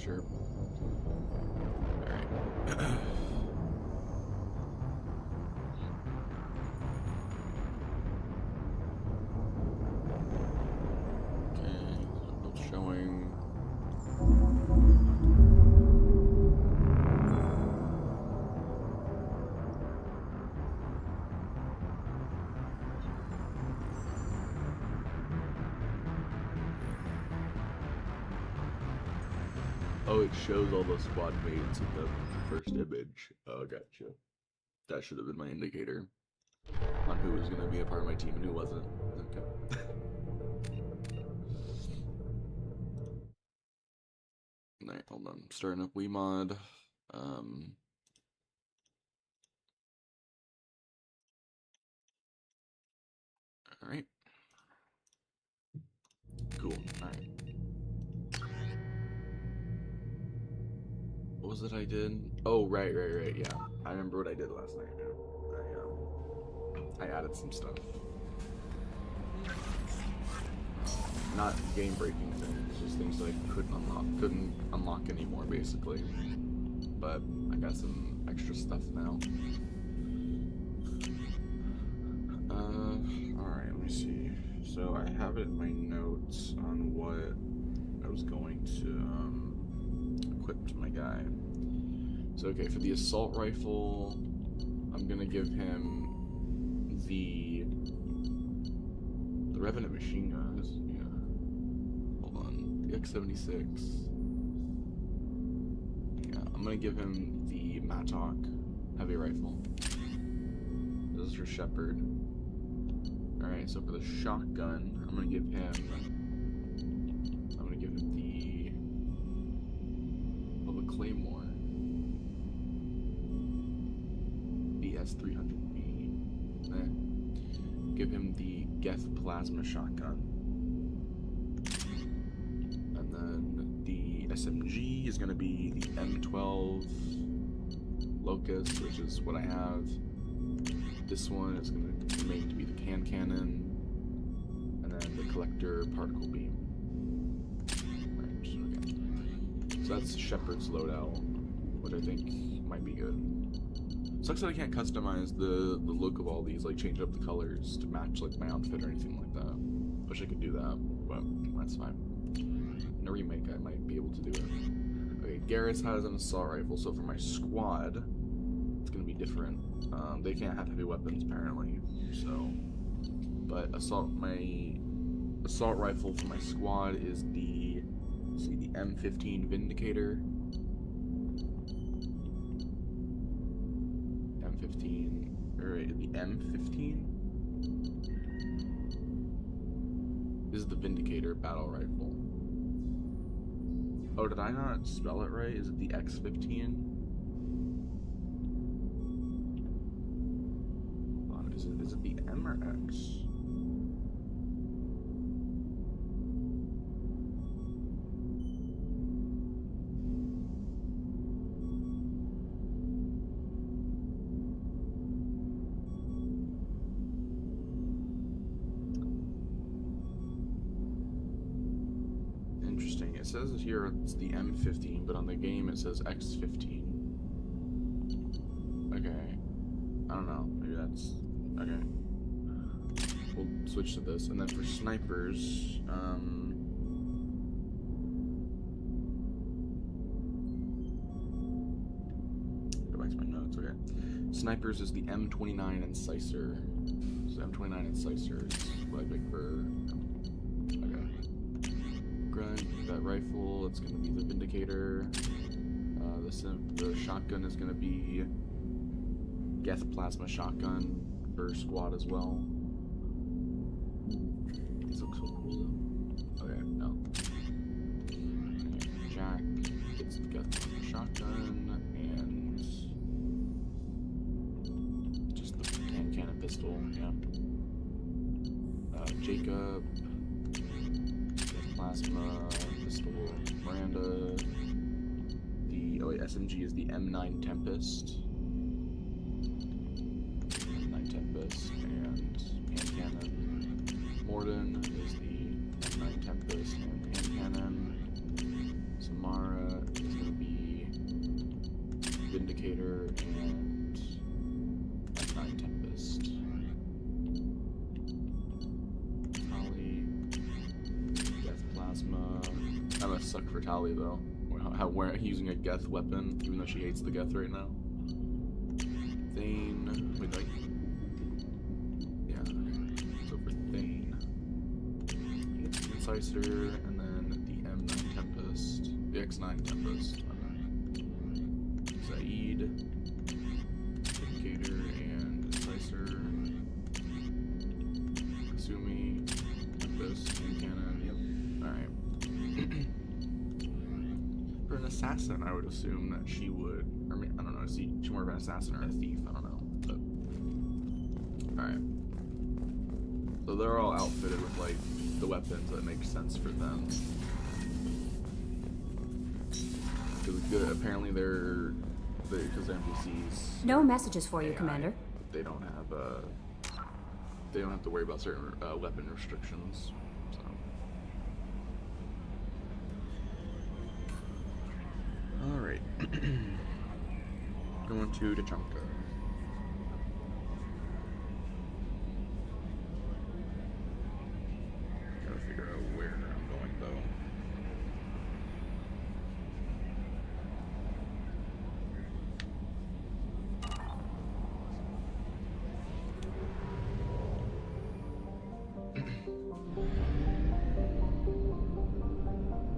sure. Alright. Showing. Oh, it shows all the squad mates in the first image. Oh, gotcha. That should have been my indicator on who was going to be a part of my team and who wasn't. Okay. Alright, hold on. Starting up Wiimod. Alright. Cool. Alright. What was it I did? Oh, right, yeah. I remember what I did last night. I added some stuff. Not game-breaking things, just things that I couldn't unlock anymore, basically. But I got some extra stuff now. Alright, let me see. So I have it in my notes on what I was going to equip to my guy. So okay, for the assault rifle, I'm gonna give him the Revenant machine guns. Yeah. Hold on. The X76. Yeah, I'm gonna give him the Mattock heavy rifle. This is for Shepard. Alright, so for the shotgun, I'm gonna give him the Claymore. BS300B. Give him the Geth plasma shotgun. And then the SMG is gonna be the M12 Locust, which is what I have. This one is gonna remain to be the cannon. And then the collector particle beam. Right, okay. So that's Shepard's loadout, which I think might be good. Sucks that I can't customize the look of all these, like change up the colors to match like my outfit or anything like that. Wish I could do that, but that's fine. In a remake, I might be able to do it. Okay, Garrus has an assault rifle, so for my squad, it's gonna be different. They can't have heavy weapons apparently, so. But my assault rifle for my squad is the M15 Vindicator. The M15? This is the Vindicator battle rifle. Oh, did I not spell it right? Is it the X15? Is it the M or X? Interesting. It says here it's the M15, but on the game it says X15. Okay. I don't know. Maybe that's... Okay. We'll switch to this. And then for snipers, go back to my notes. Okay. Snipers is the M29 Incisor. So M29 Incisor is what I pick for... That rifle, it's going to be the Vindicator. The shotgun is going to be Geth plasma shotgun for squad as well. These look so cool though. Okay, no. Okay, Jack gets the Geth plasma shotgun and just the cannon pistol. Yeah. Jacob. Plasma, pistol, Miranda. The SMG is the M9 Tempest. M9 Tempest and hand cannon. Morden is the M9 Tempest and hand cannon. Samara must suck for Tali though. How using a Geth weapon, even though she hates the Geth right now. Thane. Wait, like. Yeah. So for Thane. It's Incisor, and then the M9 Tempest. The X9 Tempest. Zaid. Indicator, and Incisor. Kasumi. Tempest. And Cannon. Yep. Alright. For an assassin, I would assume that she would, or I don't know, is she more of an assassin or a thief? I don't know. But alright. So they're all outfitted with like the weapons that make sense for them. Apparently they're because they're NPCs. No messages for you, AI, Commander. They don't have to worry about certain weapon restrictions. So. All right. Going to Tachanka. Gotta figure out where I'm going though.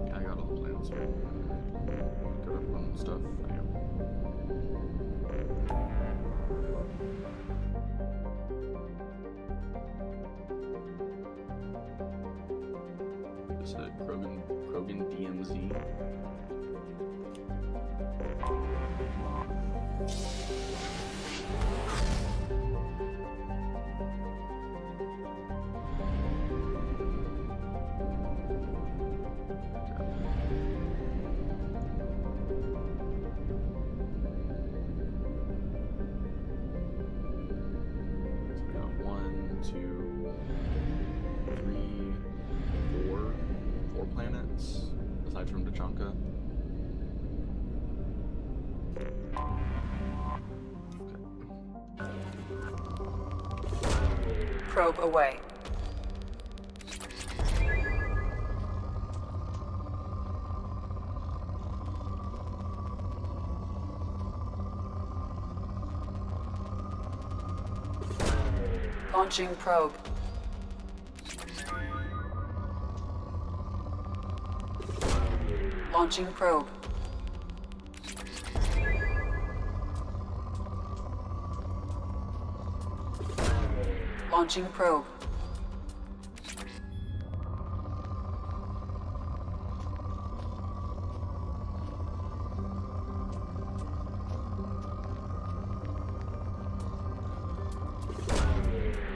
Yeah, I got all the plans here. Got up on stuff. Is it Krogan DMZ? Four planets, aside from Tachanka. Okay. Probe away. Launching probe. Launching probe. Launching probe.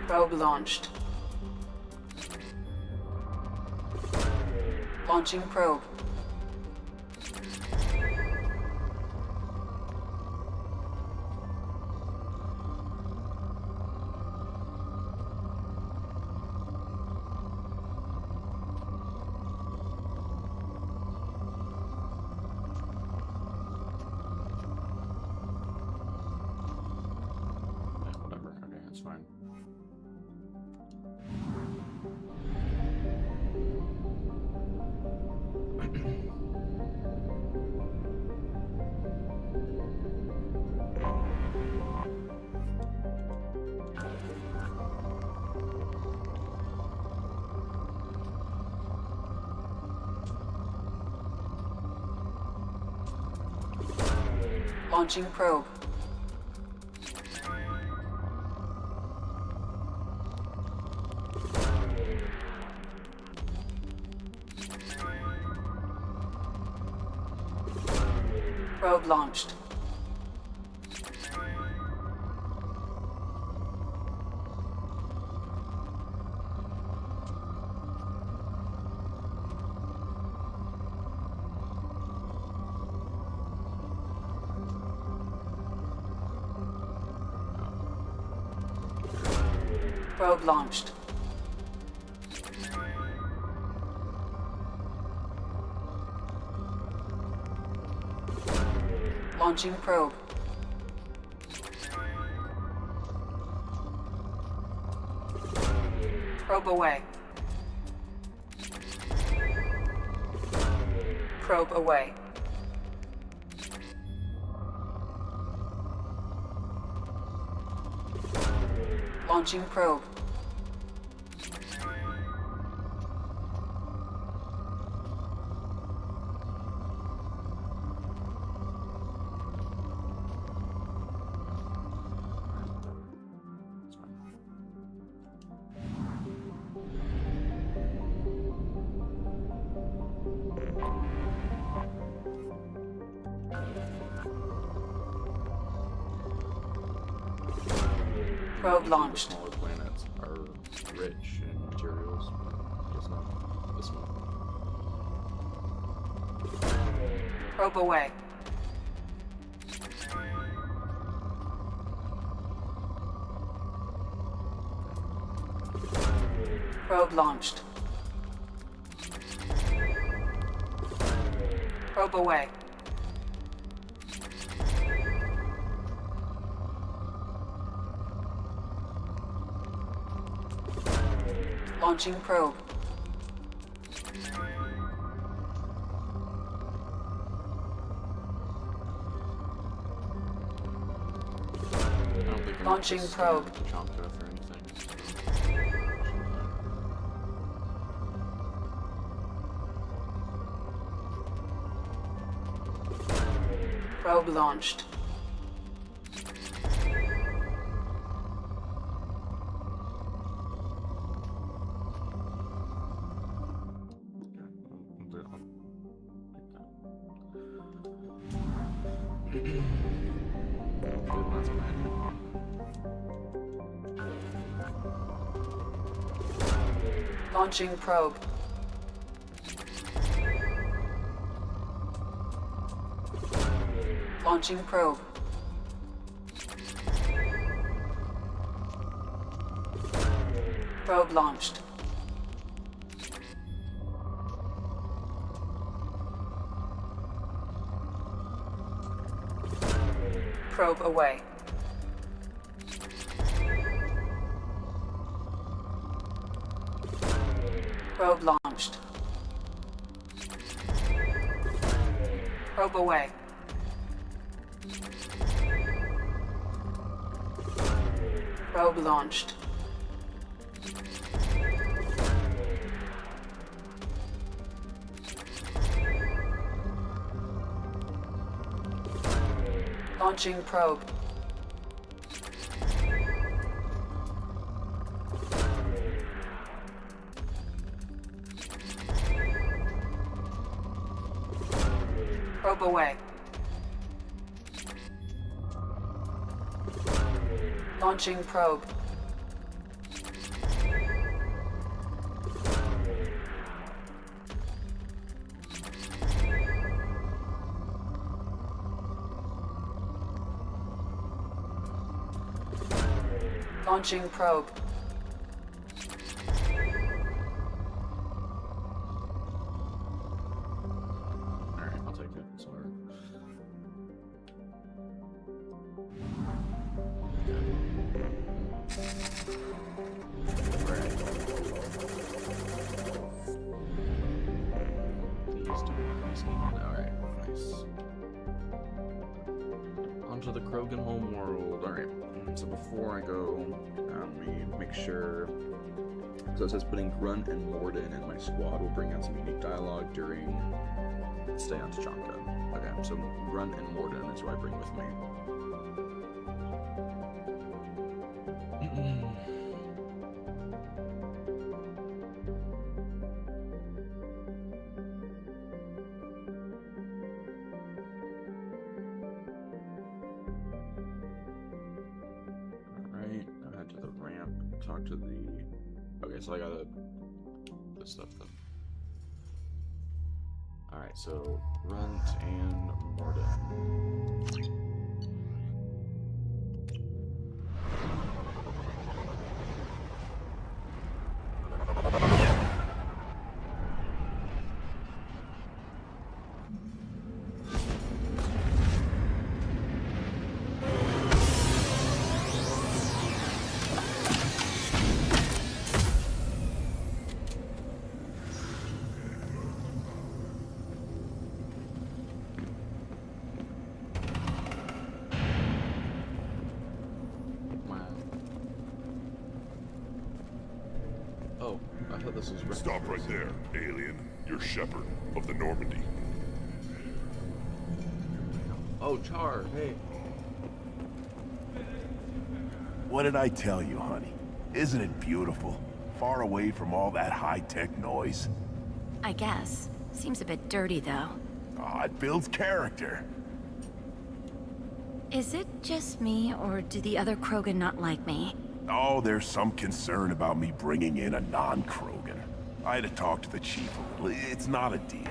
Probe launched. Launching probe. Whatever. Okay, that's fine. Launching probe. Probe launched. Probe launched. Launching probe. Probe away. Probe away. Launching probe. Probe launched. The smaller planets are rich in materials, but I guess not this one. Probe away. Probe launched. Probe away. Launching probe. I don't think I'm Launching just probe. Tachanka for anything. Probe launched. Launching probe. Launching probe. Probe launched. Probe away. Probe launched. Probe away. Probe launched. Launching probe. Probe away. Launching probe. Launching probe. Alright, I'll take it. Sorry. Alright. These two are sneaking. Alright, nice. Onto the Krogan homeworld. Alright. So before I go, let me make sure. So it says putting Grunt and Morden in my squad will bring out some unique dialogue during stay on Tachanka. Okay, so Grunt and Morden is who I bring with me. Alright, I head to the ramp, talk to the... Okay, so I gotta... this stuff then. Alright, so Grunt and Morden. I thought this was Rex. Stop right there, alien. You're Shepard of the Normandy. Oh, Char, hey. What did I tell you, honey? Isn't it beautiful? Far away from all that high-tech noise. I guess. Seems a bit dirty, though. Oh, it builds character. Is it just me, or do the other Krogan not like me? Oh, there's some concern about me bringing in a non-Krogan. I had to talk to the chief a little. It's not a deal.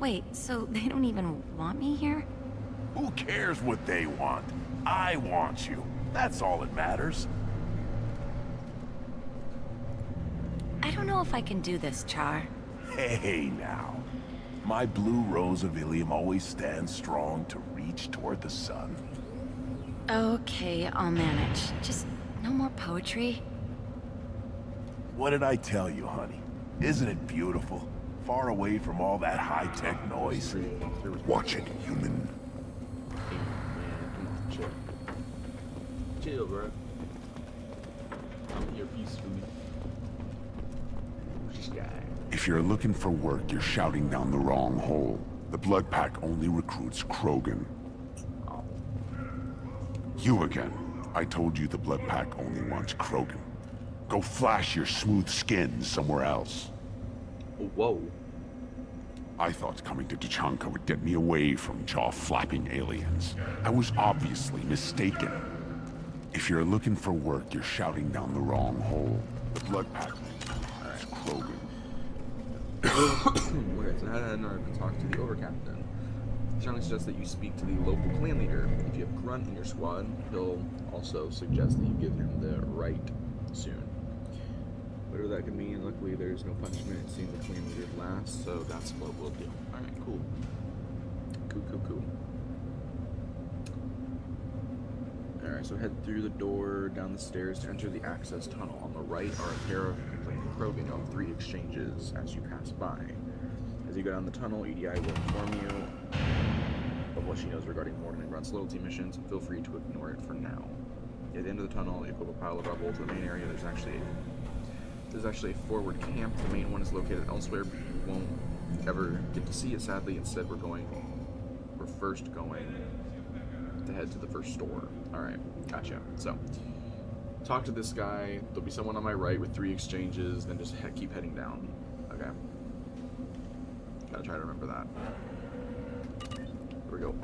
Wait, so they don't even want me here? Who cares what they want? I want you. That's all that matters. I don't know if I can do this, Char. Hey, now. My blue rose of Ilium always stands strong to reach toward the sun. Okay, I'll manage. Just no more poetry. What did I tell you, honey? Isn't it beautiful? Far away from all that high-tech noise. Watch it, human. Hey, man, come on, chill. Chill, bro. I'm here peacefully. Who's this guy? If you're looking for work, you're shouting down the wrong hole. The Blood Pack only recruits Krogan. Oh. You again. I told you the Blood Pack only wants Krogan. Go flash your smooth skin somewhere else. Whoa. I thought coming to Tuchanka would get me away from jaw-flapping aliens. I was obviously mistaken. If you're looking for work, you're shouting down the wrong hole. The Blood Pack is Krogan. Okay, so how did I talk to the Overcaptain? Strongly suggests that you speak to the local clan leader. If you have Grunt in your squad, he'll also suggest that you give him the right soon. Whatever that could mean, luckily there's no punishment seeing the clan leader last, so that's what we'll do. Alright, cool. Cool. Alright, so head through the door, down the stairs to enter the access tunnel. On the right are a pair of complaining Krogan on 3 exchanges as you pass by. As you go down the tunnel, EDI will inform you of what she knows regarding Morgan and Grunt's loyalty missions, and feel free to ignore it for now. At the end of the tunnel, you equip a pile of rubble to the main area. There's actually a forward camp. The main one is located elsewhere, but you won't ever get to see it, sadly. Instead, we're first going to head to the first store. Alright, gotcha. So, talk to this guy. There'll be someone on my right with 3 exchanges, then just keep heading down. Okay. Gotta try to remember that. Here we go.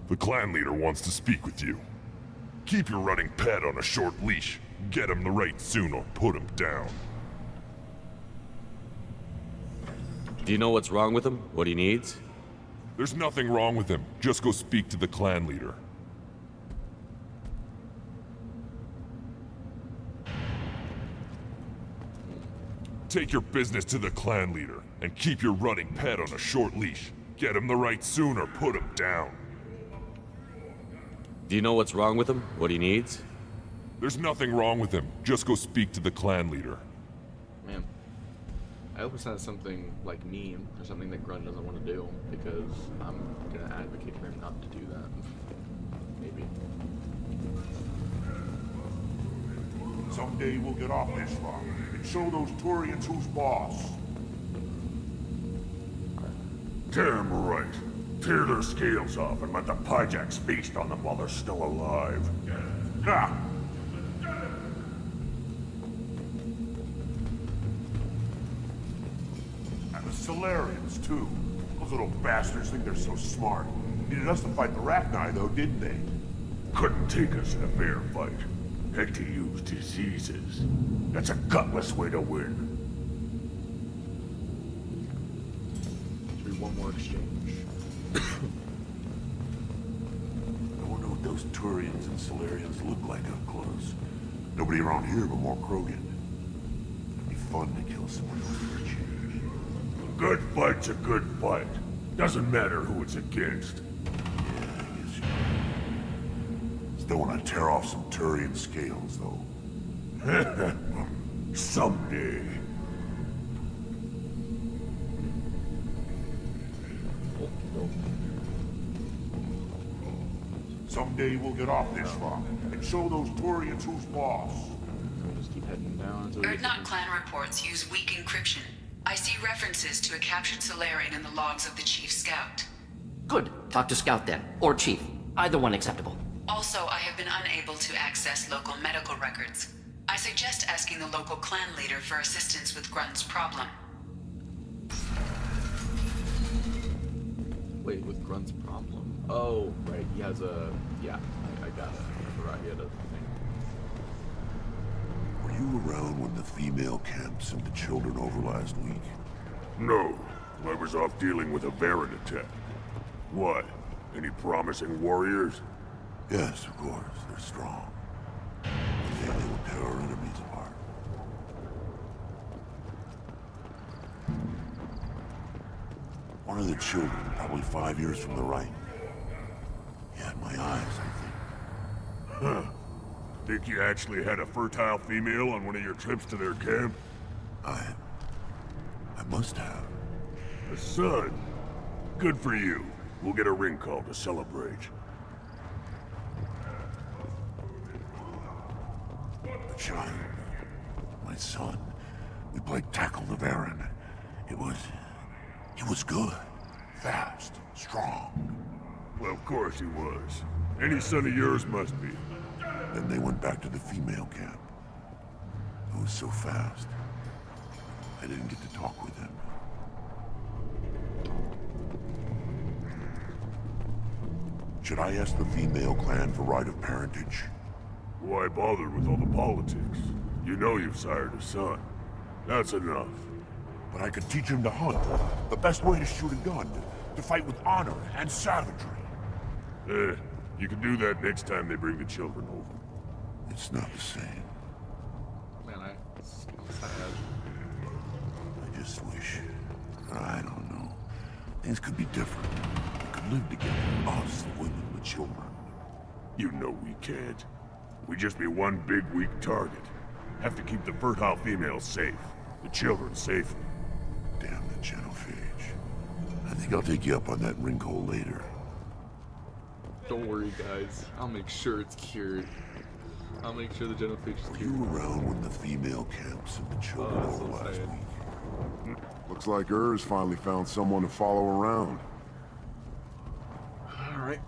The clan leader wants to speak with you. Keep your running pet on a short leash. Get him the right soon or put him down. Do you know what's wrong with him? What he needs? There's nothing wrong with him. Just go speak to the clan leader. Take your business to the clan leader, and keep your running pet on a short leash. Get him the right soon or put him down. Do you know what's wrong with him? What he needs? There's nothing wrong with him. Just go speak to the clan leader. Man. I hope it's not something like me or something that Grunt doesn't want to do, because I'm gonna advocate for him not to do that. Maybe. Someday we'll get off this rock and show those Turians who's boss. Damn right. Tear their scales off and let the Pyjaks feast on them while they're still alive. Ha! And the Solarians, too. Those little bastards think they're so smart. Needed us to fight the Rachni, though, didn't they? Couldn't take us in a fair fight. Had to use diseases. That's a gutless way to win. Should be one more exchange. I wonder what those Turians and Solarians look like up close. Nobody around here but more Krogan. It'd be fun to kill someone else for a change. A good fight's a good fight. Doesn't matter who it's against. Yeah, I guess you're right. Still want to tear off some Turian scales, though. Someday. Someday we'll get off this rock and show those Turians who's boss. We'll just keep heading down until we get Erdnot to clan reports use weak encryption. I see references to a captured Solarian in the logs of the Chief Scout. Good. Talk to Scout then. Or Chief. Either one acceptable. Also, I have been unable to access local medical records. I suggest asking the local clan leader for assistance with Grunt's problem. Wait, with Grunt's problem? Oh, right. He has a... Yeah, I got it. I forgot he had a thing. Were you around when the female camp sent the children over last week? No. I was off dealing with a Varren attack. What? Any promising warriors? Yes, of course. They're strong. One day they will tear our enemies apart. One of the children, probably 5 years from the right. He had my eyes, I think. Huh. Think you actually had a fertile female on one of your trips to their camp? I must have. A son? Good for you. We'll get a ring call to celebrate. A child. My son. We played tackle the Varren. He was good. Fast. Strong. Well, of course he was. Any son of yours must be. Then they went back to the female camp. It was so fast. I didn't get to talk with them. Should I ask the female clan for right of parentage? Why bother with all the politics? You know you've sired a son. That's enough. But I could teach him to hunt. The best way to shoot a gun. To fight with honor and savagery. You can do that next time they bring the children over. It's not the same. Man, it's sad. I just wish... I don't know. Things could be different. We could live together. Us, the women, the children. You know we can't. We just be one big weak target. Have to keep the fertile females safe. The children safe. Damn the genophage. I think I'll take you up on that ring hole later. Don't worry, guys. I'll make sure it's cured. I'll make sure the genophage is Were cured. you around when the female camps and the children that's over so last sad. week? Looks like Urs finally found someone to follow around. Alright.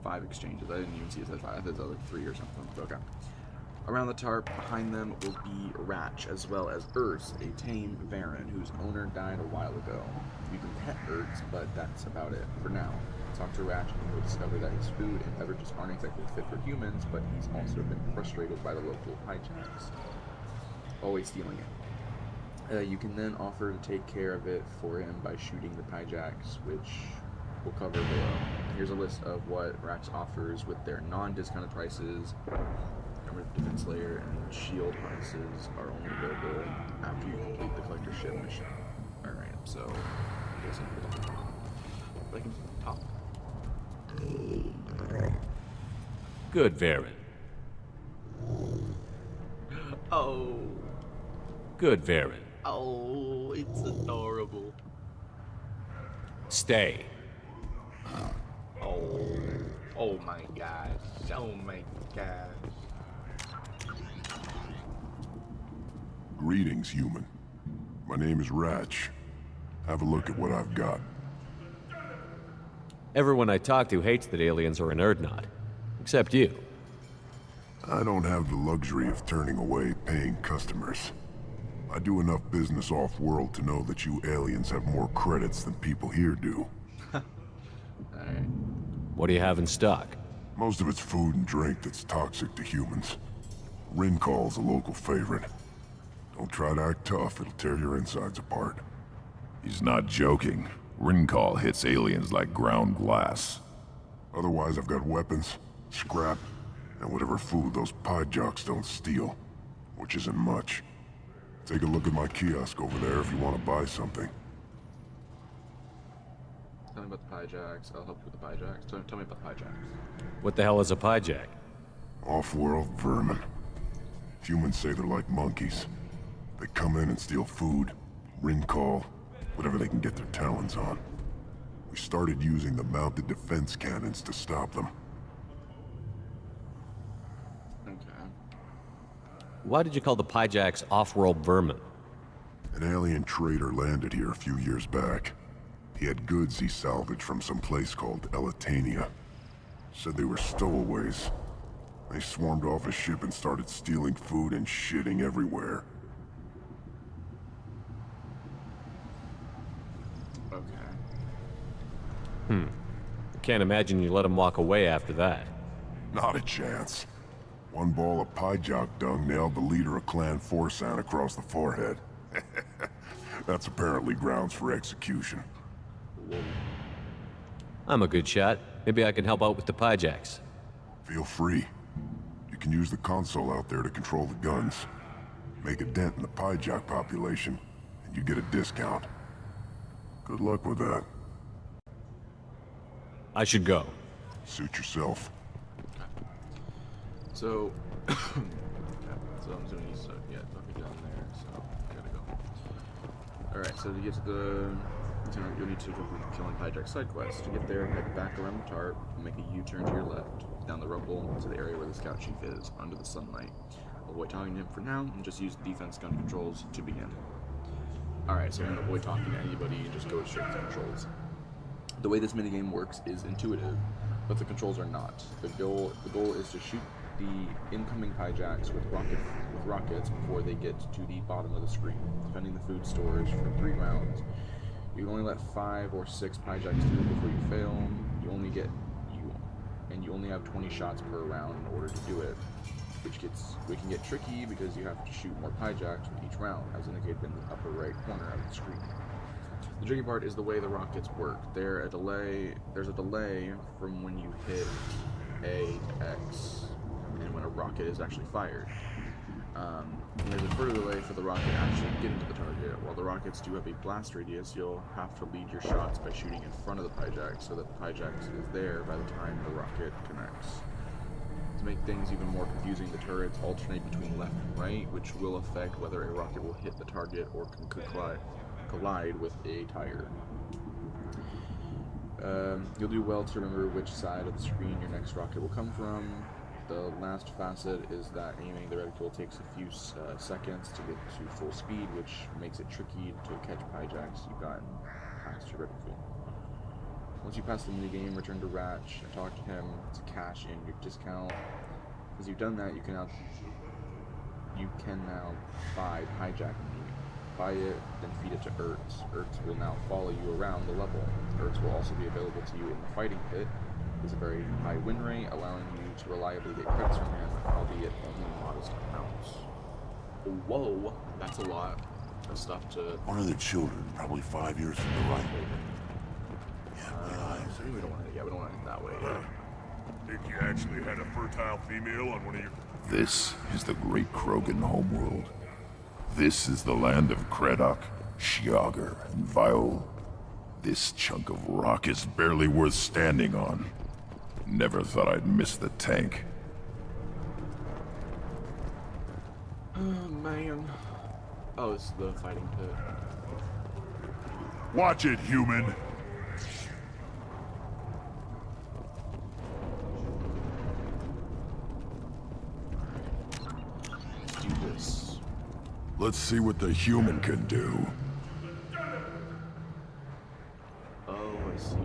5 exchanges. I didn't even see it said 5. I thought it was like 3 or something. Okay. Around the tarp, behind them will be Ratch, as well as Urs, a tame Varren whose owner died a while ago. You can pet Urs, but that's about it for now. Talk to Ratch and you'll discover that his food and beverages aren't exactly fit for humans, but he's also been frustrated by the local hijacks. Always stealing it. You can then offer to take care of it for him by shooting the hijacks, which we'll cover below. Here's a list of what Ratch offers with their non-discounted prices. Armored defense layer and shield prices are only available after you complete the collectorship mission. Alright, so I guess I can talk. Good, Varren. Oh, Good, Varren. oh, it's adorable. Stay. Oh my gosh, oh my gosh. Greetings, human. My name is Ratch. Have a look at what I've got. Everyone I talk to hates that aliens are an Erdnot. Except you. I don't have the luxury of turning away paying customers. I do enough business off-world to know that you aliens have more credits than people here do. Alright. What do you have in stock? Most of it's food and drink that's toxic to humans. Rincall's a local favorite. Don't try to act tough, it'll tear your insides apart. He's not joking. Rincall hits aliens like ground glass. Otherwise, I've got weapons, scrap, and whatever food those pie jocks don't steal. Which isn't much. Take a look at my kiosk over there if you want to buy something. Tell me about the Pyjacks. I'll help you with the Pyjacks. Tell me about the Pyjacks. What the hell is a Pyjack? Off-world vermin. Humans say they're like monkeys. They come in and steal food, Rincall, whatever they can get their talons on. We started using the mounted defense cannons to stop them. Okay. Why did you call the Pyjaks off-world vermin? An alien trader landed here a few years back. He had goods he salvaged from some place called Elitania. Said they were stowaways. They swarmed off his ship and started stealing food and shitting everywhere. Okay. Can't imagine you let him walk away after that. Not a chance. One ball of Pyjak dung nailed the leader of Clan Forsan across the forehead. That's apparently grounds for execution. I'm a good shot. Maybe I can help out with the Pyjaks. Feel free. You can use the console out there to control the guns. Make a dent in the Pyjak population, and you get a discount. Good luck with that. I should go. Suit yourself. So, okay. So I'm assuming he's don't be down there. So I gotta go. All right. So to get to the, you'll need to complete the Killing Pyjak side quest. To get there, head back around the tarp, make a U-turn to your left, down the rubble to the area where the scout chief is, under the sunlight. Avoid talking to him for now, and just use the defense gun controls to begin. All right. So I'm gonna avoid talking to anybody and just go straight to controls. The way this minigame works is intuitive, but the controls are not. The goal is to shoot the incoming Pyjaks with rockets before they get to the bottom of the screen, defending the food storage for 3 rounds. You can only let 5 or 6 Pyjaks through before you fail. You only have 20 shots per round in order to do it, which can get tricky because you have to shoot more Pyjaks with each round, as indicated in the upper right corner of the screen. The tricky part is the way the rockets work. There's a delay from when you hit A to X and when a rocket is actually fired. And there's a further delay for the rocket actually getting to the target. While the rockets do have a blast radius, you'll have to lead your shots by shooting in front of the Pyjak so that the Pyjak is there by the time the rocket connects. To make things even more confusing, the turrets alternate between left and right, which will affect whether a rocket will hit the target or can collide with a tire. You'll do well to remember which side of the screen your next rocket will come from. The last facet is that aiming the reticule takes a few seconds to get to full speed, which makes it tricky to catch Pyjaks you've gotten past your reticule. Once you pass the minigame, return to Ratch and talk to him to cash in your discount. As you've done that, you can now buy Pyjak meat. Buy it, then feed it to Ertz. Ertz will now follow you around the level. Ertz will also be available to you in the fighting pit. It's a very high win rate, allowing you to reliably get credits from him, albeit only modest amounts. Whoa, that's a lot of stuff to... One of the children, probably 5 years from the right. So we don't want to head that way. Think you actually had a fertile female on one of your... This is the great Krogan homeworld. This is the land of Kredok, Shiagar, and Viol. This chunk of rock is barely worth standing on. Never thought I'd miss the tank. Oh, man. Oh, it's the fighting pit. Watch it, human! Let's do this. Let's see what the human can do. Oh, I see.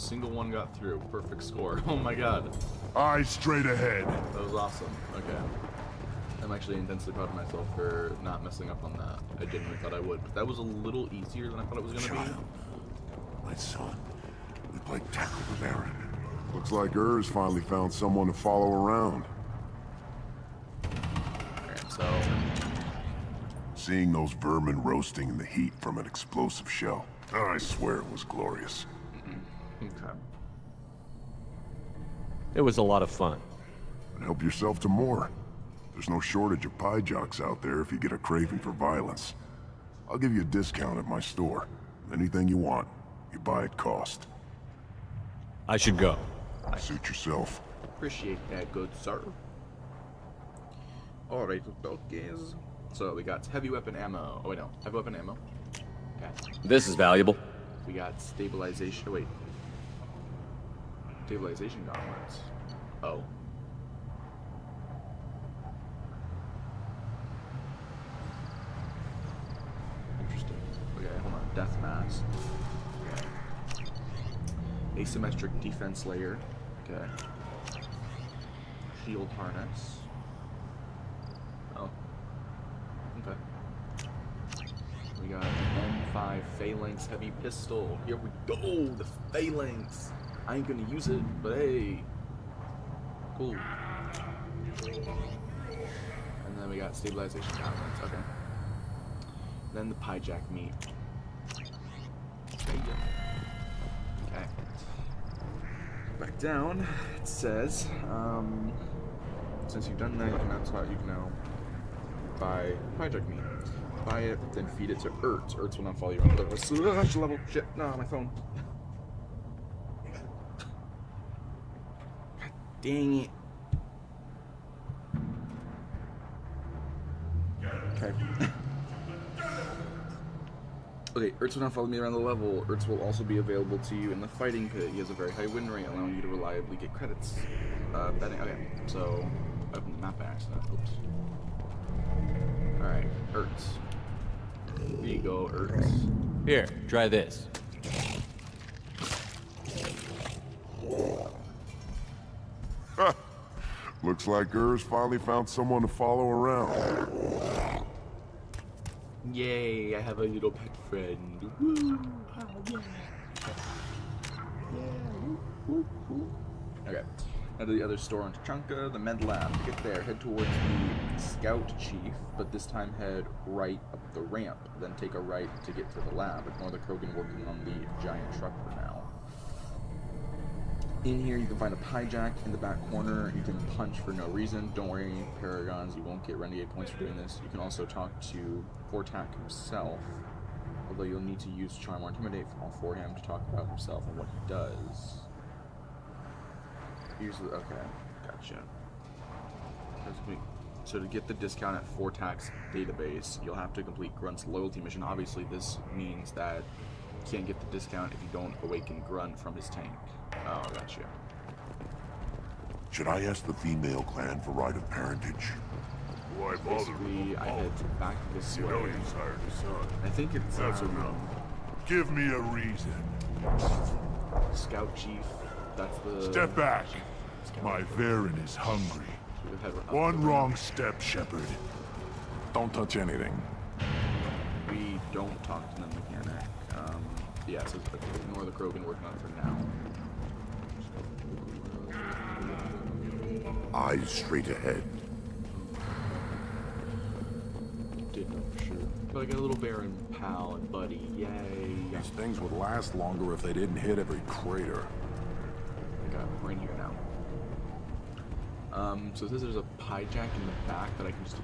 single one got through. Perfect score. Oh my god. Eyes straight ahead. That was awesome. Okay. I'm actually intensely proud of myself for not messing up on that. I genuinely thought I would, but that was a little easier than I thought it was gonna be. My son. We played tackle with Aaron. Looks like Urs finally found someone to follow around. Alright, so Seeing those vermin roasting in the heat from an explosive shell, I swear it was glorious. okay. It was a lot of fun. And help yourself to more. There's no shortage of pie jocks out there if you get a craving for violence. I'll give you a discount at my store. Anything you want, you buy at cost. I should go. Suit yourself. Appreciate that, good sir. Alright, guys. So we got heavy weapon ammo. Oh wait, no, heavy weapon ammo. Okay. This is valuable. We got stabilization. Oh, wait. Stabilization gauntlets. Oh. Interesting. Okay, hold on. Death mask. Okay. Asymmetric defense layer. Okay. Shield harness. Oh. Okay. We got an M5 Phalanx heavy pistol. Here we go, the Phalanx. I ain't gonna use it, but hey. Cool. And then we got stabilization gauntlets. Okay. Then the pie jack meat. There you go. Okay. Back down. It says, since you've done that, you can now buy pie jack meat. Buy it, then feed it to Ertz. Ertz will not follow you around the level. Shit, no, my phone. God dang it. Okay. Okay, Ertz will not follow me around the level. Ertz will also be available to you in the fighting pit. He has a very high win rate, allowing you to reliably get credits. Betting. Okay, so not by accident. Oops. Alright, Ertz. Here you go, Ertz. Here, try this. Looks like Urs finally found someone to follow around. Yay, I have a little pet friend. Woo! Oh, yeah. Okay, now to the other store on Tachanka, the med lab. To get there, head towards the scout chief, but this time head right up the ramp, then take a right to get to the lab. Ignore the Krogan working on the giant truck for now. In here, you can find a pie jack in the back corner. You can punch for no reason. Don't worry, Paragons, you won't get renegade points for doing this. You can also talk to Fortak himself, although you'll need to use Charm or Intimidate for him to talk about himself and what he does. Usually, okay, gotcha. So to get the discount at Fortak's database, you'll have to complete Grunt's loyalty mission. Obviously, this means that you can't get the discount if you don't awaken Grunt from his tank. Oh, gotcha. Should I ask the female clan for right of parentage? Why bother? Basically, I head back this You way. know he's hired a son. I think it's That's enough. Give me a reason. Scout Chief. That's the... Step back. Scout My Varen is hungry. Chief. Head up One the wrong step, Shepard. Don't touch anything. We don't talk to the mechanic. Yeah, so ignore the Krogan working on it for now. Eyes straight ahead. Did know for sure. But I got a little Baron pal and buddy. Yay. These things would last longer if they didn't hit every crater. I got right here now. So it says there's a pie jack in the back that I can just...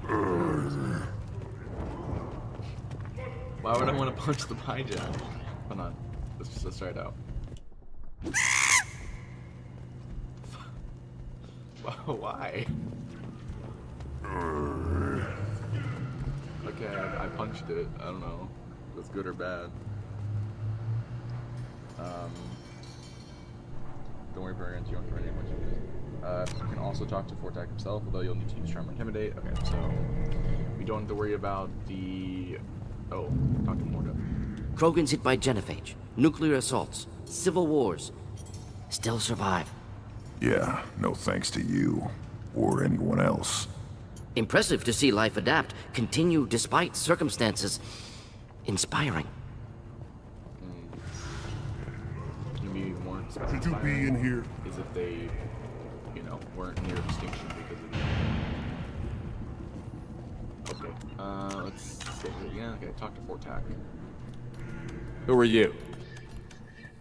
Why would I want to punch the pie jack? Hold on. Let's try it out. Why? Okay, I punched it. I don't know if that's good or bad. Don't worry, Brian. You don't get any much. You can also talk to Fortak himself, although you'll need to use Charm or Intimidate. Okay, so we don't have to worry about the... Oh, talk to Morda. Krogan's hit by genophage, nuclear assaults, civil wars. still survive. Yeah, no thanks to you. Or anyone else. Impressive to see life adapt, continue despite circumstances. Inspiring. Maybe more Should you be in here? is if they, you know, weren't near extinction because of the... Okay, let's see. Yeah, okay, talk to Fortak. Who are you?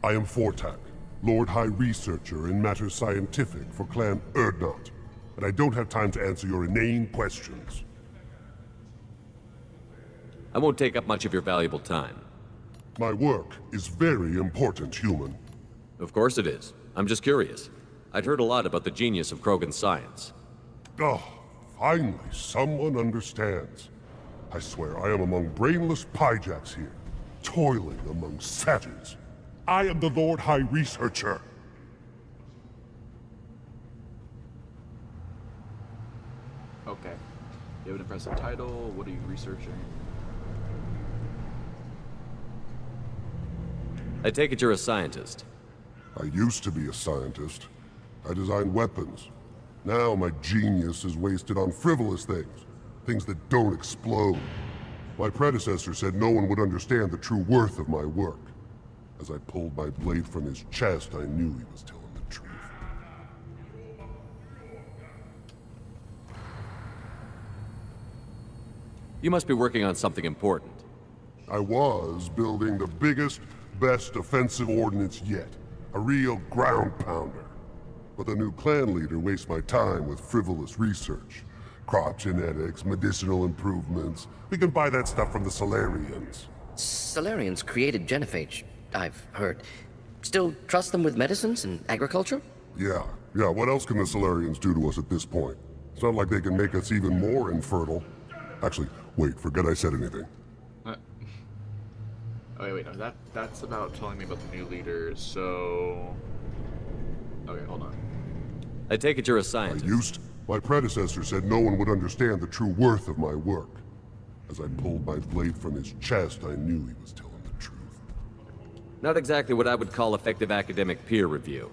I am Fortak, Lord High Researcher in matters scientific for Clan Urdnot, and I don't have time to answer your inane questions. I won't take up much of your valuable time. My work is very important, human. Of course it is. I'm just curious. I'd heard a lot about the genius of Krogan's science. Oh, finally, someone understands. I swear I am among brainless pyjacks here, toiling among savages. I am the Lord High Researcher. Okay. You have an impressive title. What are you researching? I take it you're a scientist. I used to be a scientist. I designed weapons. Now my genius is wasted on frivolous things. Things that don't explode. My predecessor said no one would understand the true worth of my work. As I pulled my blade from his chest, I knew he was telling the truth. You must be working on something important. I was building the biggest, best offensive ordnance yet. A real ground pounder. But the new clan leader wastes my time with frivolous research. Crop genetics, medicinal improvements. We can buy that stuff from the Solarians. Solarians created genophage, I've heard. Still trust them with medicines and agriculture? Yeah, what else can the Solarians do to us at this point? It's not like they can make us even more infertile. Actually, wait, forget I said anything. Oh, wait, no, that's about telling me about the new leader, so... Okay, hold on. I take it you're a scientist. My predecessor said no one would understand the true worth of my work. As I pulled my blade from his chest, I knew he was telling the truth. Not exactly what I would call effective academic peer review.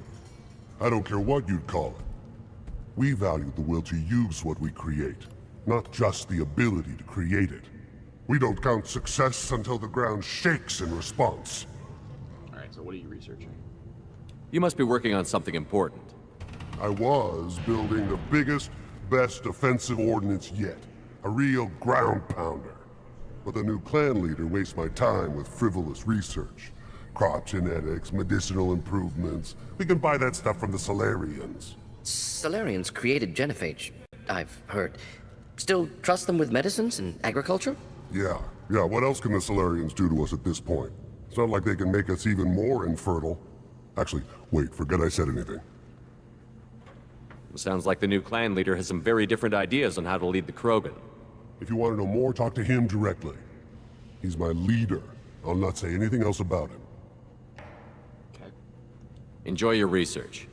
I don't care what you'd call it. We value the will to use what we create, not just the ability to create it. We don't count success until the ground shakes in response. Alright, so what are you researching? You must be working on something important. I was building the biggest, best offensive ordnance yet. A real ground pounder. But the new clan leader wastes my time with frivolous research. Crop genetics, medicinal improvements. We can buy that stuff from the Solarians. Solarians created genophage, I've heard. Still trust them with medicines and agriculture? Yeah, what else can the Solarians do to us at this point? It's not like they can make us even more infertile. Actually, wait, forget I said anything. Sounds like the new clan leader has some very different ideas on how to lead the Krogan. If you want to know more, talk to him directly. He's my leader. I'll not say anything else about him. Okay. Enjoy your research.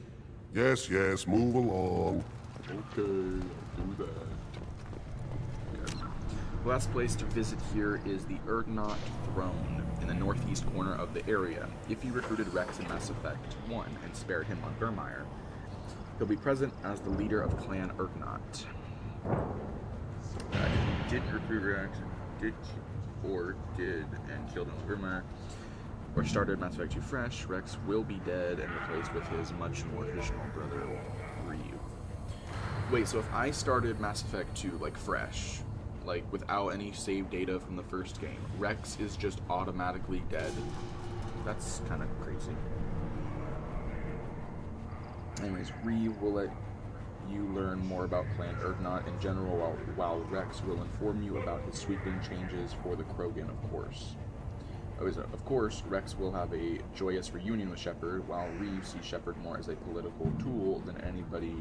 Yes, move along. Okay, I'll do that. Okay. The last place to visit here is the Urdnot Throne, in the northeast corner of the area. If you recruited Rex in Mass Effect 1 and spared him on Burmire, he'll be present as the leader of Clan Urdnot. If you didn't recruit Rex, did and killed him on Burmire, or started Mass Effect 2 fresh, Rex will be dead and replaced with his much more traditional brother, Ryu. Wait, so if I started Mass Effect 2, like, fresh, like, without any save data from the first game, Rex is just automatically dead? That's kind of crazy. Anyways, Ryu will let you learn more about Clan Urdnot in general, while Rex will inform you about his sweeping changes for the Krogan, of course. Of course, Rex will have a joyous reunion with Shepard, while Ryu sees Shepard more as a political tool than anybody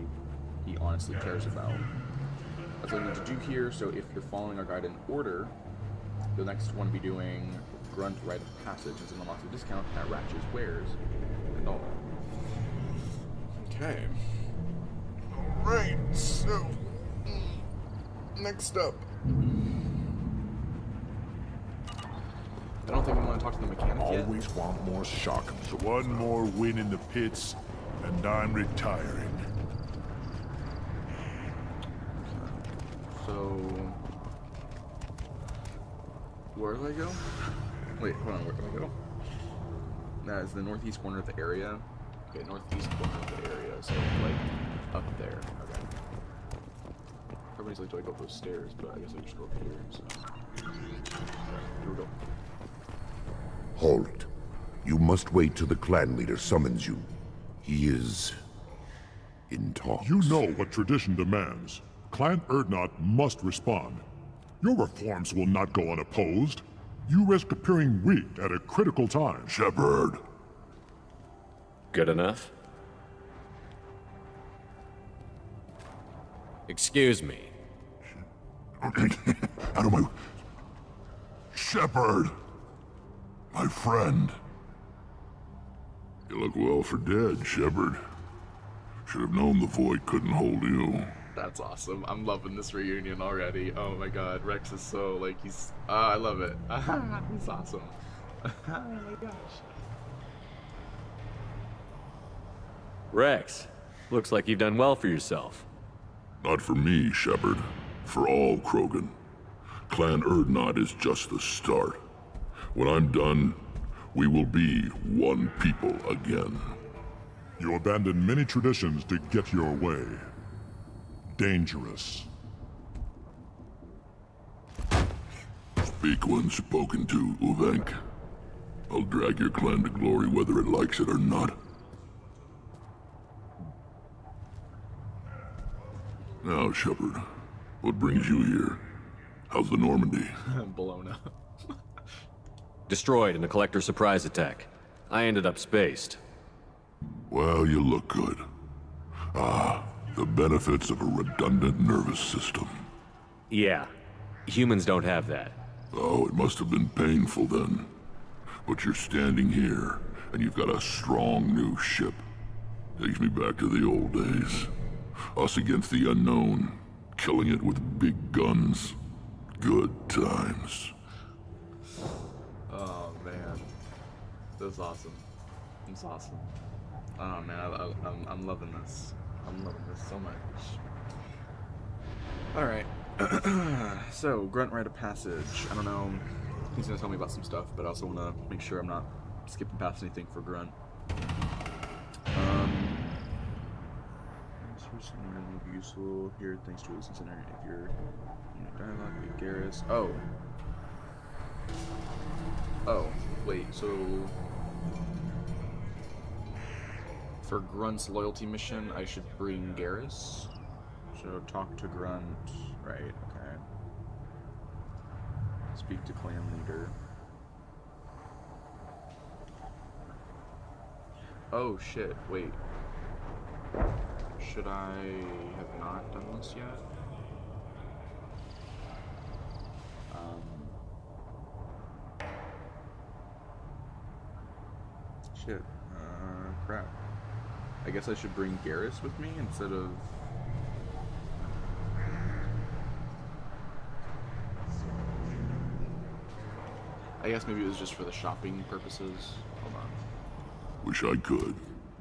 he honestly cares about. That's what I need to do here, so if you're following our guide in order, the next one will be doing Grunt Rite of Passage, and some unlocks a discount at Ratchet's Wares, and all that. Okay. Alright, so... next up. I don't think we want to talk to the mechanic yet. Always want more shock. One more win in the pits, And I'm retiring. So, where do I go? Wait, hold on, where do I go? That is the northeast corner of the area. Okay, northeast corner of the area, so like up there. Okay. Everybody's like, do I go up those stairs? But I guess I just go up here. So, here we go. Halt. You must wait till the clan leader summons you. He is in talks. You know what tradition demands. Clan Urdnot must respond. Your reforms will not go unopposed. You risk appearing weak at a critical time. Shepard. Good enough? Excuse me. Out of my... Shepard! My friend. You look well for dead, Shepard. Should have known the void couldn't hold you. That's awesome. I'm loving this reunion already. Oh my god, Rex is so, like, he's... I love it. He's awesome. Oh my gosh. Rex, looks like you've done well for yourself. Not for me, Shepard. For all Krogan. Clan Urdnot is just the start. When I'm done, we will be one people again. You abandoned many traditions to get your way. Dangerous. Speak when spoken to, Uvenk. I'll drag your clan to glory whether it likes it or not. Now, Shepard, what brings you here? How's the Normandy? Blown up. Destroyed in a collector surprise attack. I ended up spaced. Well, you look good. Ah, the benefits of a redundant nervous system. Yeah, humans don't have that. Oh, it must have been painful then. But you're standing here, and you've got a strong new ship. Takes me back to the old days. Us against the unknown, killing it with big guns. Good times. Oh man, that's awesome. It's awesome. Oh man, I'm loving this. I'm loving this so much. All right. So Grunt rite of passage. I don't know. He's gonna tell me about some stuff, but I also want to make sure I'm not skipping past anything for Grunt. Will be useful here. Thanks to Wilson Center. If you're dialogue with Garrus. Oh, wait. So for Grunt's loyalty mission, I should bring Garrus. So talk to Grunt. Right. Okay. Speak to clan leader. Oh shit. Wait. Should I have not done this yet? Shit. Crap. I guess I should bring Garrus with me instead of... I guess maybe it was just for the shopping purposes. Hold on. Wish I could.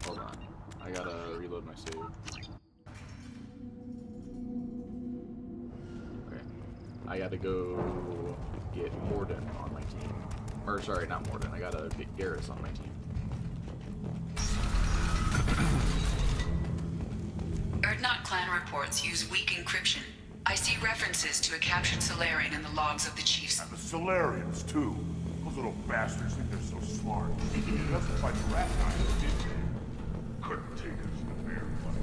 Hold on. I gotta reload my save. Okay. I gotta go get Mordin on my team. Or, sorry, not Mordin. I gotta get Garrus on my team. Urdnot clan reports use weak encryption. I see references to a captured Solarian in the logs of the chiefs. And the Solarians, too. Those little bastards think they're so smart. That's the fight the rat guys did. Couldn't take us in a fair fight.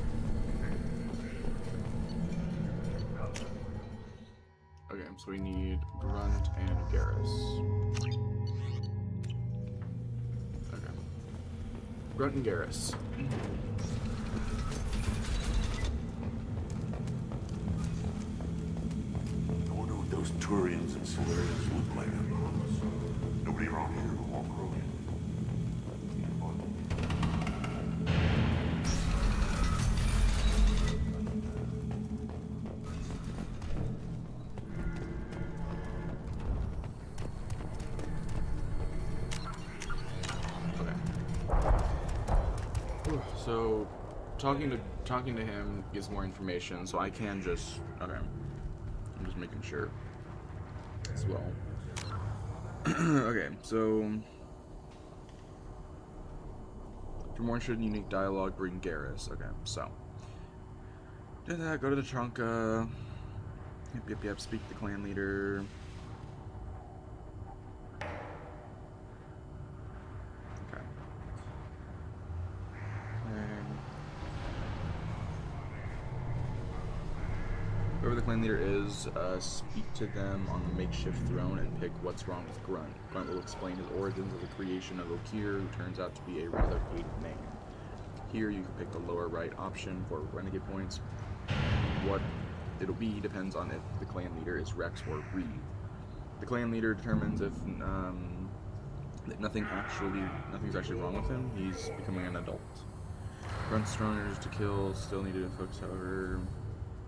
Okay, so we need Grunt and Garrus. Okay. Grunt and Garrus. I wonder what those Turians and Solarians look like up close. Nobody around here will walk Krogan. So, talking to him gives more information, so I can just... Okay. I'm just making sure as well. Okay, so... For more interesting unique dialogue, bring Garrus. Okay, so... Do that, go to the Trunka. Yep, speak to the clan leader. Okay. Whoever the clan leader is, speak to them on the makeshift throne and pick what's wrong with Grunt. Grunt will explain his origins as a creation of Okeer, who turns out to be a rather hated man. Here you can pick the lower right option for renegade points. What it'll be depends on if the clan leader is Rex or Reeve. The clan leader determines if that nothing's actually wrong with him. He's becoming an adult. Grunt's runners to kill still need to focus, however.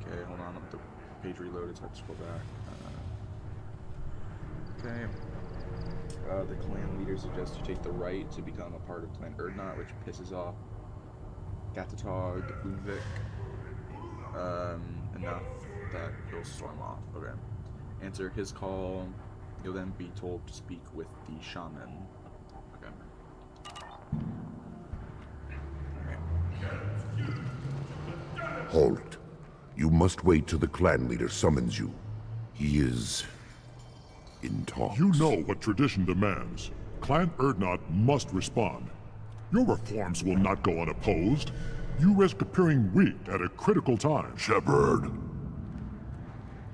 Okay, hold on, let the page reloaded, so I have to scroll back. Okay. The clan leader suggests you take the right to become a part of Clan Urdnot, which pisses off Gatatog Udvik enough that he'll storm off. Okay. Answer his call. You'll then be told to speak with the shaman. Okay. Halt. You must wait till the clan leader summons you. He is... in talks. You know what tradition demands. Clan Urdnot must respond. Your reforms will not go unopposed. You risk appearing weak at a critical time. Shepard.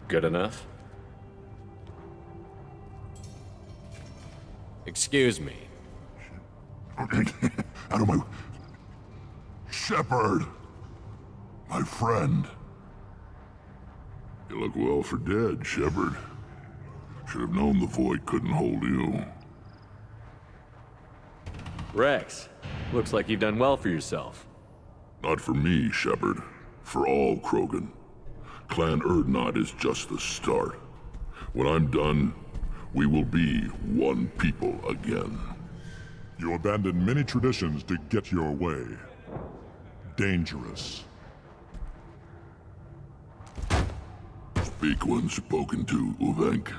Good enough? Excuse me. Out of my... Shepard! My friend. You look well for dead, Shepard. Should have known the Void couldn't hold you. Rex, looks like you've done well for yourself. Not for me, Shepard. For all Krogan. Clan Urdnot is just the start. When I'm done, we will be one people again. You abandoned many traditions to get your way. Dangerous. Speak when spoken to, Uvenk.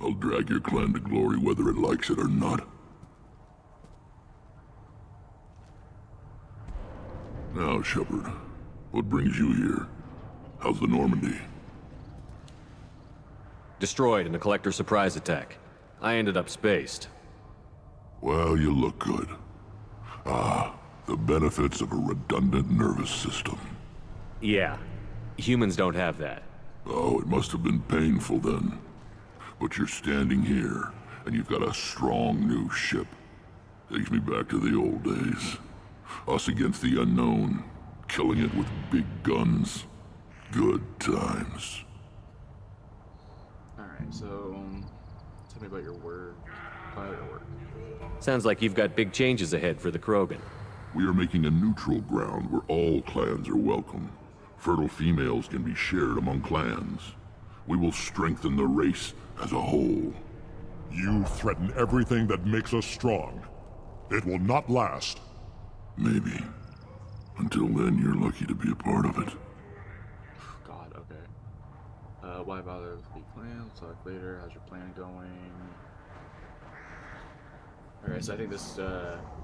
I'll drag your clan to glory whether it likes it or not. Now, Shepard, what brings you here? How's the Normandy? Destroyed in a Collector surprise attack. I ended up spaced. Well, you look good. Ah, the benefits of a redundant nervous system. Yeah, humans don't have that. Oh, it must have been painful then. But you're standing here, and you've got a strong new ship. Takes me back to the old days. Us against the unknown, killing it with big guns. Good times. Alright, so... tell me about your work. Sounds like you've got big changes ahead for the Krogan. We are making a neutral ground where all clans are welcome. Fertile females can be shared among clans. We will strengthen the race as a whole. You threaten everything that makes us strong. It will not last. Maybe. Until then, you're lucky to be a part of it. God, okay. Why bother with the plan? Talk later. How's your plan going? Alright, so I think this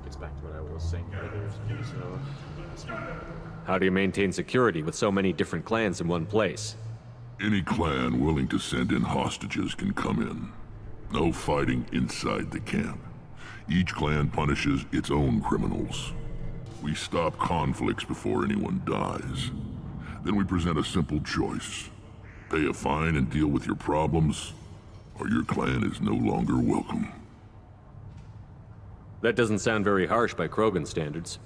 gets back to what I was saying earlier, so that's fine. How do you maintain security with so many different clans in one place? Any clan willing to send in hostages can come in. No fighting inside the camp. Each clan punishes its own criminals. We stop conflicts before anyone dies. Then we present a simple choice. Pay a fine and deal with your problems, or your clan is no longer welcome. That doesn't sound very harsh by Krogan standards.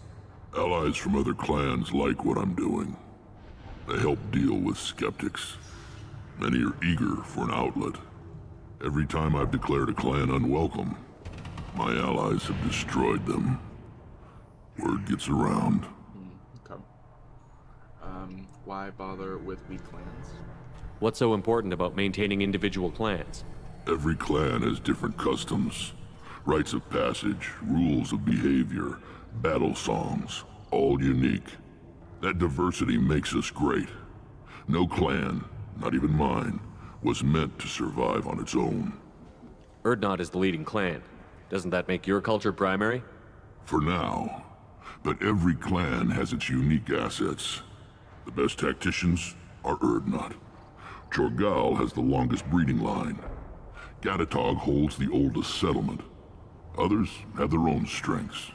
Allies from other clans like what I'm doing. They help deal with skeptics. Many are eager for an outlet. Every time I've declared a clan unwelcome, my allies have destroyed them. Word gets around. Okay. Why bother with weak clans? What's so important about maintaining individual clans? Every clan has different customs. Rites of passage, rules of behavior, battle songs, all unique. That diversity makes us great. No clan, not even mine, was meant to survive on its own. Urdnot is the leading clan. Doesn't that make your culture primary? For now. But every clan has its unique assets. The best tacticians are Urdnot. Chorgal has the longest breeding line. Gatatog holds the oldest settlement. Others have their own strengths.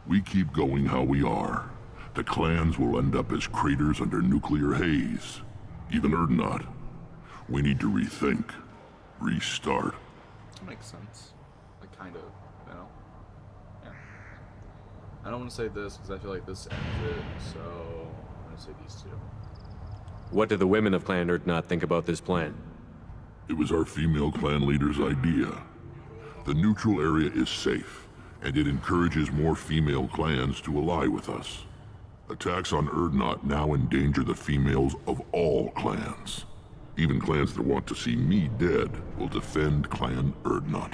We keep going how we are. The clans will end up as craters under nuclear haze. Even Urdnot. We need to rethink. Restart. That makes sense. Like, kind of, you know? Yeah. I don't want to say this because I feel like this ends it, so I'm going to say these two. What do the women of Clan Urdnot think about this plan? It was our female clan leader's idea. The neutral area is safe, and it encourages more female clans to ally with us. Attacks on Urdnot now endanger the females of all clans. Even clans that want to see me dead will defend Clan Urdnot.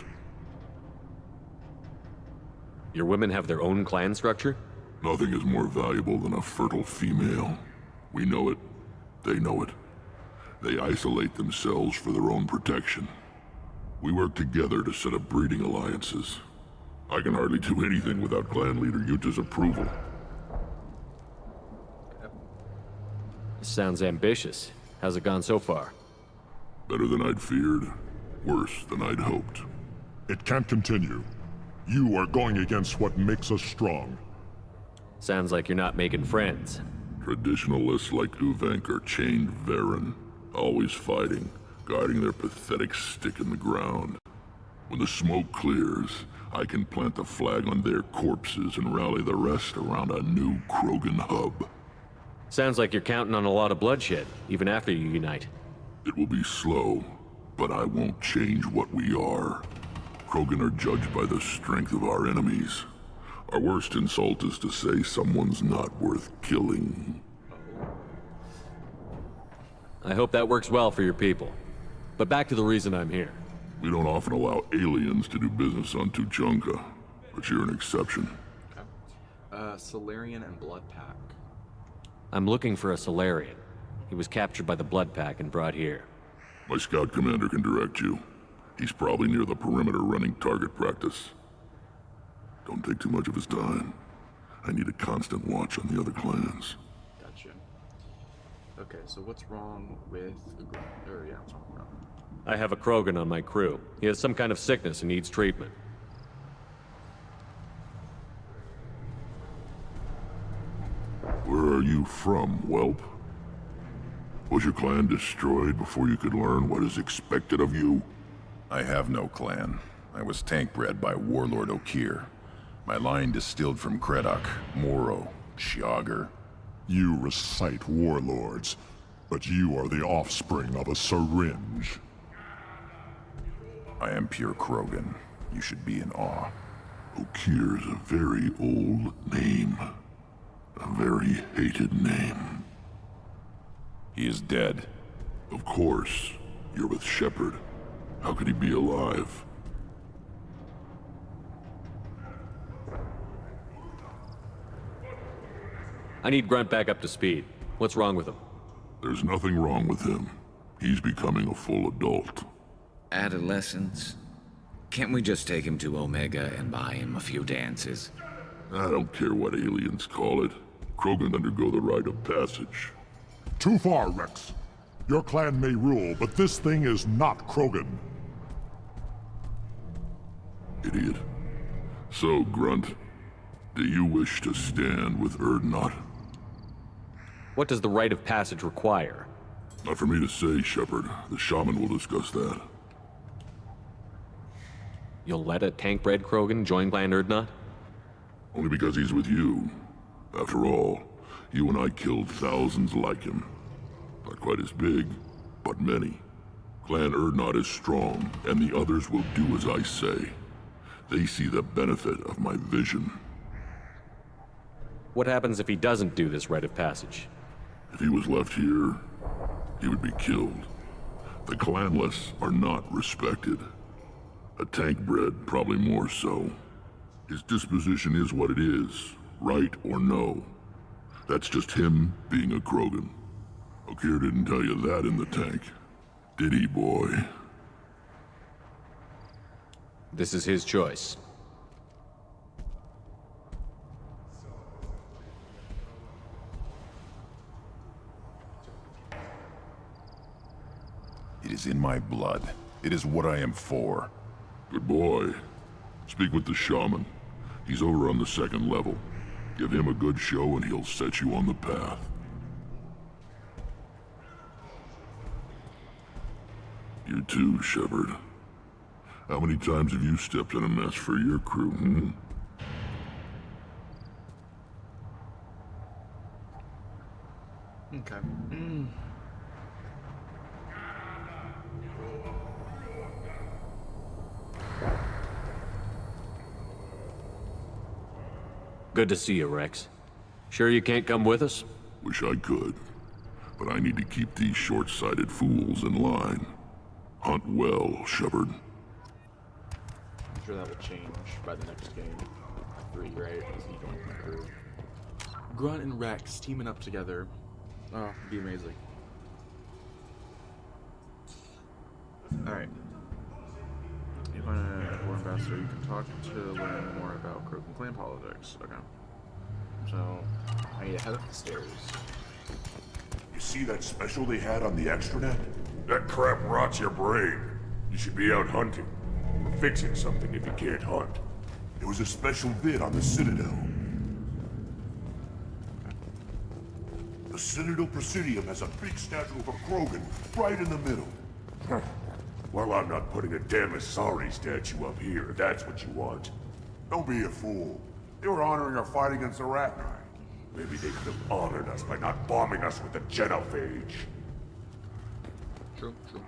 Your women have their own clan structure? Nothing is more valuable than a fertile female. We know it. They know it. They isolate themselves for their own protection. We work together to set up breeding alliances. I can hardly do anything without clan leader Yuta's approval. Sounds ambitious. How's it gone so far? Better than I'd feared. Worse than I'd hoped. It can't continue. You are going against what makes us strong. Sounds like you're not making friends. Traditionalists like Uvenk are chained Varen, always fighting, guarding their pathetic stick in the ground. When the smoke clears, I can plant the flag on their corpses and rally the rest around a new Krogan hub. Sounds like you're counting on a lot of bloodshed, even after you unite. It will be slow, but I won't change what we are. Krogan are judged by the strength of our enemies. Our worst insult is to say someone's not worth killing. I hope that works well for your people. But back to the reason I'm here. We don't often allow aliens to do business on Tuchanka, but you're an exception. Okay. Solarian and Blood Pack. I'm looking for a Solarian. He was captured by the Blood Pack and brought here. My scout commander can direct you. He's probably near the perimeter running target practice. Don't take too much of his time. I need a constant watch on the other clans. Gotcha. Okay, so what's wrong with the Grunt? Or, yeah, what's wrong with Grunt? I have a Krogan on my crew. He has some kind of sickness and needs treatment. Where are you from, whelp? Was your clan destroyed before you could learn what is expected of you? I have no clan. I was tank bred by Warlord Okeer. My line distilled from Kredok, Moro, Shiagar. You recite warlords, but you are the offspring of a syringe. I am pure Krogan. You should be in awe. Okeer's a very old name. A very hated name. He is dead. Of course. You're with Shepard. How could he be alive? I need Grunt back up to speed. What's wrong with him? There's nothing wrong with him. He's becoming a full adult. Adolescence? Can't we just take him to Omega and buy him a few dances? I don't care what aliens call it. Krogan undergo the rite of passage. Too far, Rex. Your clan may rule, but this thing is not Krogan. Idiot. So, Grunt, do you wish to stand with Urdnot? What does the rite of passage require? Not for me to say, Shepard. The shaman will discuss that. You'll let a tank-bred Krogan join Clan Urdnot? Only because he's with you. After all, you and I killed thousands like him. Not quite as big, but many. Clan Urdnot is strong, and the others will do as I say. They see the benefit of my vision. What happens if he doesn't do this rite of passage? If he was left here, he would be killed. The clanless are not respected. A tank-bred, probably more so. His disposition is what it is, right or no. That's just him being a Krogan. Okeer didn't tell you that in the tank. Did he, boy? This is his choice. It is in my blood. It is what I am for. Good boy. Speak with the shaman. He's over on the second level. Give him a good show and he'll set you on the path. You too, Shepard. How many times have you stepped in a mess for your crew, hmm? Okay. Good to see you, Rex. Sure you can't come with us? Wish I could. But I need to keep these short-sighted fools in line. Hunt well, Shepard. I'm sure that will change by the next game. 3, right? As you join the crew. Grunt and Rex teaming up together. Oh, it'd be amazing. Alright. You find a war ambassador, you can talk to learn more about Krogan clan politics. Okay. So, I need to head up the stairs. You see that special they had on the extranet? That crap rots your brain. You should be out hunting. Or fixing something if you can't hunt. There was a special vid on the Citadel. The Citadel Presidium has a big statue of a Krogan right in the middle. Well, I'm not putting a damn Asari statue up here, if that's what you want. Don't be a fool. They were honoring our fight against the Arachni. Maybe they could have honored us by not bombing us with the genophage. True, true.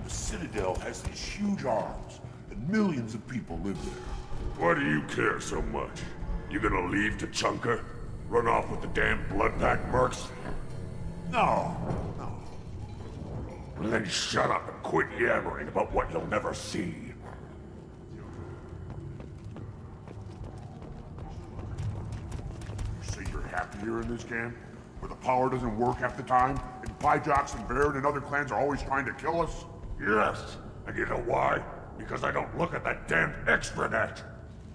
The Citadel has these huge arms, and millions of people live there. Why do you care so much? You gonna leave Tuchanka? Run off with the damn Bloodpack mercs? No, no. Well, then shut up and quit yammering about what you'll never see. You say you're happy here in this camp? Where the power doesn't work half the time? And Pyjox and Baird and other clans are always trying to kill us? Yes. And you know why? Because I don't look at that damn extranet.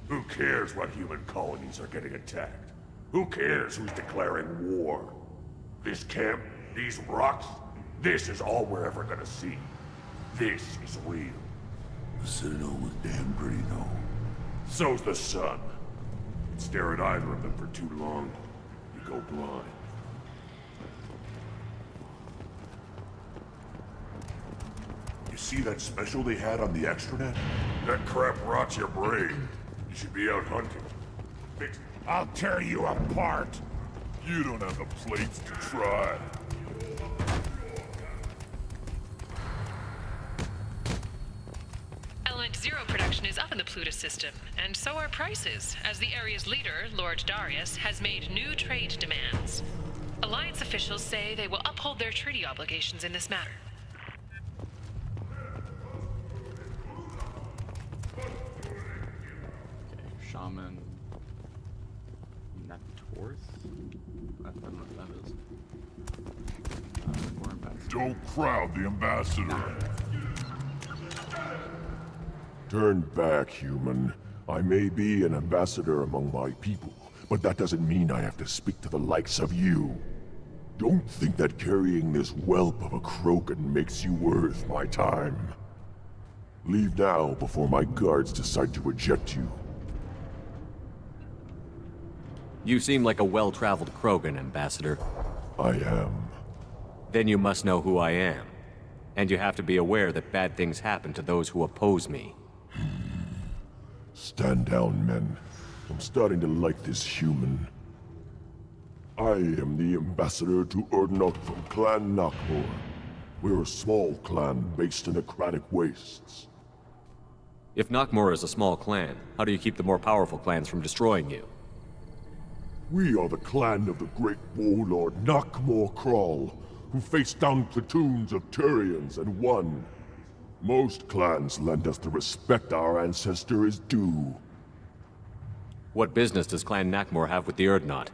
Who cares what human colonies are getting attacked? Who cares who's declaring war? This camp, these rocks, this is all we're ever gonna see. This is real. The Citadel was damn pretty, though. So's the sun. Stare at either of them for too long, you go blind. You see that special they had on the extranet? That crap rots your brain. You should be out hunting. I'll tear you apart! You don't have the plates to try. Element Zero production is up in the Plutus system, and so are prices, as the area's leader, Lord Darius, has made new trade demands. Alliance officials say they will uphold their treaty obligations in this matter. Shaman Netorth? I don't know what that is. War ambassador. Don't crowd the ambassador. Turn back, human. I may be an ambassador among my people, but that doesn't mean I have to speak to the likes of you. Don't think that carrying this whelp of a Krogan makes you worth my time. Leave now before my guards decide to eject you. You seem like a well-traveled Krogan, Ambassador. I am. Then you must know who I am. And you have to be aware that bad things happen to those who oppose me. Stand down, men. I'm starting to like this human. I am the ambassador to Urdnot from Clan Nakmor. We're a small clan based in Aquatic Wastes. If Nakmor is a small clan, how do you keep the more powerful clans from destroying you? We are the clan of the great warlord Nakmor Krall, who faced down platoons of Turians and won. Most clans lend us the respect our ancestor is due. What business does Clan Nakmor have with the Urdnot?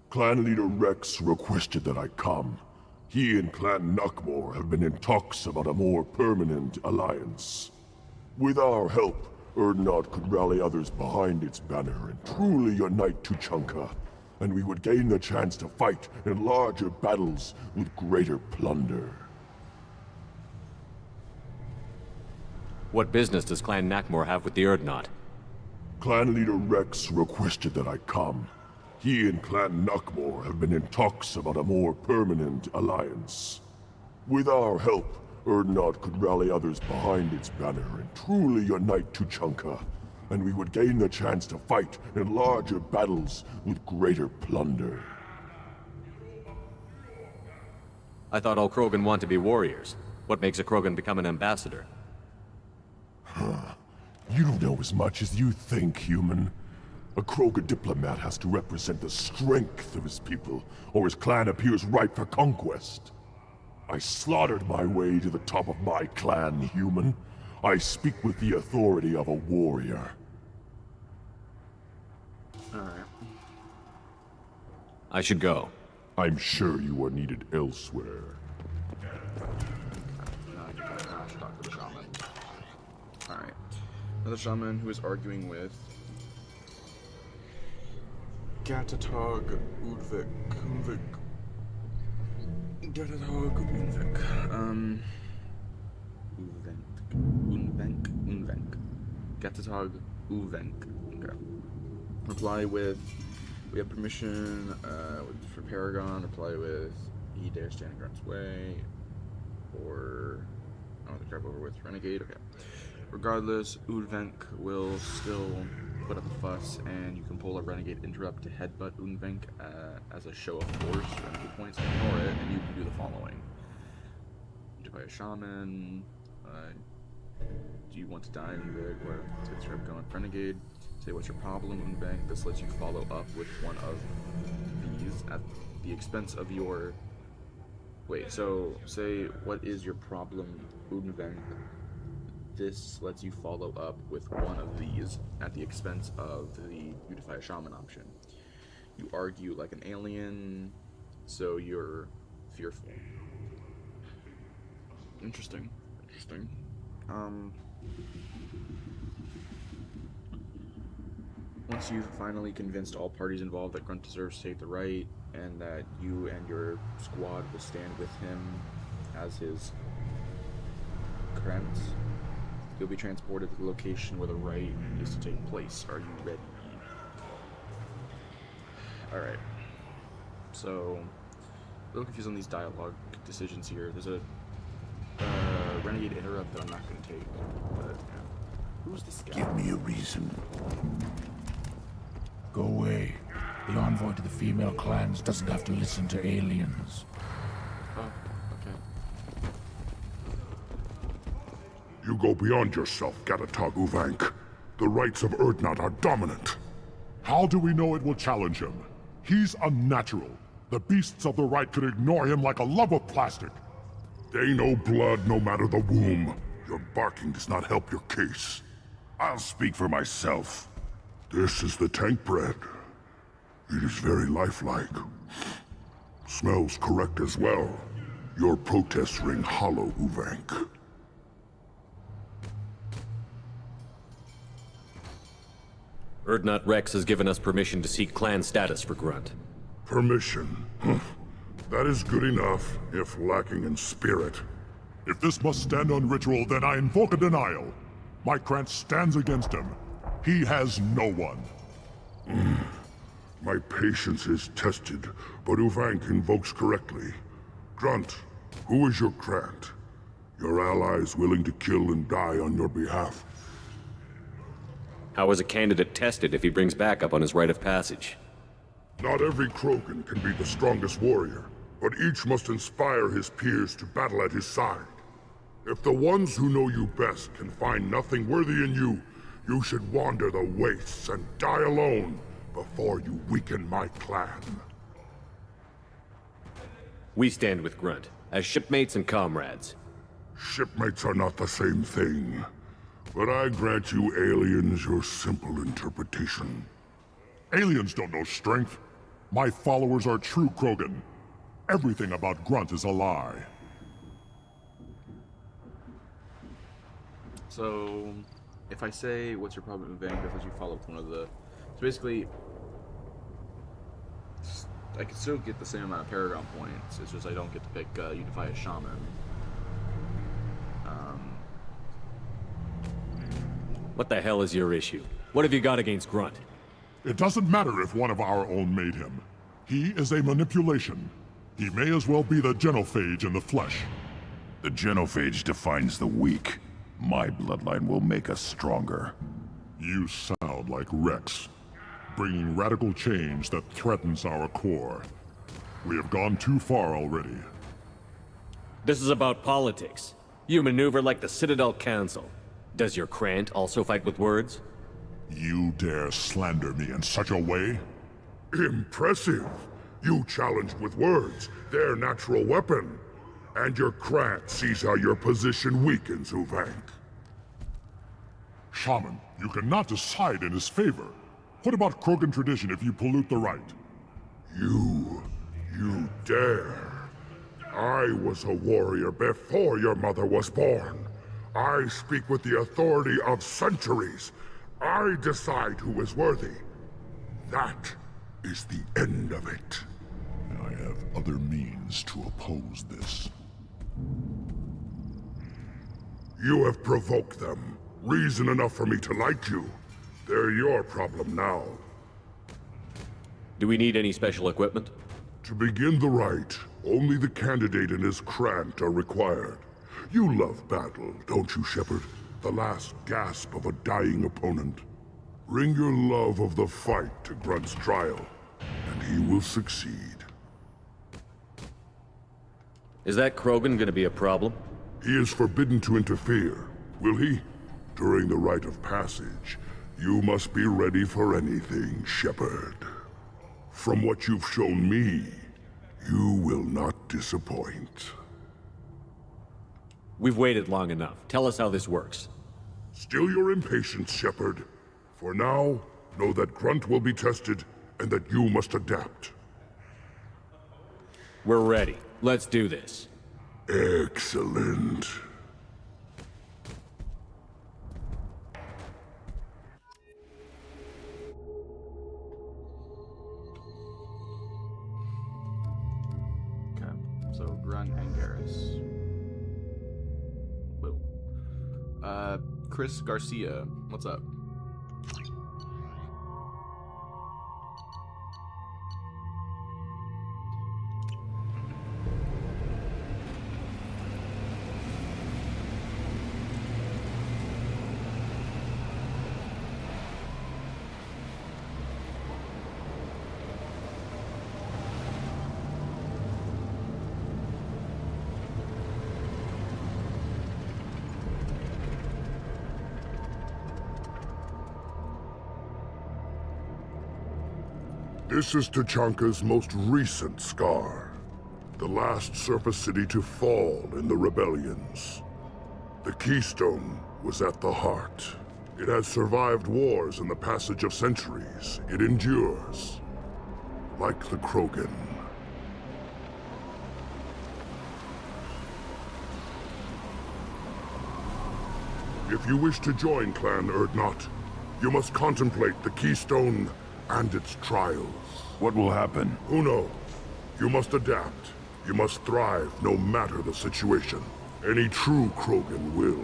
Clan leader Rex requested that I come. He and Clan Nakmor have been in talks about a more permanent alliance. With our help, Urdnot could rally others behind its banner and truly unite Tuchanka, and we would gain the chance to fight in larger battles with greater plunder. What business does Clan Nakmor have with the Urdnot? Clan leader Rex requested that I come. He and Clan Nakmor have been in talks about a more permanent alliance. With our help, Urdnot could rally others behind its banner and truly unite Tuchanka, and we would gain the chance to fight in larger battles with greater plunder. I thought all Krogan want to be warriors. What makes a Krogan become an ambassador? You don't know as much as you think, human. A Krogan diplomat has to represent the strength of his people, or his clan appears ripe for conquest. I slaughtered my way to the top of my clan, human. I speak with the authority of a warrior. Alright. I should go. I'm sure you are needed elsewhere. Now I can talk to the shaman. Alright. Another shaman who is arguing with Gatatog Udvik. Gatatog Udvik. Unvenk. Gatatog Uvenk. Okay. Reply with, we have permission for Paragon. Reply with, he dares stand in Grunt's way. Or, oh, the drive over with Renegade. Okay. Regardless, Udvenk will still put up a fuss, and you can pull a Renegade Interrupt to headbutt Udvenk as a show of force. Renegade points, ignore it, and you can do the following. By a shaman. Do you want to die, Udvenk? Or let's start going Renegade. Say what's your problem, Udvenk. This lets you follow up with one of these at the expense of your. Wait, so say what is your problem, Udvenk? This lets you follow up with one of these at the expense of the Beautify a Shaman option. You argue like an alien, so you're fearful. Interesting. Once you've finally convinced all parties involved that Grunt deserves to take the right, and that you and your squad will stand with him as his Krent, you'll be transported to the location where the right is to take place. Are you ready? Alright. So, a little confused on these dialogue decisions here. There's a Renegade Interrupt that I'm not going to take. But, yeah. Who's this guy? Give me a reason. Go away. The envoy to the female clans doesn't have to listen to aliens. Oh, okay. You go beyond yourself, Gatatog Uvank. The rights of Urdnot are dominant. How do we know it will challenge him? He's unnatural. The beasts of the right could ignore him like a lump of plastic. They know blood no matter the womb. Your barking does not help your case. I'll speak for myself. This is the tank bread. It is very lifelike. Smells correct as well. Your protests ring hollow, Uvank. Urdnot Rex has given us permission to seek clan status for Grunt. Permission? That is good enough, if lacking in spirit. If this must stand on ritual, then I invoke a denial. My Krant stands against him. He has no one. My patience is tested, but Uvank invokes correctly. Grunt, who is your Krant? Your allies willing to kill and die on your behalf. How is a candidate tested if he brings backup on his rite of passage? Not every Krogan can be the strongest warrior, but each must inspire his peers to battle at his side. If the ones who know you best can find nothing worthy in you, you should wander the wastes and die alone before you weaken my clan. We stand with Grunt, as shipmates and comrades. Shipmates are not the same thing, but I grant you aliens your simple interpretation. Aliens don't know strength. My followers are true Krogan. Everything about Grunt is a lie. So, if I say, what's your problem with Vanguard, as you follow up one of the... So basically, I can still get the same amount of Paragon points, it's just I don't get to pick Unify a Shaman. What the hell is your issue? What have you got against Grunt? It doesn't matter if one of our own made him. He is a manipulation. He may as well be the genophage in the flesh. The genophage defines the weak. My bloodline will make us stronger. You sound like Rex, bringing radical change that threatens our core. We have gone too far already. This is about politics. You maneuver like the Citadel Council. Does your Krant also fight with words? You dare slander me in such a way? Impressive. You challenged with words, their natural weapon. And your Krant sees how your position weakens, Uvank. Shaman, you cannot decide in his favor. What about Krogan tradition if you pollute the rite? You dare. I was a warrior before your mother was born. I speak with the authority of centuries. I decide who is worthy. That is the end of it. I have other means to oppose this. You have provoked them. Reason enough for me to like you. They're your problem now. Do we need any special equipment? To begin the rite, only the candidate and his Krant are required. You love battle, don't you, Shepard? The last gasp of a dying opponent. Bring your love of the fight to Grunt's trial, and he will succeed. Is that Krogan gonna be a problem? He is forbidden to interfere, will he? During the rite of passage, you must be ready for anything, Shepard. From what you've shown me, you will not disappoint. We've waited long enough. Tell us how this works. Still your impatience, Shepard. For now, know that Grunt will be tested, and that you must adapt. We're ready. Let's do this. Excellent. Okay, so Grunt and Garrus. Boom. Chris Garcia, what's up? This is Tachanka's most recent scar. The last surface city to fall in the rebellions. The Keystone was at the heart. It has survived wars and the passage of centuries. It endures. Like the Krogan. If you wish to join Clan Urdnot, you must contemplate the Keystone and its trials. What will happen? Who knows? You must adapt. You must thrive no matter the situation. Any true Krogan will.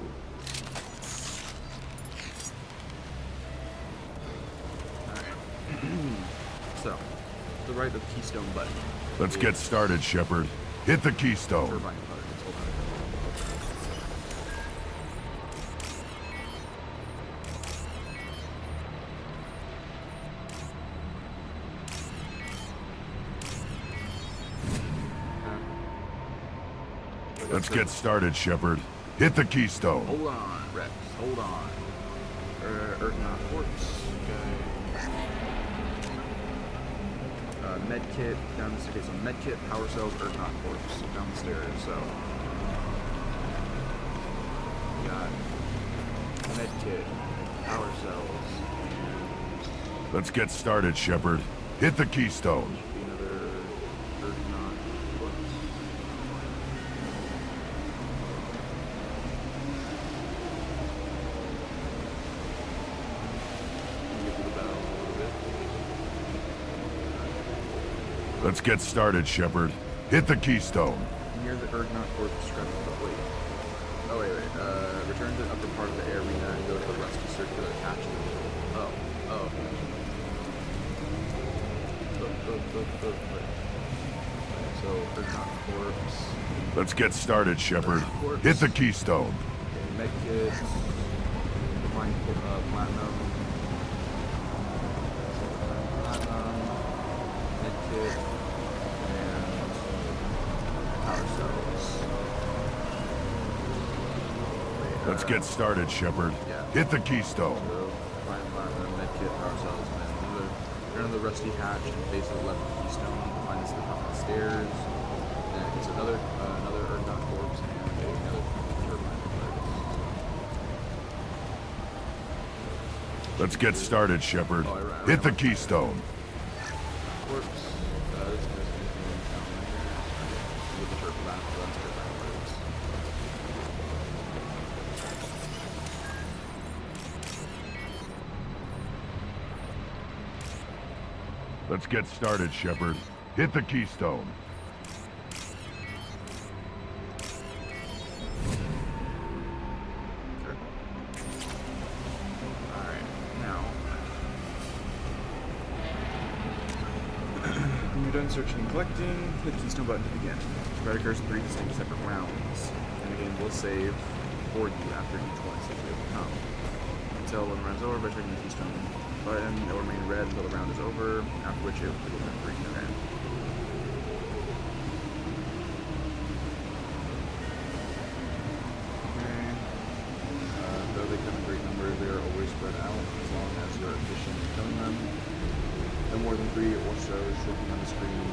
So, the right of Keystone button. Let's get started, Shepard. Hit the Keystone. Turbine targets, hold on. Let's get started, Shepard. Hit the Keystone. Hold on, Rex. Hold on. Urdnot Corpse. Okay. Medkit down the stairs. So medkit, power cells, Urdnot Corpse down the stairs. So we got medkit, power cells, Let's get started, Shepard. Hit the keystone. Be another 39 books. Get to the battle a little bit. Let's get started, Shepard. Hit the keystone. Near the Urgnot Corp scrap the wait. Oh wait. Return to the upper part of the arena and go to the rusty circular attachment. Oh. So Urgnot Corpse. Let's get started, Shepard. Hit the keystone. Okay, medkit. Find platinum. Medkit. And power cells. Let's get started, Shepard. Hit the keystone. So, find platinum, medkit, power cells, and then turn on the rusty hatch and face to the left of the keystone. Find us at the top of the stairs. And it's another Urgnot corpse and another turbine. Let's get started, Shepard. Hit the keystone. Corpse. This is down there. With the turbine works. Let's get started, Shepard. Hit the keystone. Alright, now. When you're done searching and collecting, hit the keystone button to begin. Try to curse 3 distinct separate rounds, and the game will save for you after each one is safely overcome. Until when the round's over by checking the keystone button, it will remain red until the round is over, after which it will become green again. Though they come in great numbers, they are always spread out as long as you're efficient in killing them. No more than 3 or so should be on the screen.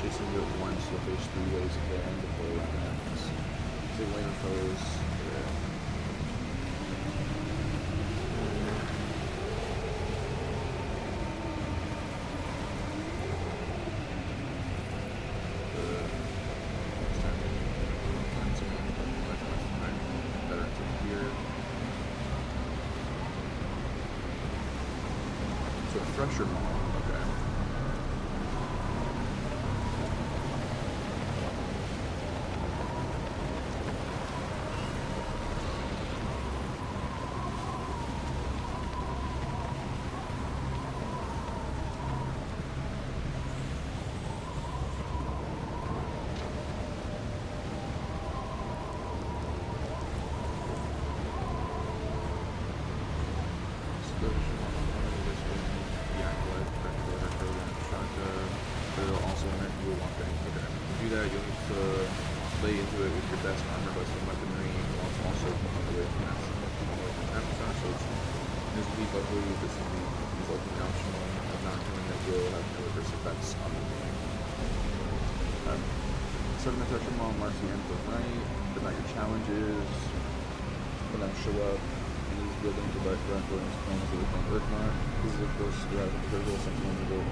Chasing you at once, you'll face 3 waves of killing before the round ends. Signaling foes. So Thresher Maul, okay. Lay into it with your best armor, busting weaponry, while also on the way from After so this will be bubbly, this will be resulting optional, and not doing that will have no adverse effects on the game. Starting the Thresher Maul marks the end of the night, but not your challenges. When I show up, and these buildings are like Grunt Williams playing for the Clan Urgnot. This is of course the critical section of the build.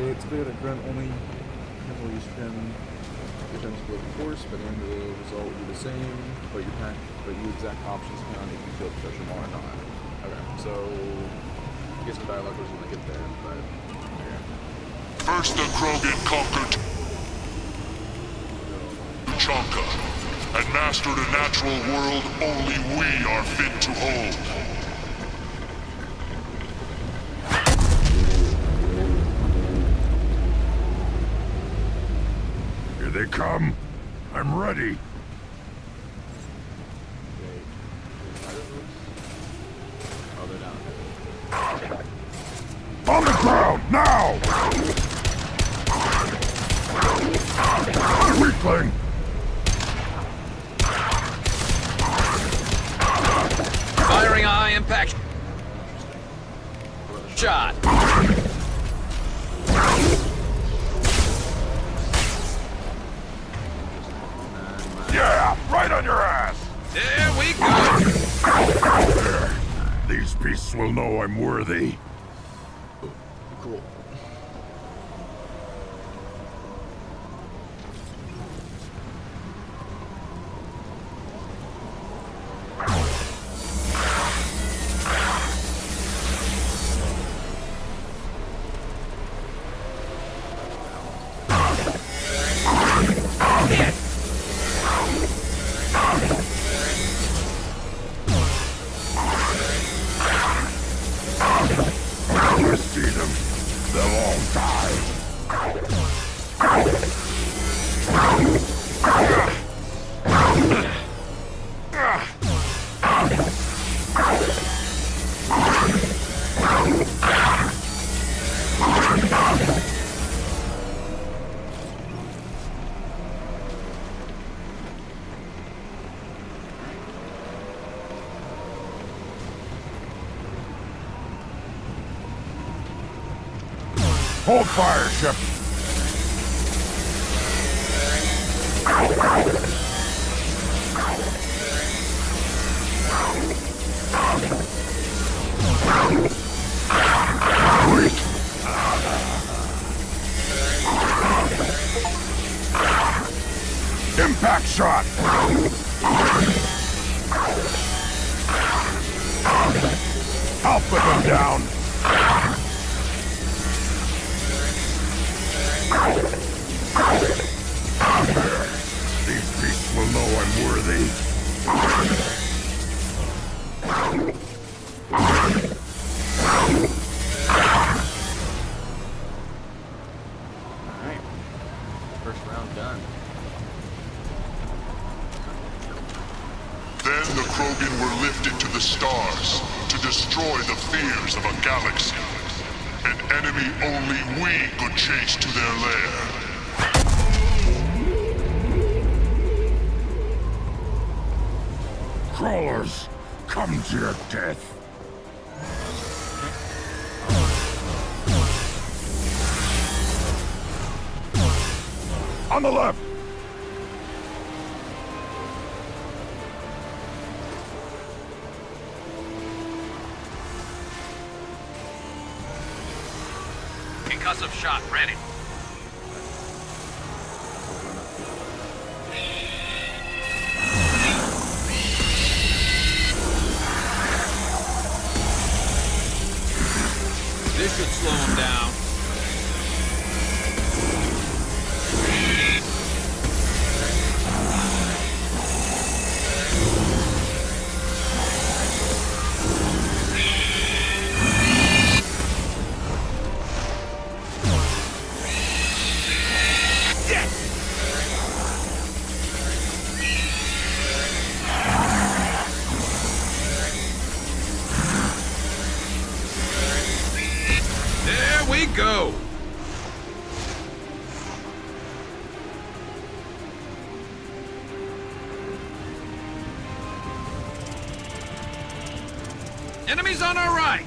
It's clear that Grunt only will use trim defensive force, but the end of the result will be the same, but you exact options depend on if you kill the Thresher Maul or not. Okay, so I guess the dialogue was when I get there, but okay. First the Krogan conquered Tuchanka and mastered a natural world only we are fit to hold. They come. I'm ready. On the ground, now! Weakling! Firing high impact. Shot. Yeah, right on your ass! There we go! These beasts will know I'm worthy. Cool. You see them? They'll all die. Hold fire, ship. Impact shot. I'll put them down. These beasts will know I'm worthy. Alright. First round done. Then the Krogan were lifted to the stars to destroy the fears of a galaxy. An enemy only we could chase to their lair. Crawlers, come to your death. On the left. Concussive shot ready. This should slow him down. There we go. Enemies on our right.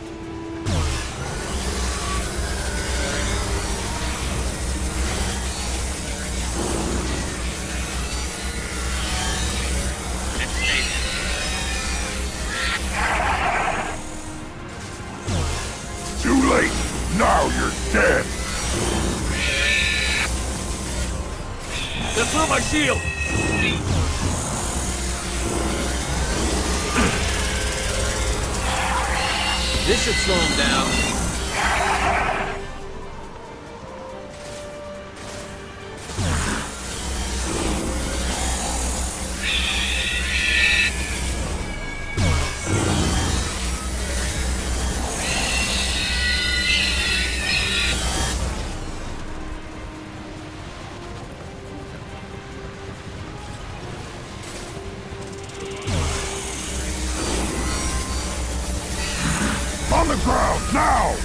Too late. Now you're dead. They threw my shield. This should slow him down. On the ground, now!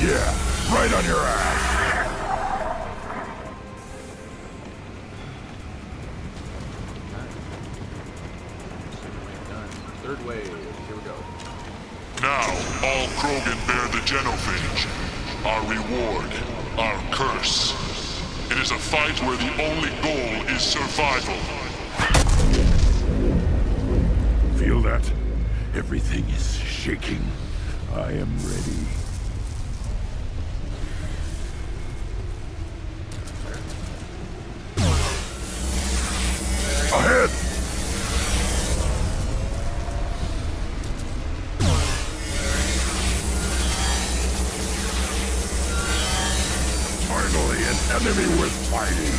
Yeah, right on your ass. Done. Third wave. Here we go. Now, all Krogan bear the genophage. Our reward, our curse. It is a fight where the only goal is survival. Feel that? Everything is shaking. I am ready. Ahead! Finally, an enemy worth fighting.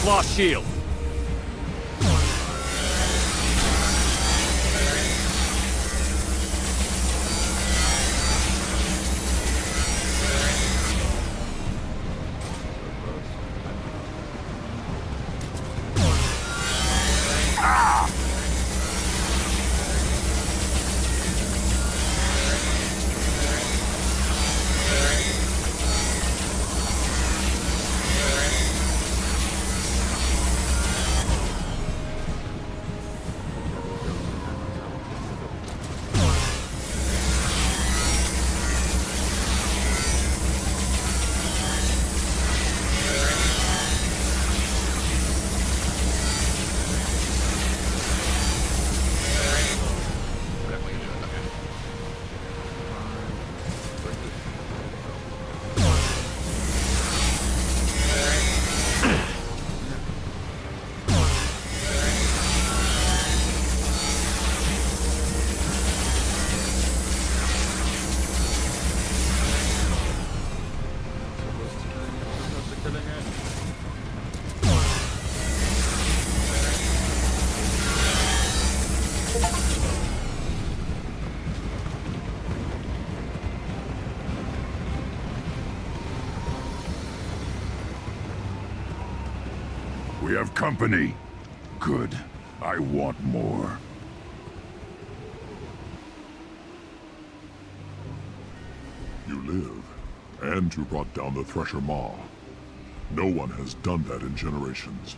Lost shield. We have company. Good. I want more. You live, and you brought down the Thresher Maw. No one has done that in generations.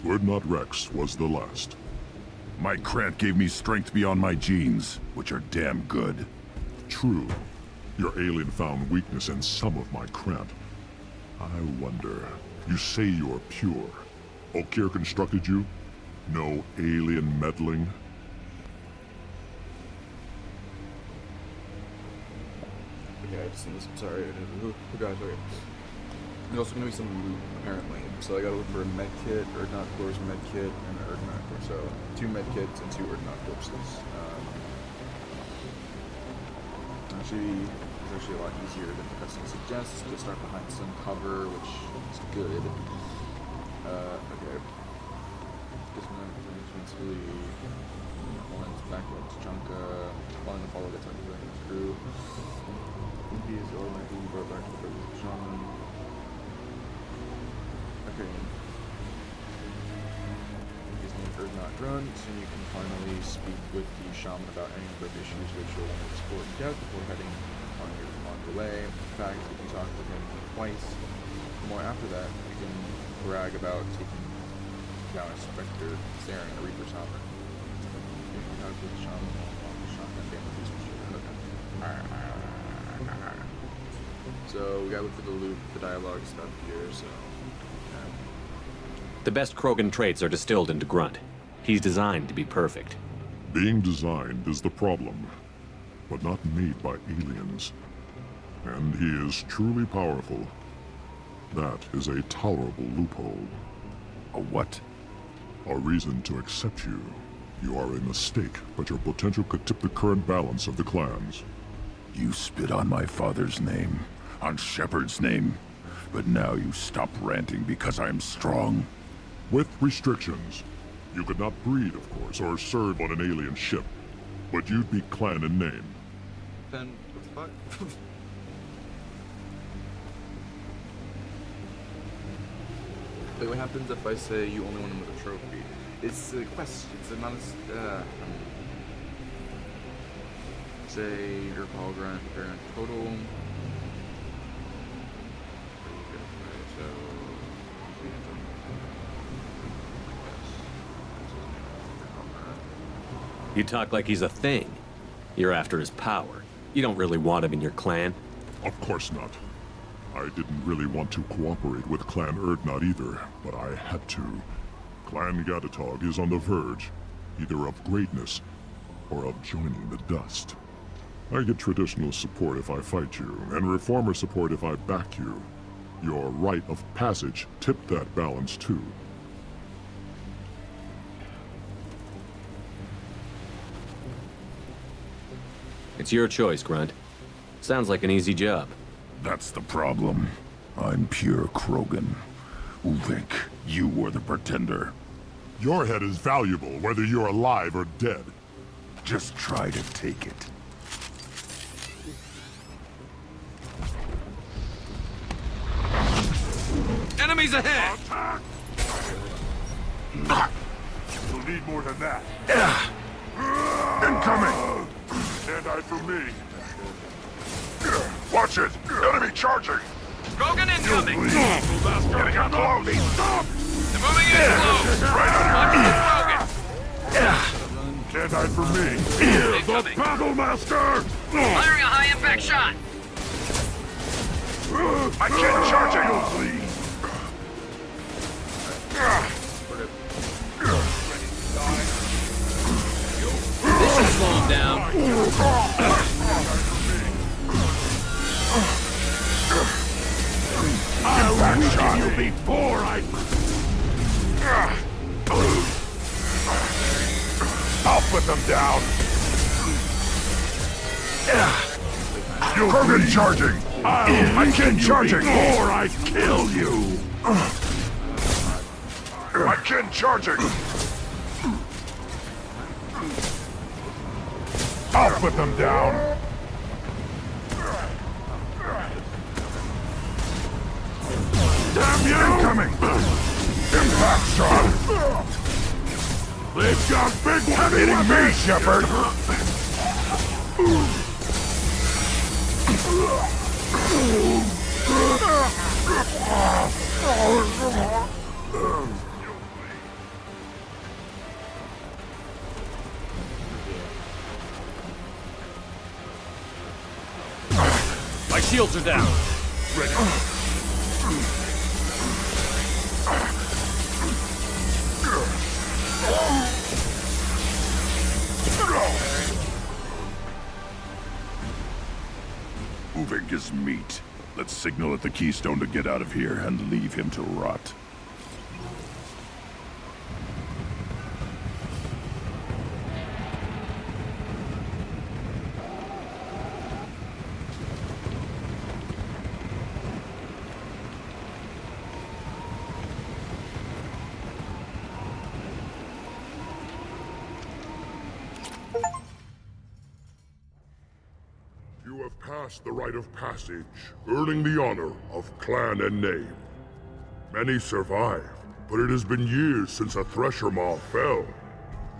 Urdnot Rex was the last. My Krant gave me strength beyond my genes, which are damn good. True. Your alien found weakness in some of my Krant. I wonder, you say you're pure. Okeer constructed you? No alien meddling? Okay, I just seen this. Sorry. Guys, okay. There's also gonna be some loot, apparently. So I gotta look for a med kit, Urdnot Corpse med kit, and an Urdnot Corpse. So 2 med kits and 2 Urdnot Corpses. Actually, is actually a lot easier than the cutscene suggests. To start behind some cover, which is good. Okay. This one is really lens back to Tachanka, following Apollo gets out of his crew. He is automatically brought back to the presence of Shaman. Okay. His name is not Drun. Soon you can finally speak with the Shaman about any number of issues which you'll want to explore in depth before heading on your way. In fact, if you talk with him twice or more after that, you can brag about taking down a Spectre, Saren, a Reaper Sovereign. If you talk with the Shaman, the shotgun damage is okay. So we gotta look for the loop, the dialogue stuff here, so... The best Krogan traits are distilled into Grunt. He's designed to be perfect. Being designed is the problem, but not made by aliens. And he is truly powerful. That is a tolerable loophole. A what? A reason to accept you. You are a mistake, but your potential could tip the current balance of the clans. You spit on my father's name, on Shepard's name, but now you stop ranting because I'm strong. With restrictions. You could not breed, of course, or serve on an alien ship, but you'd be clan in name. Then, what the fuck? Wait, what happens if I say you only want him with a trophy? It's a question, it's not a, say your call grunt, total. You talk like he's a thing. You're after his power. You don't really want him in your clan. Of course not. I didn't really want to cooperate with Clan Urdnot either, but I had to. Clan Gatatog is on the verge, either of greatness or of joining the dust. I get traditional support if I fight you, and reformer support if I back you. Your rite of passage tipped that balance too. It's your choice, Grunt. Sounds like an easy job. That's the problem. I'm pure Krogan. Uvik, you were the pretender. Your head is valuable, whether you're alive or dead. Just try to take it. Enemies ahead! You'll need more than that. Incoming! Stand eye for me. Watch it! Enemy charging! Krogan incoming! Getting up close! Stop! They're moving in close! Right Watch the Krogan! Stand eye for me. Here's the Battle Master! Firing a high-impact shot! I can't charge you! This should slow him down. I'll weaken you before I... I'll put them down. Krogan charging! I can't charging before I kill you! I can't charging! I'll put them down! Damn you! Incoming! Impact shot! They've got big heavy hitting me, Shepard! My shields are down. Ready. Uvik is meat. Let's signal at the Keystone to get out of here and leave him to rot. have passed the rite of passage, earning the honor of clan and name. Many survive, but it has been years since a Thresher Maw fell.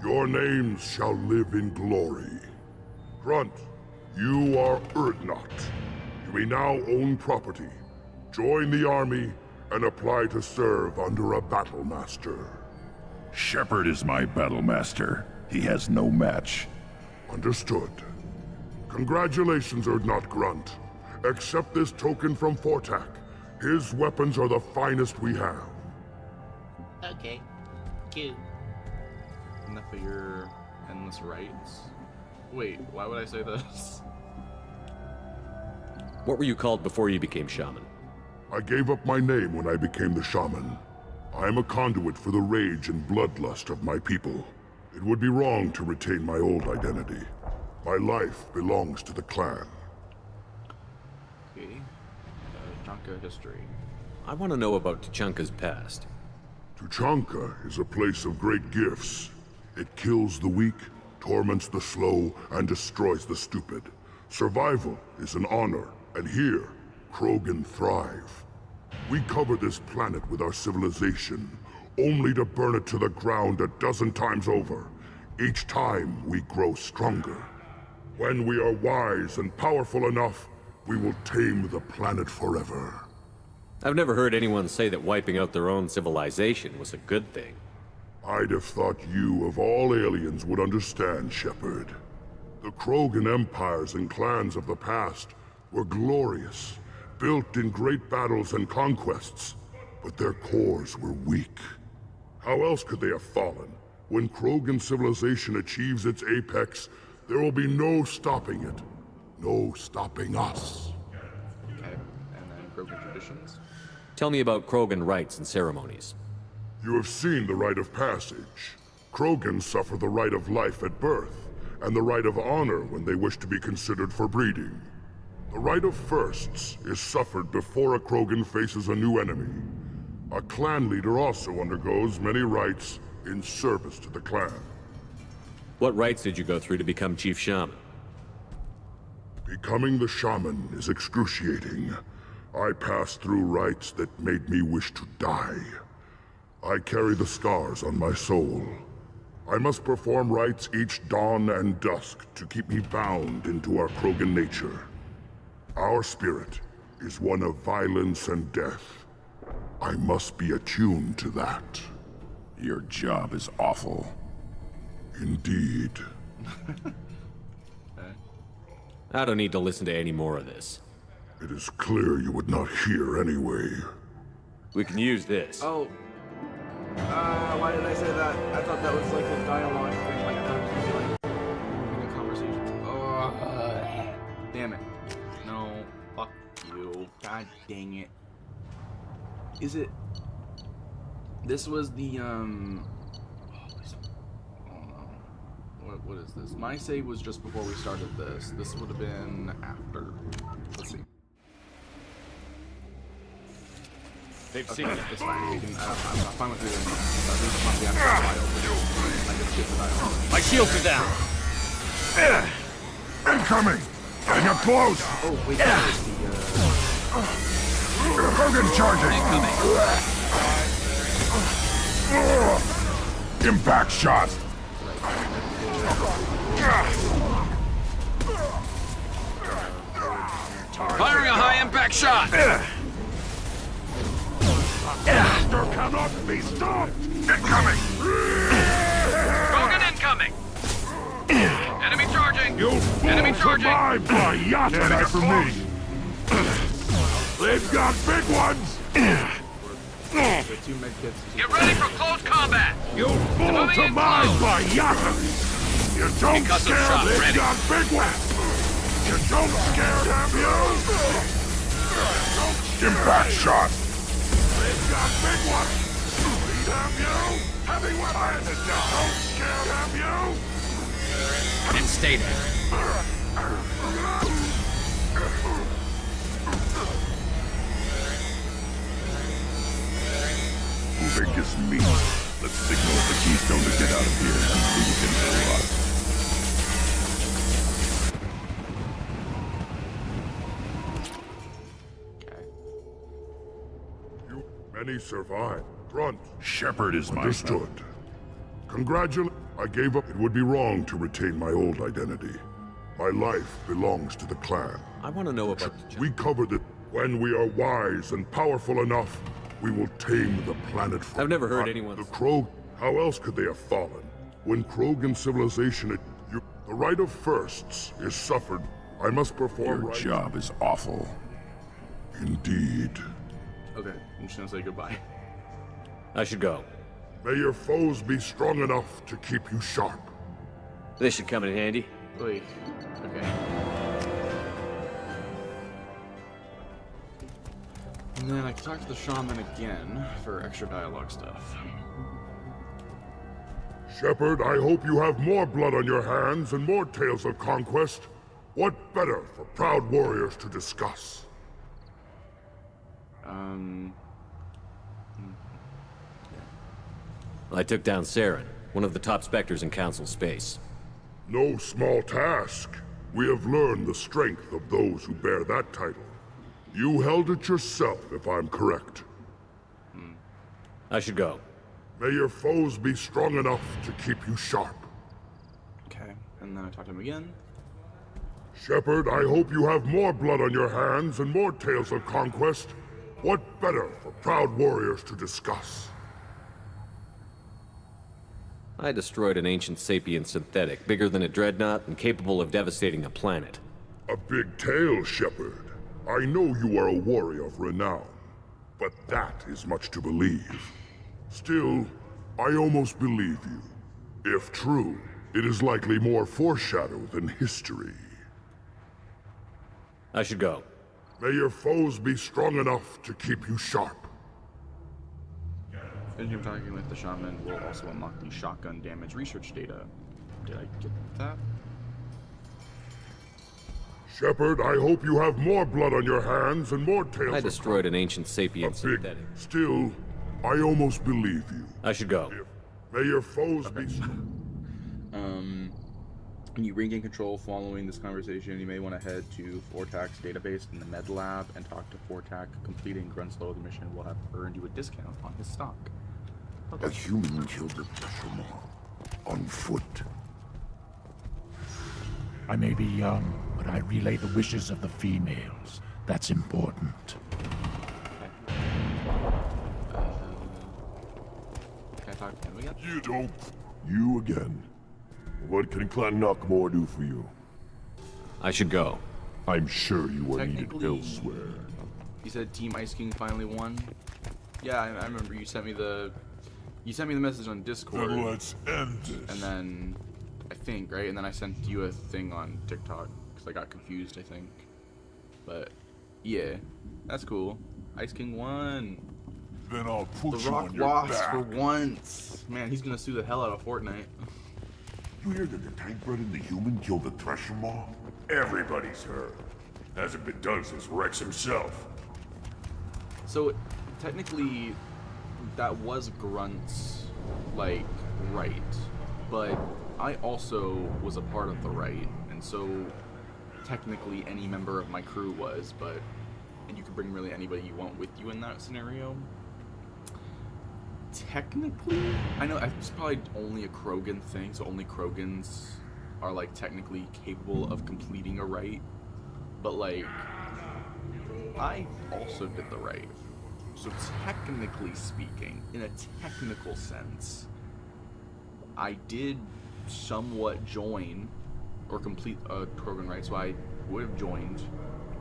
Your names shall live in glory. Grunt, you are Urdnot. You may now own property, join the army, and apply to serve under a battle master. Shepard is my battle master. He has no match. Understood. Congratulations, Urdnot Grunt. Accept this token from Fortak. His weapons are the finest we have. Okay. Cute. Enough of your endless rights. Wait, why would I say this? What were you called before you became shaman? I gave up my name when I became the shaman. I am a conduit for the rage and bloodlust of my people. It would be wrong to retain my old identity. My life belongs to the clan. Okay. Tuchanka history. I want to know about Tuchanka's past. Tuchanka is a place of great gifts. It kills the weak, torments the slow, and destroys the stupid. Survival is an honor, and here, Krogan thrive. We cover this planet with our civilization, only to burn it to the ground a dozen times over. Each time, we grow stronger. When we are wise and powerful enough, we will tame the planet forever. I've never heard anyone say that wiping out their own civilization was a good thing. I'd have thought you, of all aliens, would understand, Shepard. The Krogan empires and clans of the past were glorious, built in great battles and conquests, but their cores were weak. How else could they have fallen? When Krogan civilization achieves its apex, there will be no stopping it. No stopping us. Okay, and then Krogan traditions? Tell me about Krogan rites and ceremonies. You have seen the rite of passage. Krogans suffer the rite of life at birth, and the rite of honor when they wish to be considered for breeding. The rite of firsts is suffered before a Krogan faces a new enemy. A clan leader also undergoes many rites in service to the clan. What rites did you go through to become Chief Shaman? Becoming the shaman is excruciating. I passed through rites that made me wish to die. I carry the scars on my soul. I must perform rites each dawn and dusk to keep me bound into our Krogan nature. Our spirit is one of violence and death. I must be attuned to that. Your job is awful. Indeed. I don't need to listen to any more of this. It is clear you would not hear anyway. We can use this. Oh. Why did I say that? I thought that was like a dialogue thing, like I thought it was gonna be like a conversation. Oh, damn it. No, fuck you. God dang it. Is it... This was the, Oh, no. What is this? My save was just before we started this. This would have been after. Let's see. They've Okay, seen it. it's fine. We can, I'm fine with doing this. This must be after the dial. I just skip the dial. My shields are down! Incoming! Getting up close! Oh, wait, that is the, Krogan charging! Impact shot! Firing a high-impact shot! Master cannot be stopped! Incoming! Krogan incoming! Enemy charging! You Enemy fools charging! survived by yacht tonight for me! They've got big ones! the 2 medkits. Get ready for close combat! You fools survived by yacht! You don't Concussive scare shot they've ready. got big ones! You don't scare them, you! Impact shot! They've got big ones! Damn you! Heavy weapons! Don't scare them, you! And stay there. Moving is me. Let's signal the Keystone to get out of here and move into the lot. Any survive. Grunt. Shepard is my Understood. Congratulate. I gave up. It would be wrong to retain my old identity. My life belongs to the clan. I want to know about We covered it. When we are wise and powerful enough, we will tame the planet from... I've never heard anyone... The Krog... How else could they have fallen? When Krogan civilization... The right of firsts is suffered. I must perform... Your job is awful. Indeed. Okay, I'm just gonna say goodbye. I should go. May your foes be strong enough to keep you sharp. This should come in handy. Wait. Okay. And then I can talk to the shaman again for extra dialogue stuff. Shepard, I hope you have more blood on your hands and more tales of conquest. What better for proud warriors to discuss? I took down Saren, one of the top Spectres in Council space. No small task. We have learned the strength of those who bear that title. You held it yourself, if I'm correct. I should go. May your foes be strong enough to keep you sharp. Okay, and then I talk to him again. Shepard, I hope you have more blood on your hands and more tales of conquest. What better for proud warriors to discuss? I destroyed an ancient sapient synthetic, bigger than a dreadnought and capable of devastating a planet. A big tale, Shepard. I know you are a warrior of renown, but that is much to believe. Still, I almost believe you. If true, it is likely more foreshadow than history. I should go. May your foes be strong enough to keep you sharp. Continuing talking with the shaman will also unlock the shotgun damage research data. Did I get that? Shepard, I hope you have more blood on your hands and more tales. I destroyed an ancient sapient synthetic. Still, I almost believe you. I should go. May your foes be. When you regain control following this conversation, you may want to head to Fortak's database in the med lab and talk to Fortak. Completing Grunslow the mission will have earned you a discount on his stock. A human killed a Teshima on foot. I may be young, but I relay the wishes of the females. That's important. Can I talk to him again? You don't. You again. What can Clan Knockmore do for you? I should go. I'm sure you are needed Technically- elsewhere. You said Team Ice King finally won. Yeah, I remember you sent me the message on Discord. Then let's end this. And then I think, right? And then I sent you a thing on TikTok because I got confused, I think. But yeah, that's cool. Ice King won. Then I'll put The you Rock on your lost back. for once. Man, he's gonna sue the hell out of Fortnite. You hear that the tank bred and the human killed the Thresher Maw? Everybody's heard. Hasn't been done since Rex himself. So technically, that was Grunt's like right, but I also was a part of the right, and so technically any member of my crew was, and you can bring really anybody you want with you in that scenario. Technically, I know it's probably only a Krogan thing, so only Krogans are like technically capable of completing a rite, but like I also did the rite. So technically speaking, in a technical sense, I did somewhat join or complete a Krogan rite, so I would have joined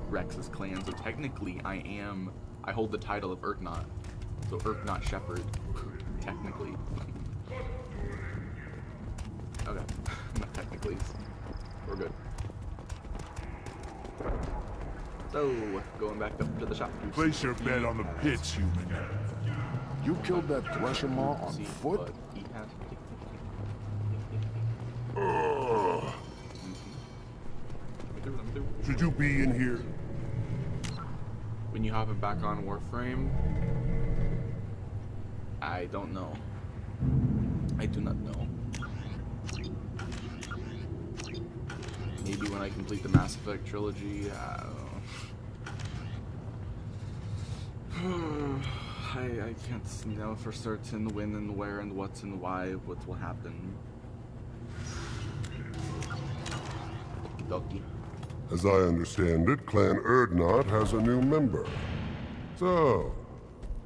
Rex's clan. So technically I hold the title of Urknot. So Urknot Shepard, technically. Okay, not technically. We're good. So, going back up to the shop. Place your bet on the pits, human. You killed that Thresher Maw on foot? He has. Ugh. Should you be in here? When you hop it back on Warframe, I don't know. I do not know. Maybe when I complete the Mass Effect trilogy, I don't know. I I can't know for certain when and where and what and why what will happen. Okie As I understand it, Clan Erdnot has a new member. So,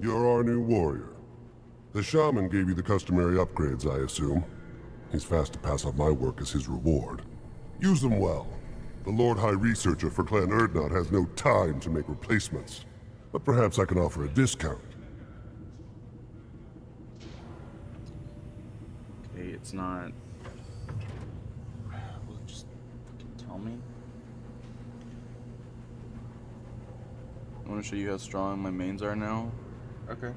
you're our new warrior. The shaman gave you the customary upgrades, I assume. He's fast to pass on my work as his reward. Use them well. The Lord High Researcher for Clan Erdnot has no time to make replacements. But perhaps I can offer a discount. Okay, it's not... Will it just fucking tell me? I want to show you how strong my mains are now. Okay.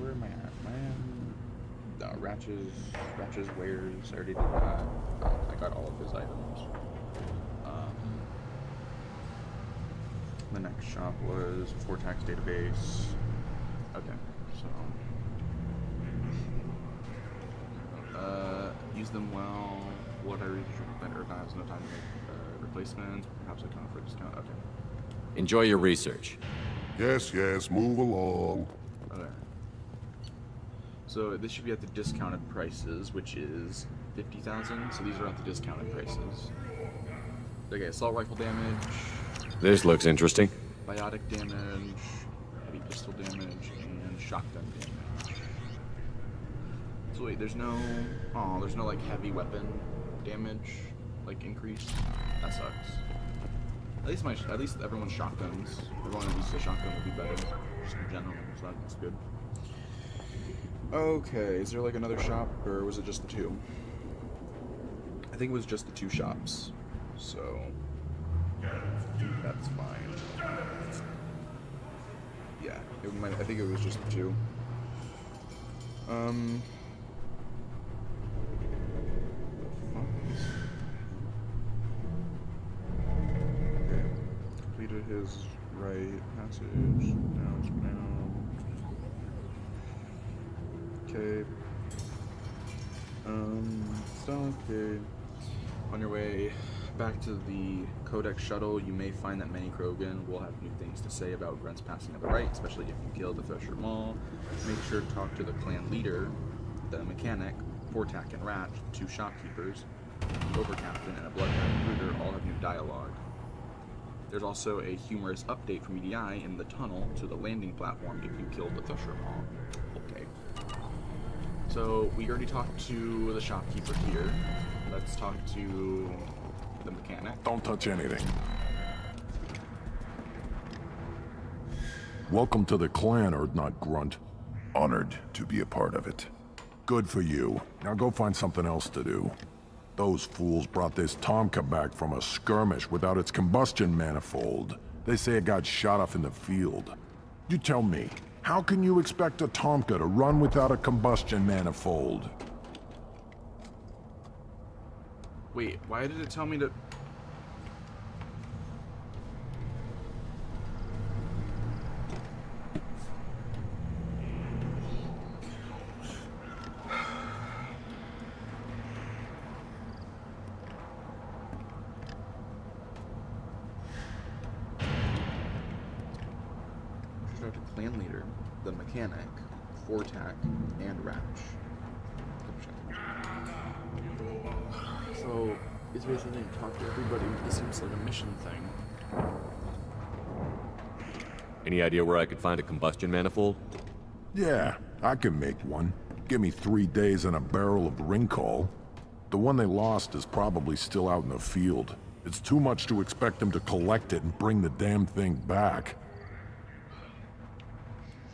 Where am I at, man? No, Ratch's wares. I already did that. I got all of his items. The next shop was Fortax database. Okay, so use them well. What I reach better has no time to make replacements. Perhaps I can offer a discount. Okay. Enjoy your research. Yes, move along. Okay. So this should be at the discounted prices, which is 50,000. So these are at the discounted prices. Okay, assault rifle damage. This looks interesting. Biotic damage, heavy pistol damage, and shotgun damage. So wait, there's no like heavy weapon damage, like increase. That sucks. At least everyone's shotguns. Everyone at least a shotgun would be better, just in general. So that's good. Okay, is there like another shop, or was it just the two? I think it was just the two shops. So that's fine. Yeah, I think it was just the two. Okay. Completed his right passage. Now it's down. Okay. Okay. On your way back to the Codex shuttle, you may find that many Krogan will have new things to say about Grunt's passing of the right, especially if you killed the Thresher Maul. Make sure to talk to the clan leader, the mechanic, Fortak and Ratch, two shopkeepers, Overcaptain, and a Bloodhound recruiter all have new dialogue. There's also a humorous update from EDI in the tunnel to the landing platform if you killed the Thresher Maul. Okay. So we already talked to the shopkeeper here. Let's talk to the mechanic. Don't touch anything. Welcome to the clan, Erdnot Grunt. Honored to be a part of it. Good for you. Now go find something else to do. Those fools brought this Tomka back from a skirmish without its combustion manifold. They say it got shot off in the field. You tell me, how can you expect a Tomka to run without a combustion manifold? Wait, why did it tell me to... Talk to clan leader, the mechanic, Fortak, and Ratch. So, it's basically talk to everybody. This seems like a mission thing. Any idea where I could find a combustion manifold? Yeah, I can make one. Give me 3 days and a barrel of Ringcall. The one they lost is probably still out in the field. It's too much to expect them to collect it and bring the damn thing back.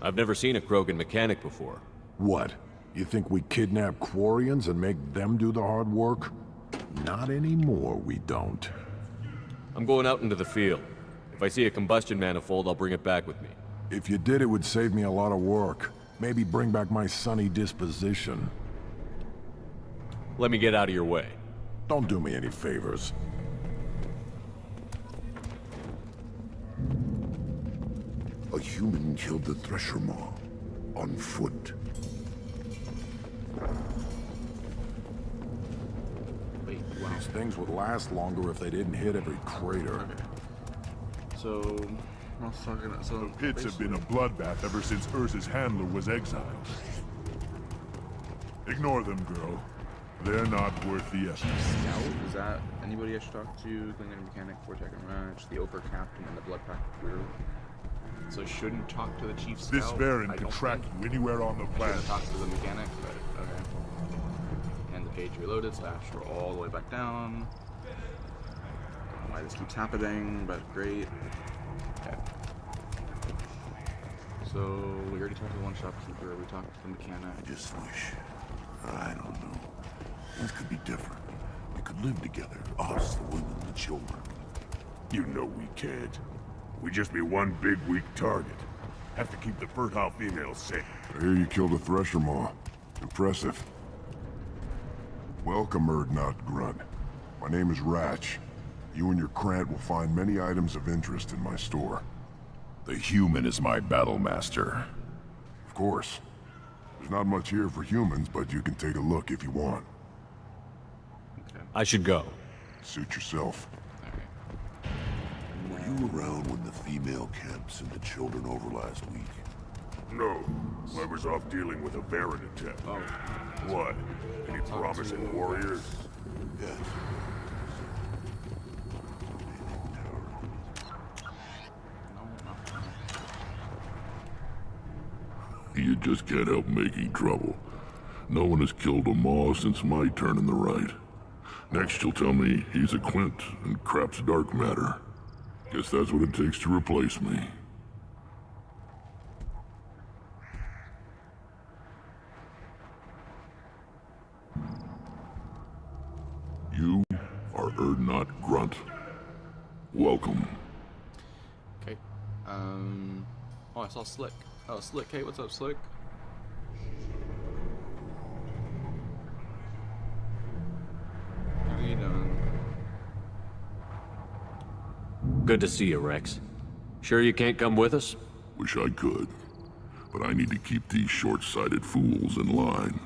I've never seen a Krogan mechanic before. What? You think we kidnap Quarians and make them do the hard work? Not anymore, we don't. I'm going out into the field. If I see a combustion manifold, I'll bring it back with me. If you did, it would save me a lot of work. Maybe bring back my sunny disposition. Let me get out of your way. Don't do me any favors. A human killed the Thresher Maw on foot. Wait, wow. These things would last longer if they didn't hit every crater. So, So The pits have been a bloodbath ever since Urza's handler was exiled. Ignore them, girl. They're not worth the effort. Scout? Is that anybody I should talk to? Clean Energy Mechanic, Vortex and Match, the Oper Captain, and the Blood Pact Crew. So I shouldn't talk to the Chief Scout? This Baron can track you anywhere on the I should planet. have talked to the mechanic, but okay. And the page reloaded, so I have to scroll all the way back down. Don't know why this keeps happening, but great. Okay. So we already talked to one shopkeeper, we talked to the mechanic. I just wish, I don't know, things could be different. We could live together, us, the women, the children. You know we can't. We just be one big weak target. Have to keep the fertile females safe. I hear you killed a Thresher Maw. Impressive. Welcome, Urdnot Grunt. My name is Ratch. You and your Krant will find many items of interest in my store. The human is my battle master. Of course. There's not much here for humans, but you can take a look if you want. I should go. Suit yourself. Were you around when the female camp sent the children over last week? No. I was off dealing with a Baron attack. Oh. What? Any promising warriors? Yes. You just can't help making trouble. No one has killed a Maw since my turn in the right. Next you'll tell me he's a Quint and crap's dark matter. Guess that's what it takes to replace me. You are Urdnot Grunt. Welcome. Okay. Oh, I saw Slick. Oh, Slick. Hey, what's up, Slick? How are you doing? Good to see you, Rex. Sure you can't come with us? Wish I could, but I need to keep these short-sighted fools in line.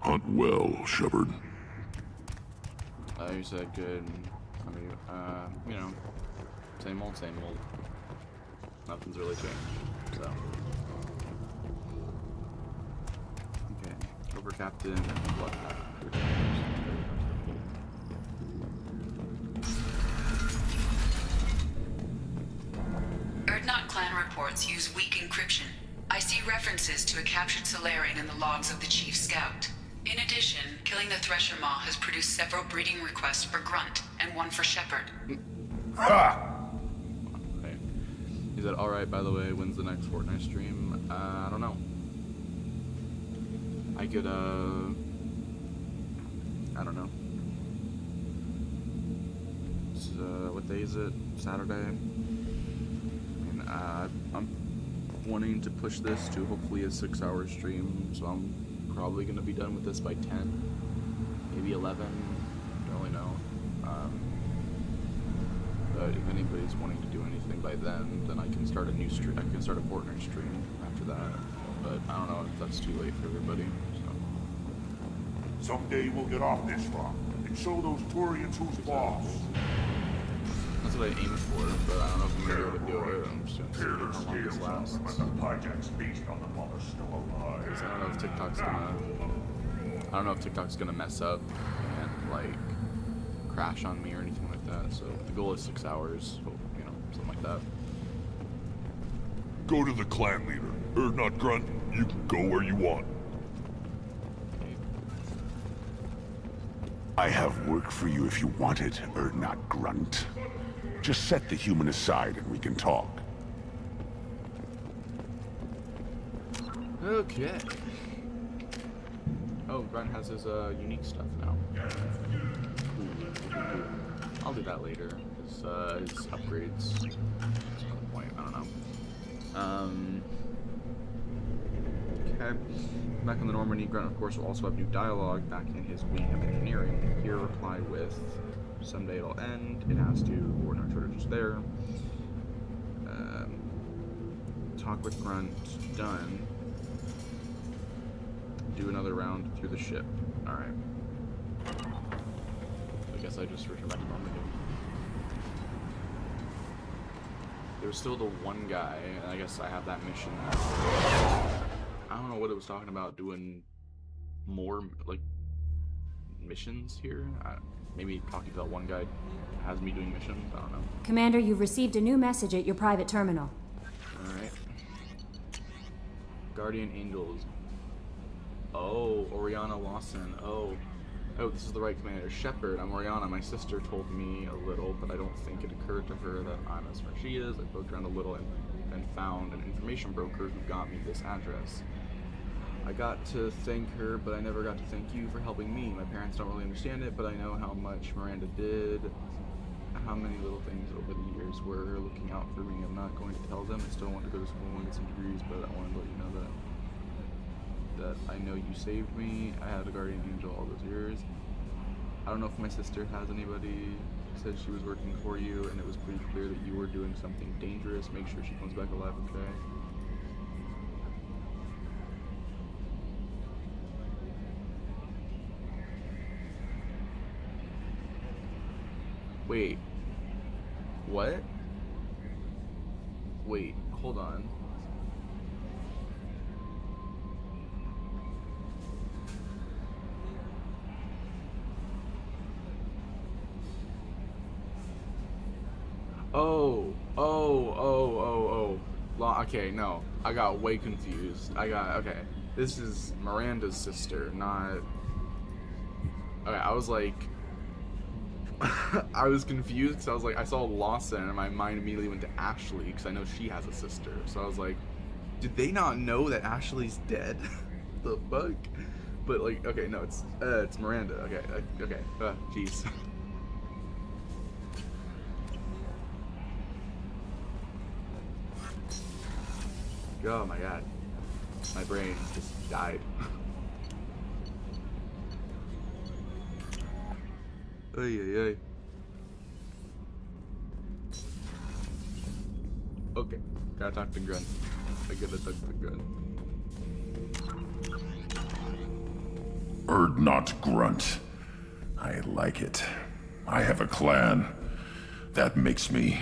Hunt well, Shepard. You said good. I mean, you know, same old, same old. Nothing's really changed, so. Okay, Over Captain, Blood Pact. Urdnot clan reports use weak encryption. I see references to a captured Solarian in the logs of the Chief Scout. In addition, killing the Thresher Maw has produced several breeding requests for Grunt and one for Shepard. Ha! Okay. Is that alright, by the way? When's the next Fortnite stream? I don't know. I could, I don't know. It's, what day is it? Saturday? I mean, I'm wanting to push this to hopefully a 6-hour stream, so I'm probably going to be done with this by 10, maybe 11, don't really know. But if anybody's wanting to do anything by then I can start a new stream. I can start a Fortnite stream after that. But I don't know if that's too late for everybody. So. Someday we'll get off this rock and show those Turians who's boss. That's what I aim for, but I don't know if I'm gonna be able to do it. I'm just gonna see how long this lasts. Pyjax feast on the mother still alive. I don't know if TikTok's gonna. I don't know if TikTok's gonna mess up and like crash on me or anything like that. So the goal is 6 hours, so, you know, something like that. Go to the clan leader. Urdnot Grunt, you can go where you want. I have work for you if you want it, Urdnot Grunt. Just set the human aside and we can talk. Okay. Oh, Grunt has his unique stuff now. Ooh. I'll do that later. His upgrades. That's another point. I don't know. Okay. Back in the Normandy, Grunt, of course, will also have new dialogue back in his wing of engineering. Here, reply with, someday it'll end. It has to. We're not shortages there. Talk with Grunt. Done. Do another round through the ship. Alright. I guess I just return back to Normandy. There was still the one guy, and I guess I have that mission. I don't know what it was talking about, doing more, like, missions here. Maybe talking to that one guy has me doing missions, I don't know. Commander, you've received a new message at your private terminal. Alright. Guardian Angels. Oh, Oriana Lawson. Oh, this is the right commander. Shepard, I'm Oriana. My sister told me a little, but I don't think it occurred to her that I'm as smart as she is. I poked around a little and found an information broker who got me this address. I got to thank her, but I never got to thank you for helping me. My parents don't really understand it, but I know how much Miranda did, how many little things over the years were looking out for me. I'm not going to tell them. I still want to go to school and get some degrees, but I wanted to let you know that I know you saved me. I had a guardian angel all those years. I don't know if my sister has anybody. Said she was working for you, and it was pretty clear that you were doing something dangerous. Make sure she comes back alive, okay? Wait. What? Wait, hold on. Okay, no. I got way confused. Okay. This is Miranda's sister, not... Okay, I was like... I was confused because I was like, I saw Lawson and my mind immediately went to Ashley because I know she has a sister. So I was like, did they not know that Ashley's dead? The fuck? But like, okay, no, it's Miranda. Okay, jeez. Oh my god. My brain just died. Ay. Okay, gotta talk to Grunt. I gotta talk to Grunt. Urdnot Grunt. I like it. I have a clan. That makes me...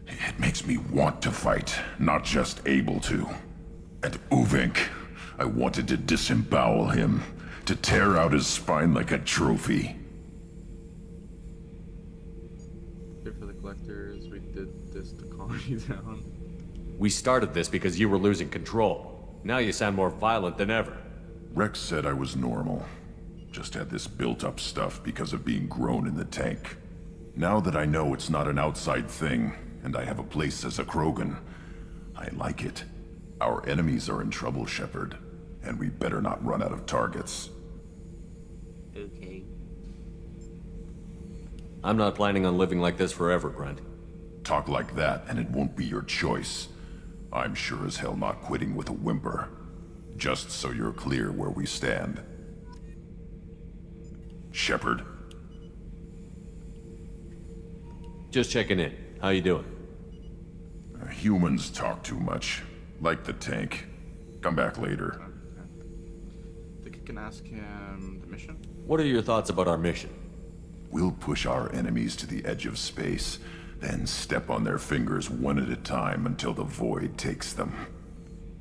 It makes me want to fight, not just able to. And Uvink, I wanted to disembowel him, to tear out his spine like a trophy. Here for the collectors, we did this to calm you down. We started this because you were losing control. Now you sound more violent than ever. Rex said I was normal. Just had this built-up stuff because of being grown in the tank. Now that I know it's not an outside thing, and I have a place as a Krogan, I like it. Our enemies are in trouble, Shepard, and we better not run out of targets. Okay. I'm not planning on living like this forever, Grunt. Talk like that, and it won't be your choice. I'm sure as hell not quitting with a whimper. Just so you're clear where we stand. Shepard. Just checking in. How you doing? Humans talk too much. Like the tank. Come back later. I think I can ask him the mission? What are your thoughts about our mission? We'll push our enemies to the edge of space, then step on their fingers one at a time until the void takes them.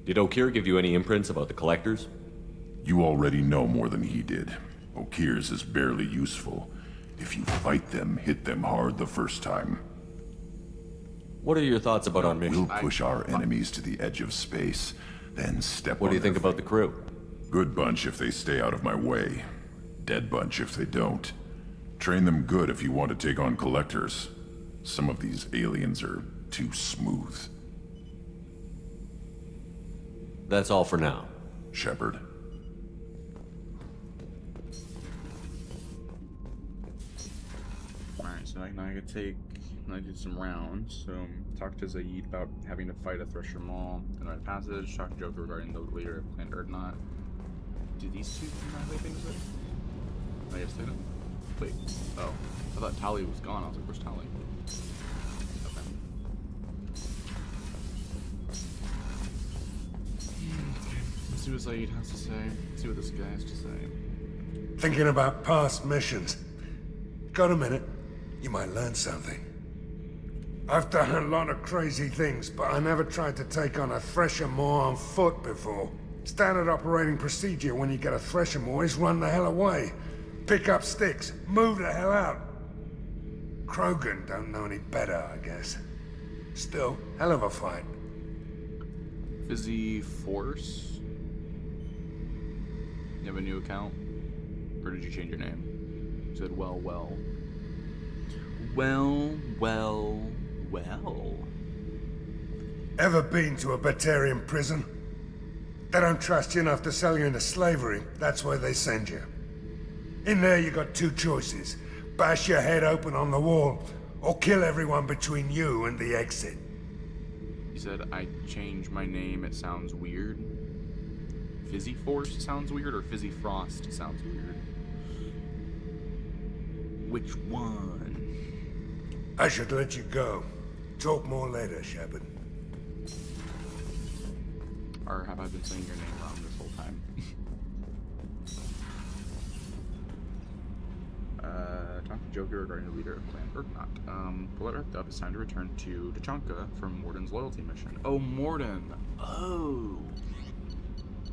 Did Okeer give you any imprints about the Collectors? You already know more than he did. Okeer's is barely useful. If you fight them, hit them hard the first time. What are your thoughts about our mission? We'll push our enemies to the edge of space, then step on What do you think about the crew? Good bunch if they stay out of my way. Dead bunch if they don't. Train them good if you want to take on Collectors. Some of these aliens are too smooth. That's all for now. Shepard. Alright, so now I could take... I did some rounds, so talk to Zaid about having to fight a Thresher Maw in the passage, talk to Joker regarding the leader of Clan Urdnot. Do these two have anything to say? I guess they don't. Wait, oh. I thought Tali was gone. I was like, where's Tali? Okay. Let's see what Zaid has to say. Let's see what this guy has to say. Thinking about past missions. Got a minute? You might learn something. I've done a lot of crazy things, but I never tried to take on a Thresher Maw on foot before. Standard operating procedure when you get a Thresher Maw is run the hell away. Pick up sticks, move the hell out. Krogan don't know any better, I guess. Still, hell of a fight. Fizzy Force? You have a new account? Or did you change your name? You said, well. Ever been to a Batarian prison? They don't trust you enough to sell you into slavery. That's where they send you. In there you got two choices. Bash your head open on the wall, or kill everyone between you and the exit. You said I changed my name, it sounds weird. Fizzy Force sounds weird, or Fizzy Frost sounds weird? Which one? I should let you go. Talk more later, Shepard. Or have I been saying your name wrong this whole time? Talk to Joker regarding the leader of Clan Urgnot. Pull it wrapped up. It's time to return to Tachanka from Morden's loyalty mission. Oh, Morden! Oh!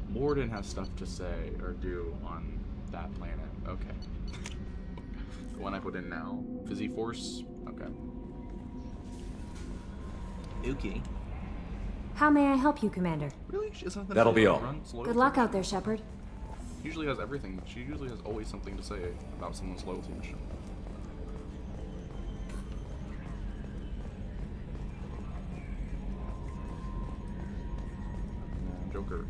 Morden has stuff to say or do on that planet. Okay. The one I put in now. Fizzy Force? Okay. Okay. How may I help you, Commander? Really? She doesn't have That'll be all. Good luck out there, Shepard. Usually has everything. She usually has always something to say about someone's loyalty mission. Joker.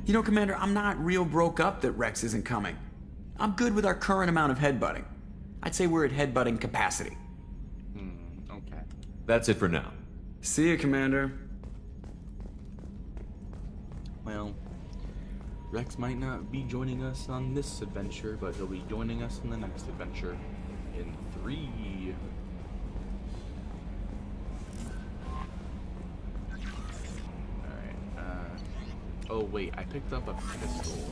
You know, Commander, I'm not real broke up that Rex isn't coming. I'm good with our current amount of headbutting. I'd say we're at headbutting capacity. Okay. That's it for now. See you, Commander. Well, Rex might not be joining us on this adventure, but he'll be joining us in the next adventure. In 3. Alright, oh wait, I picked up a pistol.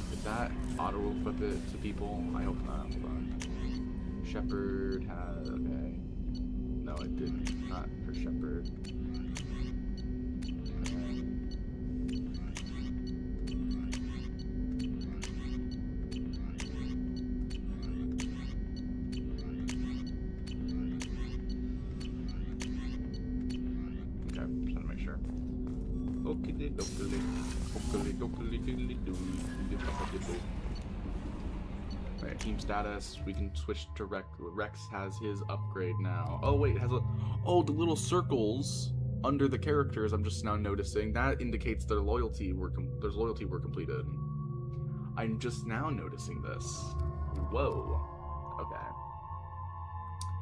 Did that auto-equip it to people? I hope not, but... Shepard has... okay. No, it didn't. Not for Shepard. Right, team status. We can switch to Rex. Rex has his upgrade now. Oh wait, it has a. Oh, the little circles under the characters. I'm just now noticing that indicates their loyalty were completed. I'm just now noticing this. Whoa. Okay.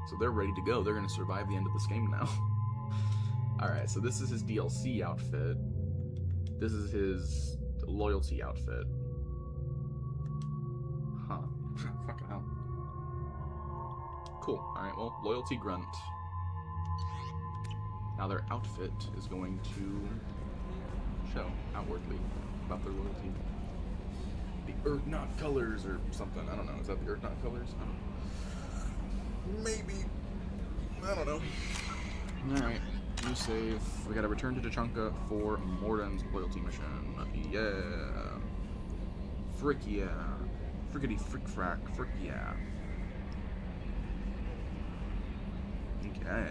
So they're ready to go. They're gonna survive the end of this game now. All right. So this is his DLC outfit. This is his loyalty outfit. Huh. Fucking hell. Cool. Alright, well, loyalty grunt. Now their outfit is going to show outwardly about their loyalty. The Urgnot colors or something. I don't know. Is that the Urgnot colors? I don't know. Maybe. I don't know. Alright. New save. We gotta return to Tachanka for Morden's loyalty mission. Yeah. Frick yeah. Frickety frick frack. Frick yeah. Okay.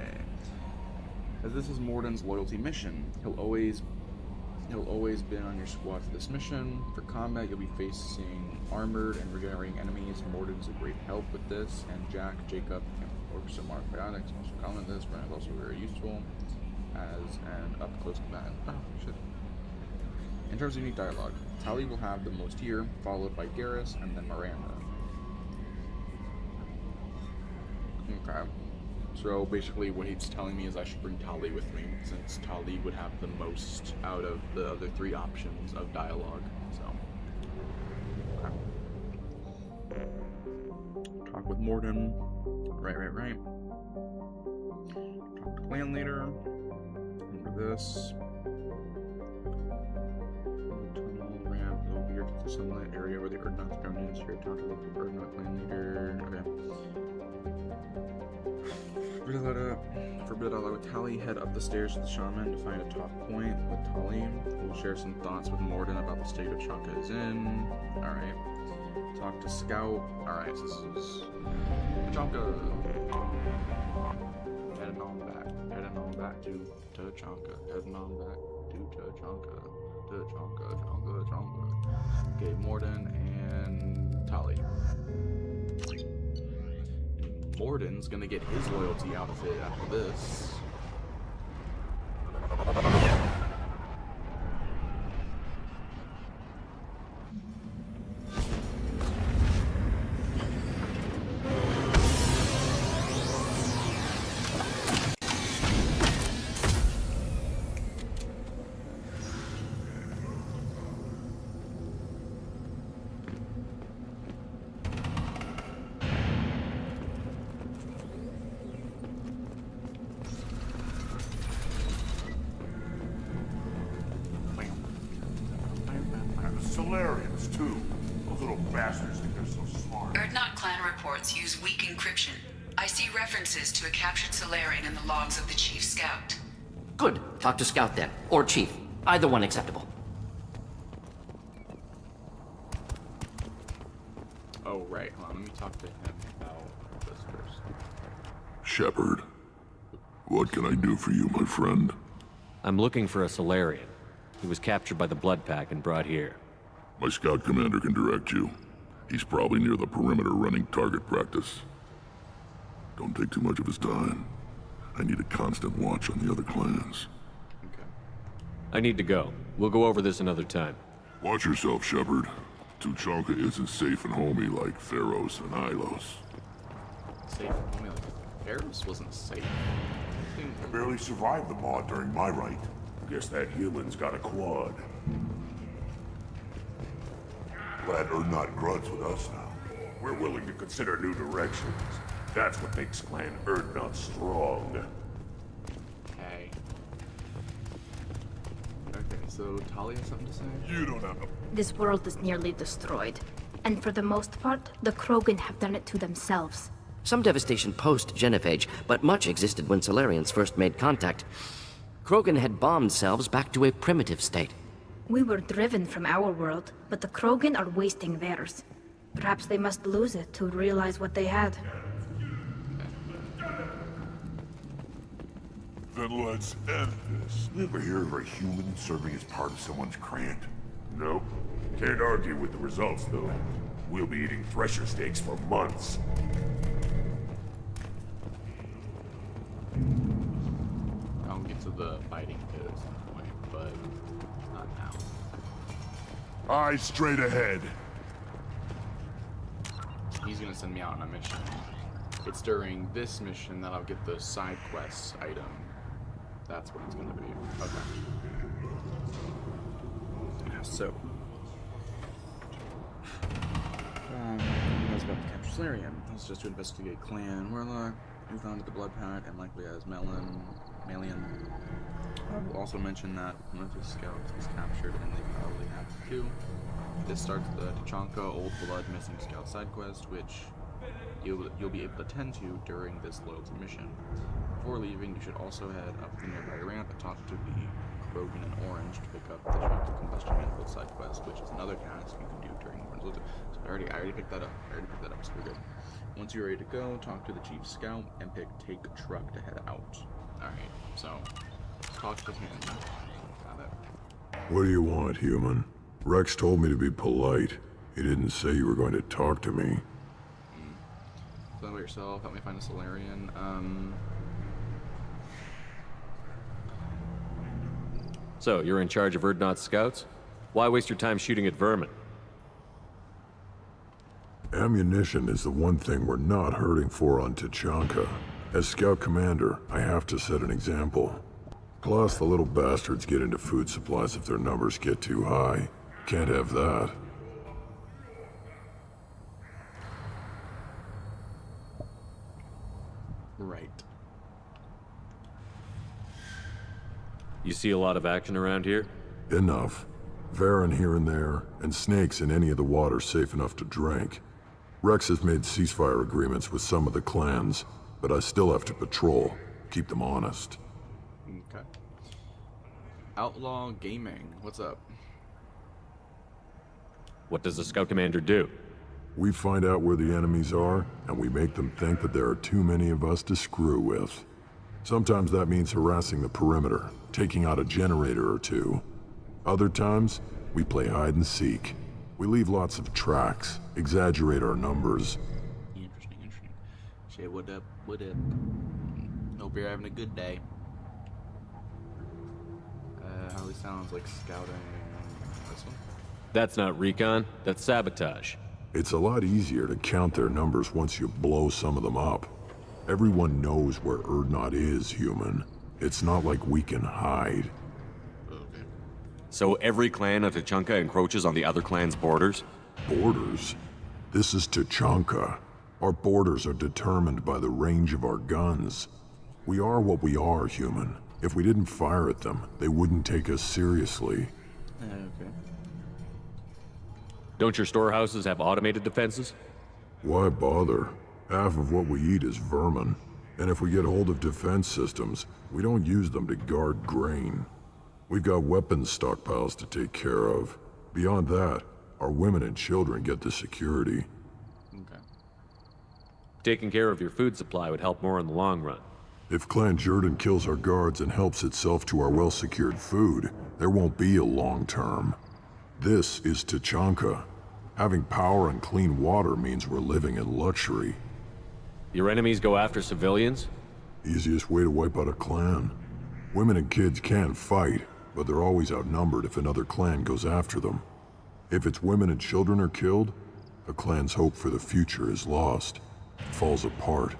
As this is Morden's loyalty mission, he'll always be on your squad for this mission. For combat, you'll be facing armored and regenerating enemies. Morden's a great help with this, and Jack, Jacob, and Orcs and Mark Biotics also comment this, but is also very useful as an up-close combat. Oh, shit. In terms of unique dialogue, Tali will have the most here, followed by Garrus, and then Miranda. Okay. So basically what he's telling me is I should bring Tali with me, since Tali would have the most out of the other 3 options of dialogue. So. Okay. Talk with Morden. Right. Talk to clan leader. Remember this. Tunnel ramp over here to the sunlight area where the Urgnot's ground is. Here, talk to the Urgnot clan leader. Okay. For a bit, I'll let Tali head up the stairs to the shaman to find a talk point with Tali. We'll share some thoughts with Morden about the state of Chanka is in. Alright. Talk to Scout. Alright, so this is Chanka. Heading on back to Chanka. Heading on back to Chanka. Chanka. Okay, Morden and Tali. Morden's gonna get his loyalty out of it after this. Solarians, too. Those little bastards think they're so smart. Erdnot clan reports use weak encryption. I see references to a captured Solarian in the logs of the Chief Scout. Good. Talk to Scout then. Or Chief. Either one acceptable. Oh, right. Hold on, let me talk to him about this first. Shepard, what can I do for you, my friend? I'm looking for a Solarian. He was captured by the Blood Pack and brought here. My scout commander can direct you. He's probably near the perimeter running target practice. Don't take too much of his time. I need a constant watch on the other clans. I need to go. We'll go over this another time. Watch yourself, Shepard. Tuchanka isn't safe and homey like Pharos and Ilos. Safe and homey like Pharos wasn't safe. I barely survived the Maw during my rite. Guess that human's got a quad. Glad Erdnot gruds with us now. We're willing to consider new directions. That's what makes Clan Erdnot strong. Okay. Okay, so Tali has something to say? You don't have a... This world is nearly destroyed. And for the most part, the Krogan have done it to themselves. Some devastation post-Genophage, but much existed when Solarians first made contact. Krogan had bombed selves back to a primitive state. We were driven from our world, but the Krogan are wasting theirs. Perhaps they must lose it to realize what they had. Then let's end this. You ever hear of a human serving as part of someone's Krant? Nope. Can't argue with the results, though. We'll be eating Thresher steaks for months. I'll get to the fighting pit at some point, but not now. Eyes straight ahead. He's gonna send me out on a mission. It's during this mission that I'll get the side quest item. That's what it's gonna be. Okay. So. I was about to capture Solarian. This is just to investigate Clan Warlock, who founded the Blood Pack, and likely as Malian. I will also mention that one of his scouts was captured and they probably have to. This starts the Tuchanka Old Blood Missing Scout side quest, which you'll be able to attend to during this loyalty mission. Before leaving, you should also head up the nearby ramp and talk to the Krogan and Orange to pick up the Tuchanka Combustion Manifold side quest, which is another task you can do during Orange loyalty. So I already picked that up. So we're good. Once you're ready to go, talk to the Chief Scout and take a truck to head out. Alright, so talk to him. Got it. What do you want, human? Rex told me to be polite. He didn't say you were going to talk to me. Tell me about yourself, help me find a Solarian. So, you're in charge of Erdnot scouts? Why waste your time shooting at vermin? Ammunition is the one thing we're not hurting for on Tuchanka. As scout commander, I have to set an example. Plus, the little bastards get into food supplies if their numbers get too high. Can't have that. Right. You see a lot of action around here? Enough. Varen here and there, and snakes in any of the water safe enough to drink. Rex has made ceasefire agreements with some of the clans, but I still have to patrol. Keep them honest. Okay. Outlaw Gaming, what's up? What does the Scout Commander do? We find out where the enemies are, and we make them think that there are too many of us to screw with. Sometimes that means harassing the perimeter, taking out a generator or two. Other times, we play hide and seek. We leave lots of tracks, exaggerate our numbers. Interesting. Shit, what up? Hope you're having a good day. How he sounds like scouting. This one? That's not recon, that's sabotage. It's a lot easier to count their numbers once you blow some of them up. Everyone knows where Urdnot is, human. It's not like we can hide. So every clan of Tachanka encroaches on the other clan's borders? Borders? This is Tachanka. Our borders are determined by the range of our guns. We are what we are, human. If we didn't fire at them, they wouldn't take us seriously. Okay. Don't your storehouses have automated defenses? Why bother? Half of what we eat is vermin. And if we get hold of defense systems, we don't use them to guard grain. We've got weapons stockpiles to take care of. Beyond that, our women and children get the security. Okay. Taking care of your food supply would help more in the long run. If Clan Jordan kills our guards and helps itself to our well-secured food, there won't be a long term. This is Tachanka. Having power and clean water means we're living in luxury. Your enemies go after civilians? Easiest way to wipe out a clan. Women and kids can fight, but they're always outnumbered if another clan goes after them. If its women and children are killed, a clan's hope for the future is lost. It falls apart.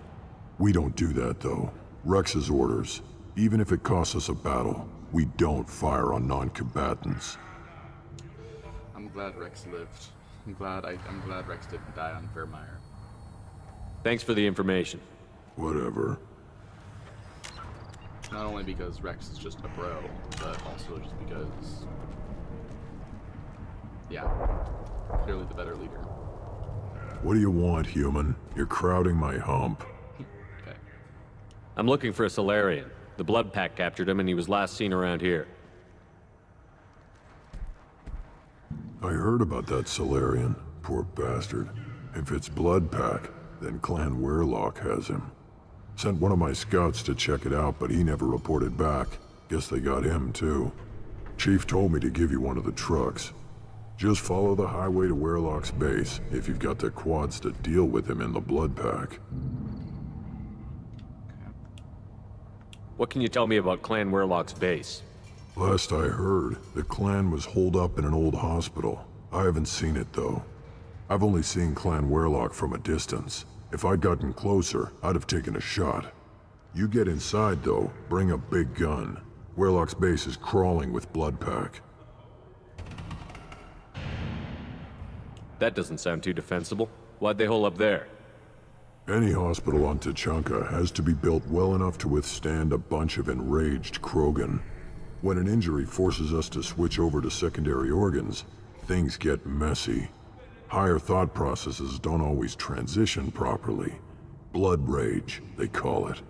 We don't do that, though. Rex's orders. Even if it costs us a battle, we don't fire on non-combatants. I'm glad Rex lived. I'm glad Rex didn't die on Fairmire. Thanks for the information. Whatever. Not only because Rex is just a bro, but also just because... yeah. Clearly the better leader. What do you want, human? You're crowding my hump. Okay. I'm looking for a Solarian. The Blood Pack captured him and he was last seen around here. I heard about that Solarian. Poor bastard. If it's Blood Pack, then Clan Weirlock has him. Sent one of my scouts to check it out, but he never reported back. Guess they got him, too. Chief told me to give you one of the trucks. Just follow the highway to Weirlock's base, if you've got the quads to deal with him in the Blood Pack. What can you tell me about Clan Weirlock's base? Last I heard, the clan was holed up in an old hospital. I haven't seen it, though. I've only seen Clan Weirlock from a distance. If I'd gotten closer, I'd have taken a shot. You get inside, though, bring a big gun. Weirlock's base is crawling with Blood Pack. That doesn't sound too defensible. Why'd they hole up there? Any hospital on Tachanka has to be built well enough to withstand a bunch of enraged Krogan. When an injury forces us to switch over to secondary organs, things get messy. Higher thought processes don't always transition properly. Blood rage, they call it.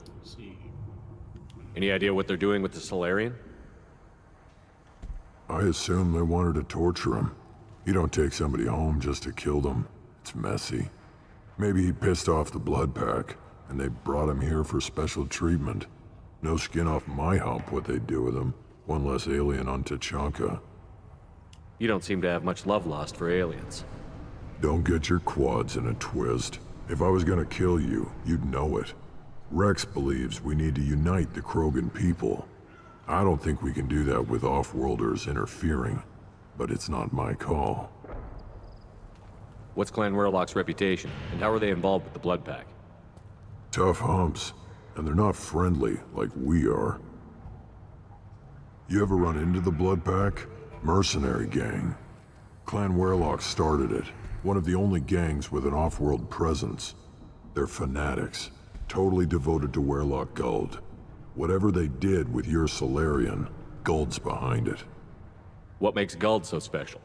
Any idea what they're doing with the Solarian? I assume they wanted to torture him. You don't take somebody home just to kill them. It's messy. Maybe he pissed off the Blood Pack, and they brought him here for special treatment. No skin off my hump what they'd do with him. One less alien on Tachanka. You don't seem to have much love lost for aliens. Don't get your quads in a twist. If I was gonna kill you, you'd know it. Rex believes we need to unite the Krogan people. I don't think we can do that with off-worlders interfering, but it's not my call. What's Clan Weirlock's reputation, and how are they involved with the Blood Pack? Tough humps, and they're not friendly like we are. You ever run into the Blood Pack? Mercenary gang. Clan Weirlock started it. One of the only gangs with an off-world presence. They're fanatics, totally devoted to Weirlock Guld. Whatever they did with your Solarian, Guld's behind it. What makes Guld so special?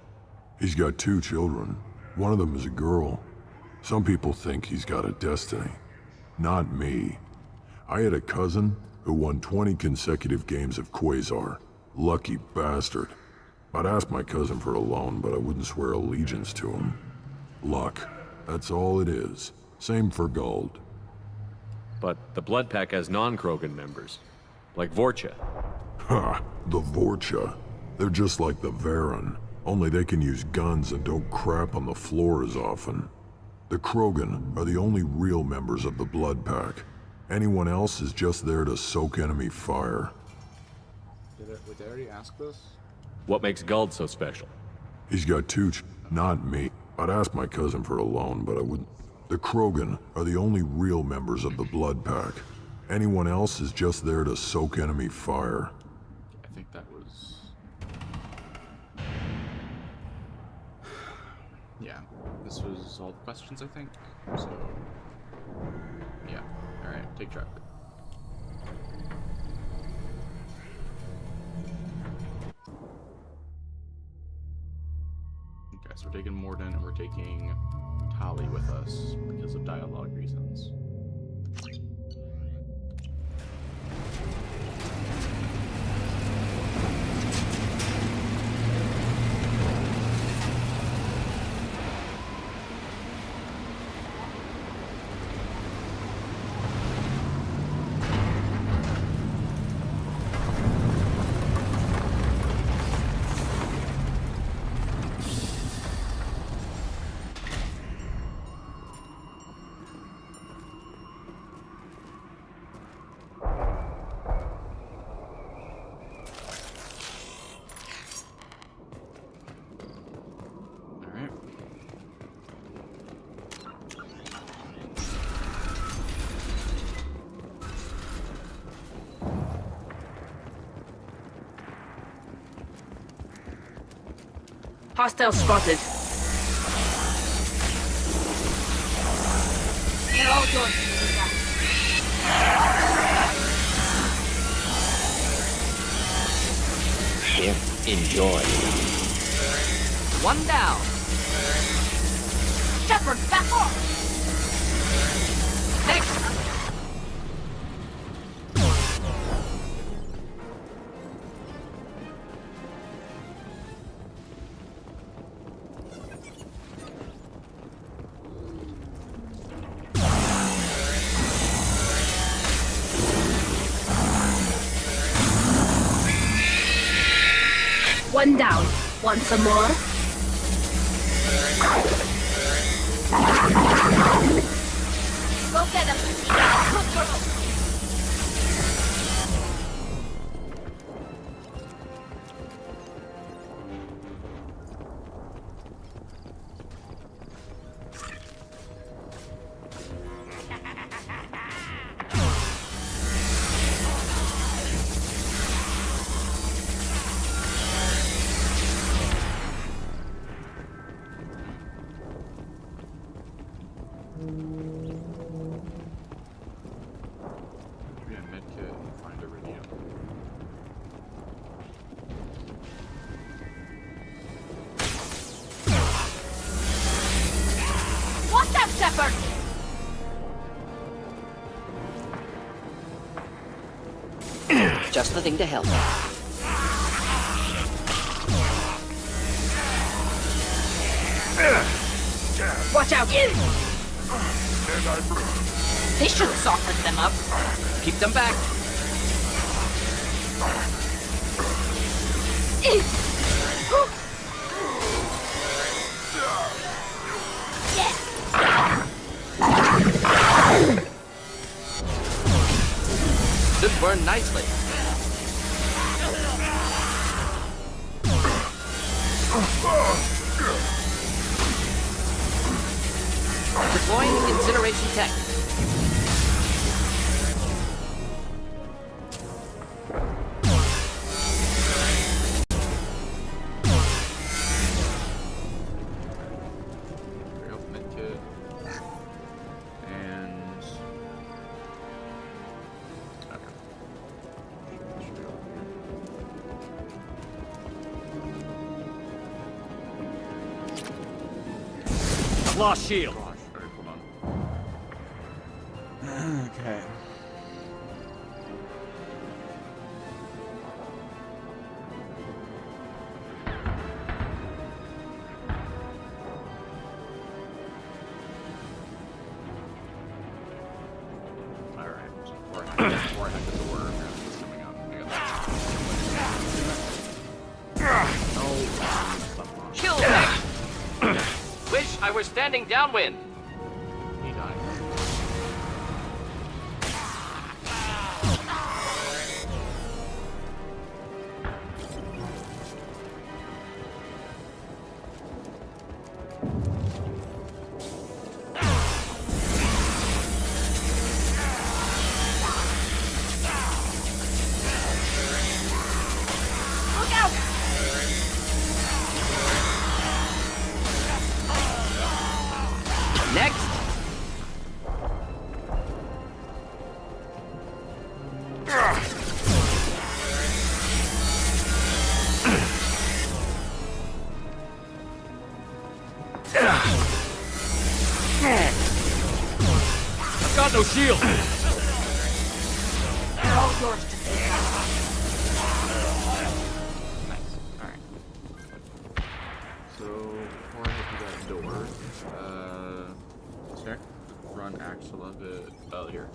He's got 2 children. One of them is a girl. Some people think he's got a destiny. Not me. I had a cousin, who won 20 consecutive games of Quasar. Lucky bastard. I'd ask my cousin for a loan, but I wouldn't swear allegiance to him. Luck. That's all it is. Same for gold. But the Blood Pack has non-Krogan members, like Vorcha. Ha! The Vorcha. They're just like the Varen, only they can use guns and don't crap on the floor as often. The Krogan are the only real members of the Blood Pack. Anyone else is just there to soak enemy fire. Would they already ask this? What makes Guld so special? He's got two not me. I'd ask my cousin for a loan, but I wouldn't. The Krogan are the only real members of the Blood Pack. Anyone else is just there to soak enemy fire. I think that was... Yeah, this was all the questions, I think. So, yeah. Alright, take track. Okay, so we're taking Mordin and we're taking Tali with us because of dialogue reasons. Hostile spotted. You're all done. Here, enjoy. One down. Shepard, back off! Next! One down. Want some more? Go get him! Look for him! Maybe a medkit and find a radio. What's up, Shepard? Just the thing to help. Watch out! This should soften them up. Keep them back. Should burn nicely. Deploying incineration tech. Medkit. And... Okay. Should be over here. Lost shield. Alright, hold on. Okay. before I had the door. Apparently it's coming out. I got that. Kill me! Wish I were standing downwind. He died. Look out! Next! I've got no shield! They're all yours to take. Nice. Alright. So, before I head to that door, check run axle of it. Oh, here.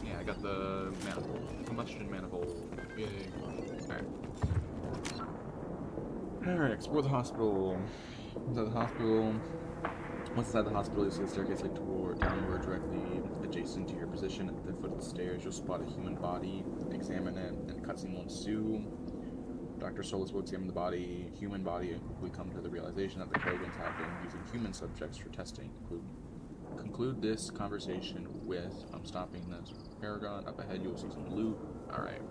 Yeah, I got the manifold. Combustion manifold. Yay. Alright. Alright, explore the hospital. Inside the hospital. Once inside the hospital, you see the staircase lead downward directly adjacent to your position. At the foot of the stairs, you'll spot a human body. Examine it, and cutscene will ensue. Dr. Solis will examine the body. Human body. We come to the realization that the Krogans have been using human subjects for testing. Conclude this conversation with, I'm stopping this Paragon. Up ahead, you'll see some loot. Alright.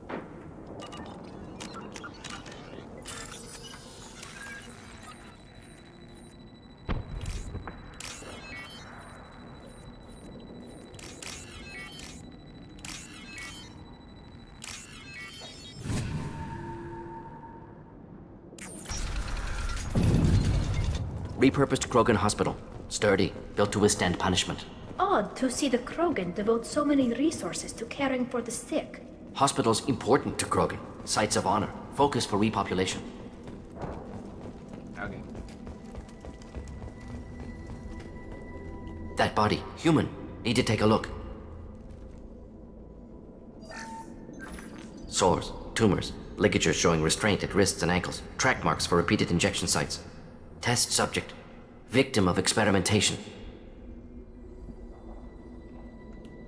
Repurposed Krogan Hospital. Sturdy, built to withstand punishment. Odd to see the Krogan devote so many resources to caring for the sick. Hospitals important to Krogan. Sites of honor. Focus for repopulation. Okay. That body, human. Need to take a look. Sores, tumors, ligatures showing restraint at wrists and ankles, track marks for repeated injection sites. Test subject. Victim of experimentation.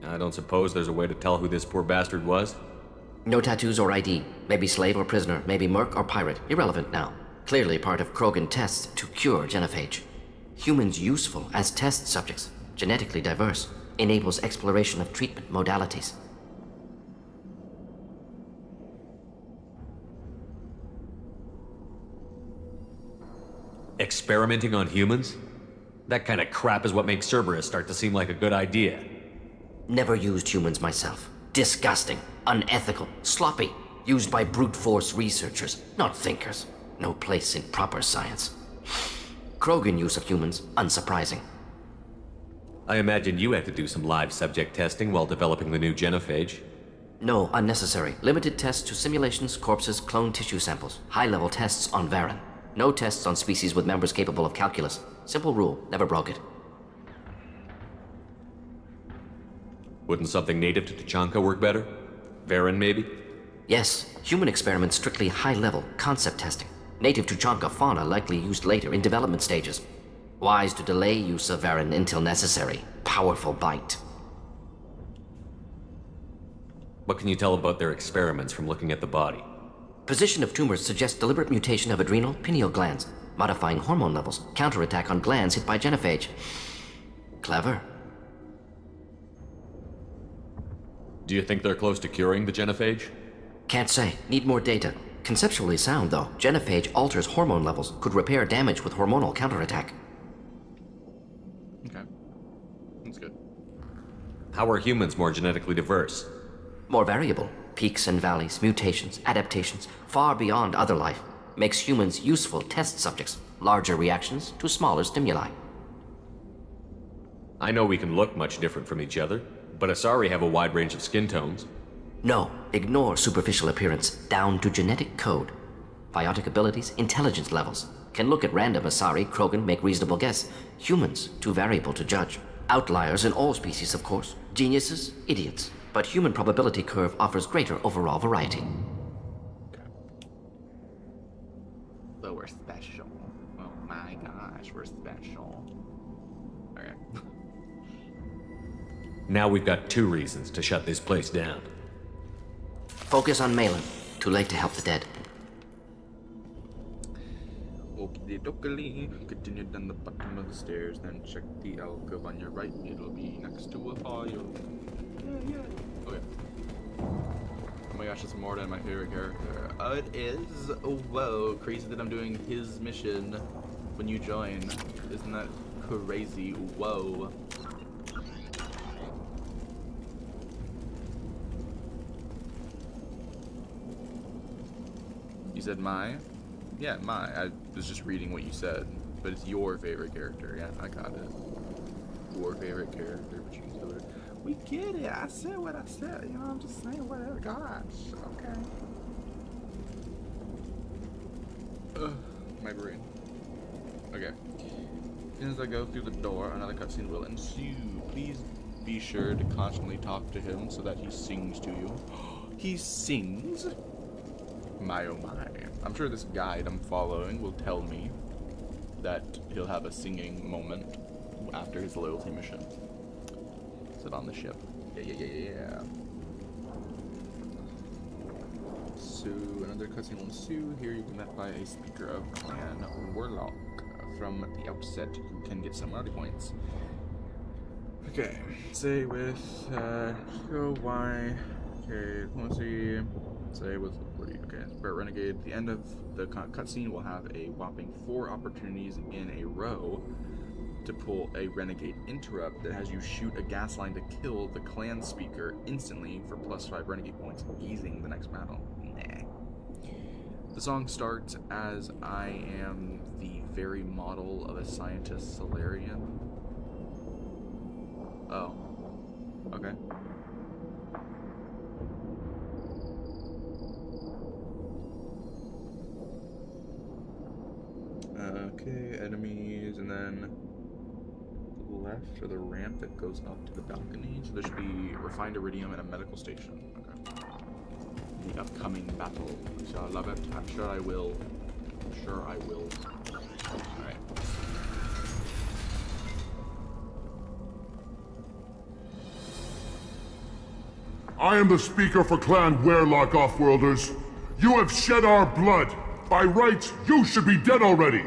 I don't suppose there's a way to tell who this poor bastard was? No tattoos or ID. Maybe slave or prisoner, maybe merc or pirate. Irrelevant now. Clearly part of Krogan tests to cure genophage. Humans useful as test subjects. Genetically diverse. Enables exploration of treatment modalities. Experimenting on humans? That kind of crap is what makes Cerberus start to seem like a good idea. Never used humans myself. Disgusting, unethical, sloppy. Used by brute force researchers, not thinkers. No place in proper science. Krogan use of humans, unsurprising. I imagine you had to do some live subject testing while developing the new genophage. No, unnecessary. Limited tests to simulations, corpses, cloned tissue samples. High-level tests on Varen. No tests on species with members capable of calculus. Simple rule, never broke it. Wouldn't something native to Tachanka work better? Varen, maybe? Yes, human experiments strictly high-level, concept testing. Native Tuchanka fauna likely used later in development stages. Wise to delay use of Varen until necessary. Powerful bite. What can you tell about their experiments from looking at the body? Position of tumors suggests deliberate mutation of adrenal, pineal glands, modifying hormone levels, counterattack on glands hit by genophage. Clever. Do you think they're close to curing the genophage? Can't say. Need more data. Conceptually sound, though. Genophage alters hormone levels, could repair damage with hormonal counterattack. Okay. That's good. How are humans more genetically diverse? More variable. Peaks and valleys, mutations, adaptations, far beyond other life. Makes humans useful test subjects. Larger reactions to smaller stimuli. I know we can look much different from each other, but Asari have a wide range of skin tones. No, ignore superficial appearance, down to genetic code. Biotic abilities, intelligence levels. Can look at random Asari, Krogan, make reasonable guess. Humans, too variable to judge. Outliers in all species, of course. Geniuses, idiots. but human probability curve offers greater overall variety. But we're special. Oh my gosh, we're special. Okay. Now we've got 2 reasons to shut this place down. Focus on Malin. Too late to help the dead. Okie dokie. Continue down the bottom of the stairs, then check the alcove on your right. It'll be next to a file. Yeah. Okay. Oh my gosh, it's Mordin, my favorite character. Oh, it is? Oh, whoa. Crazy that I'm doing his mission when you join. Isn't that crazy? Whoa. You said my? Yeah, my. I was just reading what you said, but it's your favorite character. Yeah, I got it. Your favorite character, but you can do it. We get it. I said what I said. You know, I'm just saying whatever. Gosh. Okay. Ugh, my brain. Okay. As I go through the door, another cutscene will ensue. Please be sure to constantly talk to him so that he sings to you. He sings? My oh my. I'm sure this guide I'm following will tell me that he'll have a singing moment after his loyalty mission. Sit on the ship. Yeah. So, another cutscene will ensue. Here you can met by a speaker of Clan Warlock. From the outset, you can get some rowdy points. Okay, say with, go, Y, okay, diplomacy, say with, okay, Barret Renegade. At the end of the cutscene, we'll have a whopping 4 opportunities in a row to pull a Renegade interrupt that has you shoot a gas line to kill the clan speaker instantly for +5 Renegade points, easing the next battle. Nah. The song starts as I am the very model of a scientist Salarian. Oh. Okay. Okay, enemies, and then left or the ramp that goes up to the balcony. So there should be refined iridium and a medical station. Okay. The upcoming battle. So I love it. I'm sure I will. Alright. I am the speaker for Clan Werlock, Offworlders. You have shed our blood. By rights, you should be dead already.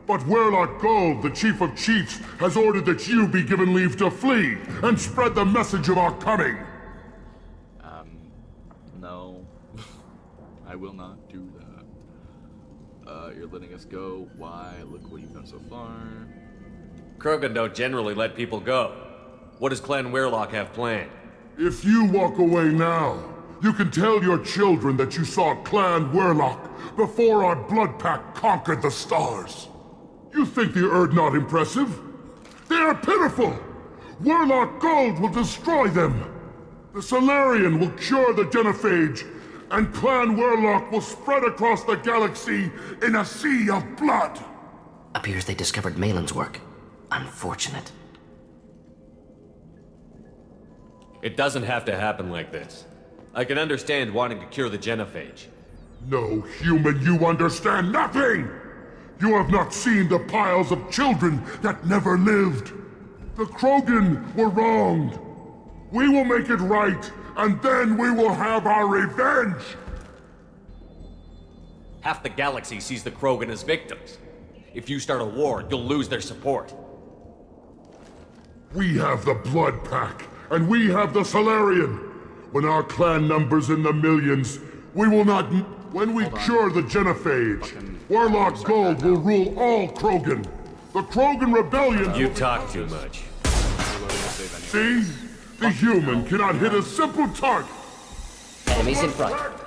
But Werlock Gold, the Chief of Chiefs, has ordered that you be given leave to flee and spread the message of our coming. No. I will not do that. You're letting us go. Why? Look what you've done so far. Krogan don't generally let people go. What does Clan Werlock have planned? If you walk away now, you can tell your children that you saw Clan Werlock before our blood pact conquered the stars. You think the Erd not impressive? They are pitiful! Werlock Gold will destroy them! The Solarian will cure the Genophage, and Clan Werlock will spread across the galaxy in a sea of blood! Appears they discovered Malin's work. Unfortunate. It doesn't have to happen like this. I can understand wanting to cure the Genophage. No, human, you understand nothing! You have not seen the piles of children that never lived. The Krogan were wronged. We will make it right, and then we will have our revenge! Half the galaxy sees the Krogan as victims. If you start a war, you'll lose their support. We have the Blood Pack, and we have the Solarian. When our clan numbers in the millions, we will not... When we cure the Genophage, Werlock Gold will rule all Krogan. The Krogan Rebellion... You talk too much. See? The human cannot hit a simple target. Enemies in front.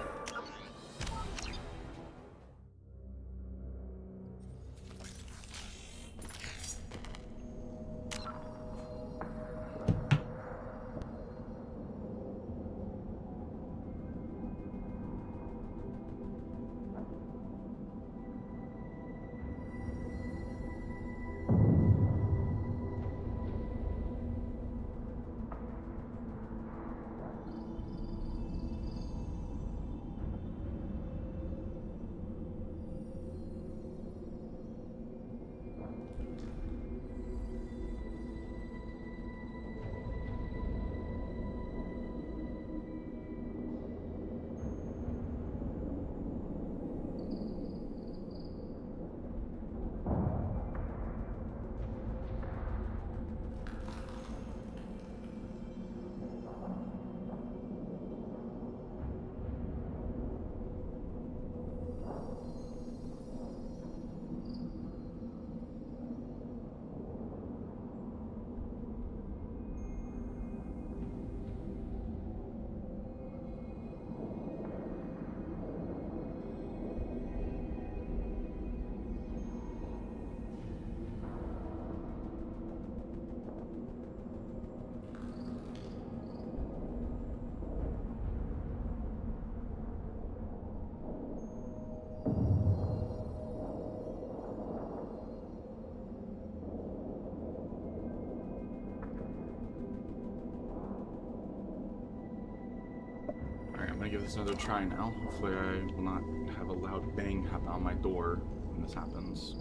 gonna give this another try now. Hopefully I will not have a loud bang happen on my door when this happens.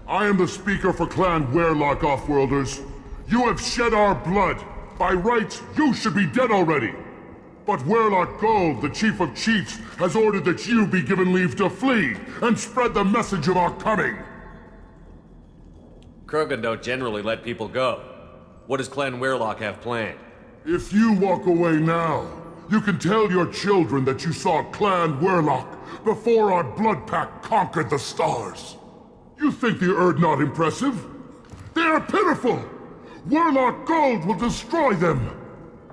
I am the speaker for Clan Werlock, Offworlders. You have shed our blood. By rights, you should be dead already. But Werlock Gold, the Chief of Chiefs, has ordered that you be given leave to flee and spread the message of our coming. Krogan don't generally let people go. What does Clan Werlock have planned? If you walk away now, you can tell your children that you saw Clan Werlock before our blood pact conquered the stars. You think the Erd not impressive? They are pitiful! Werlock Gold will destroy them!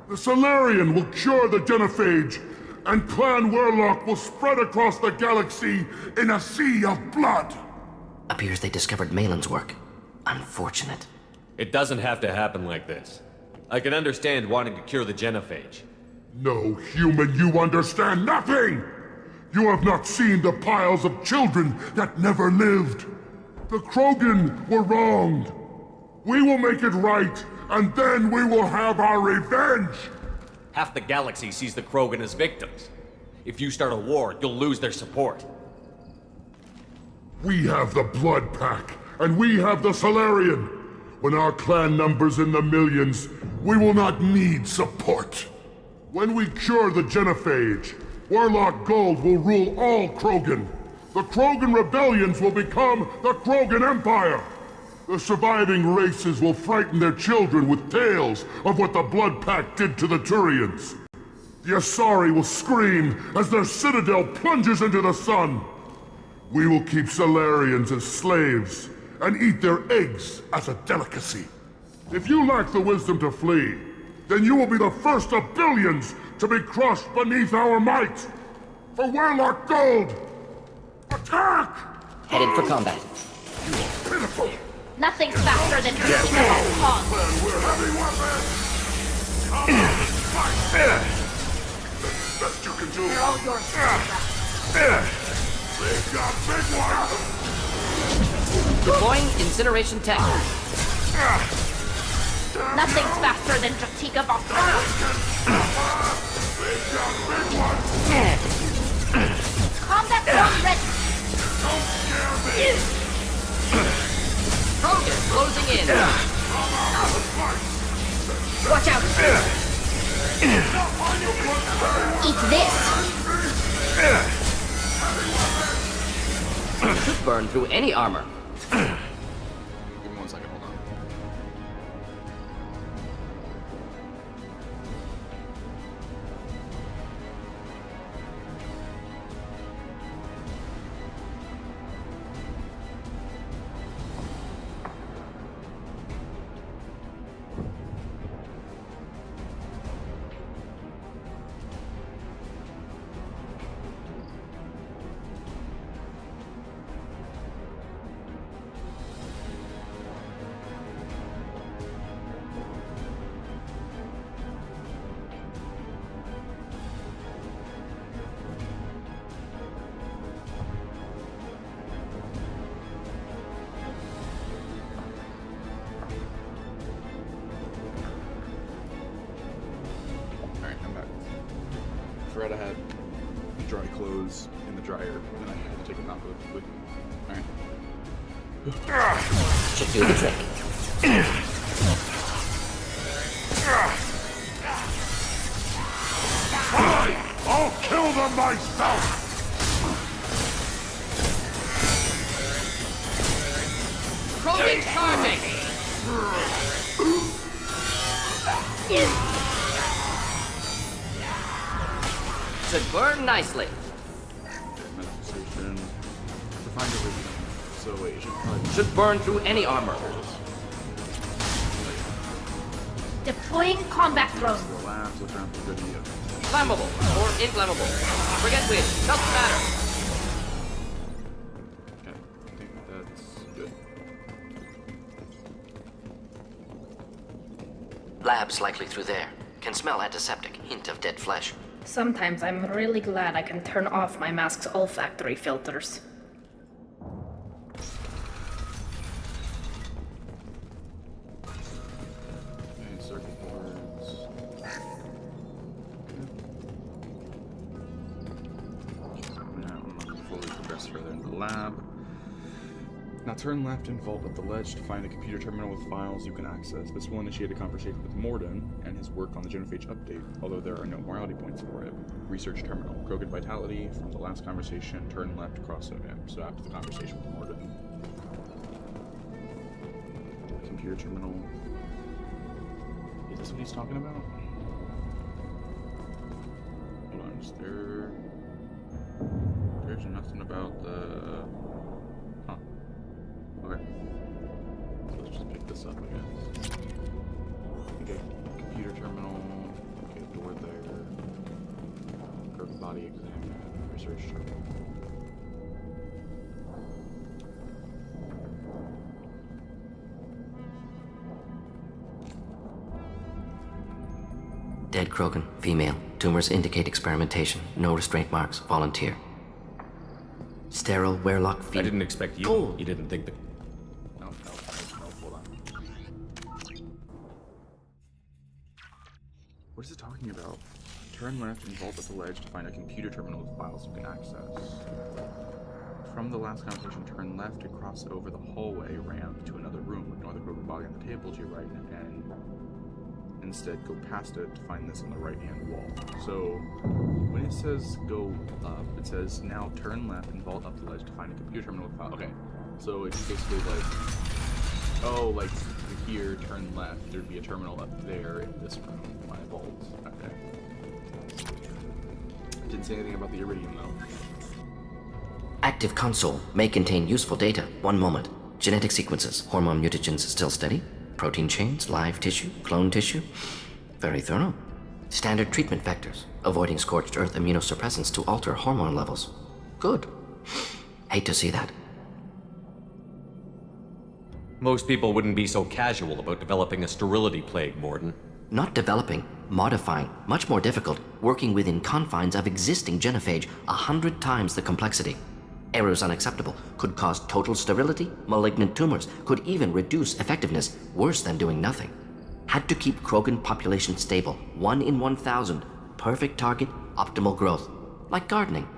The Solarian will cure the Genophage, and Clan Werlock will spread across the galaxy in a sea of blood! Appears they discovered Malin's work. Unfortunate. It doesn't have to happen like this. I can understand wanting to cure the Genophage. No, human, you understand nothing! You have not seen the piles of children that never lived. The Krogan were wronged. We will make it right, and then we will have our revenge! Half the galaxy sees the Krogan as victims. If you start a war, you'll lose their support. We have the Blood Pack, and we have the Solarian. When our clan numbers in the millions, we will not need support. When we cure the Genophage, Werlock Gold will rule all Krogan. The Krogan rebellions will become the Krogan Empire. The surviving races will frighten their children with tales of what the Blood Pact did to the Turians. The Asari will scream as their citadel plunges into the sun. We will keep Solarians as slaves and eat their eggs as a delicacy. If you lack the wisdom to flee, then you will be the first of billions to be crushed beneath our might. For Werlock Gold, attack! Headed for combat. You are pitiful. Nothing's faster than drinking about cause. We're heavy weapons! Best you can do. They're all yours. They've got big ones! Deploying incineration tech. Nothing's faster than Jatika Vostra. They've got big ones! Combat drone ready. Don't scare me! Krogan closing in. Watch out. Eat this. Could burn through any armor. Give me 1 second, hold on. Alright, I'm back. Forgot I had dry clothes in the dryer, and I had to take them out really quickly. Alright. Should do the trick. I'll kill them myself! Krogan charging! Should burn nicely. Manifestation. Define the region. So wait, you should probably... Should burn through any armor. Deploying combat drone. Relax, look around for good idea. Flammable or inflammable. Forget which. Doesn't matter. Okay, I think that's good. Labs likely through there. Can smell antiseptic. Hint of dead flesh. Sometimes I'm really glad I can turn off my mask's olfactory filters. Now turn left and vault up the ledge to find a computer terminal with files you can access. This will initiate a conversation with Morden and his work on the Genophage update, although there are no morality points for it. Research terminal. Krogan vitality. From the last conversation, turn left across it. So after the conversation with Morden. Computer terminal. Is this what he's talking about? Hold on, is there... There's nothing about the... Huh. Okay. So let's just pick this up, I guess. Okay, computer terminal. Okay, door there. Krogan body examined. Research terminal. Dead Krogan, female. Tumors indicate experimentation. No restraint marks. Volunteer. Sterile, werelock, I didn't expect you. Gold. You didn't think that. No, hold on. What is it talking about? Turn left and vault up the ledge to find a computer terminal with files you can access. From the last conversation, turn left to cross over the hallway ramp to another room. Ignore the Krogan body on the table to your right and instead go past it to find this on the right-hand wall. So when it says go up, it says now turn left and vault up the ledge to find a computer terminal with file. Okay, so it's basically like, oh, like here, turn left, there'd be a terminal up there in this room, my vault. Okay. It didn't say anything about the Iridium though. Active console may contain useful data. One moment. Genetic sequences. Hormone mutagens still steady. Protein chains, live tissue, clone tissue. Very thorough. Standard treatment vectors. Avoiding scorched earth immunosuppressants to alter hormone levels. Good. Hate to see that. Most people wouldn't be so casual about developing a sterility plague, Morden. Not developing, modifying, much more difficult, working within confines of existing genophage, 100 times the complexity. Errors unacceptable, could cause total sterility, malignant tumors, could even reduce effectiveness, worse than doing nothing. Had to keep Krogan population stable, 1 in 1,000, perfect target, optimal growth, like gardening.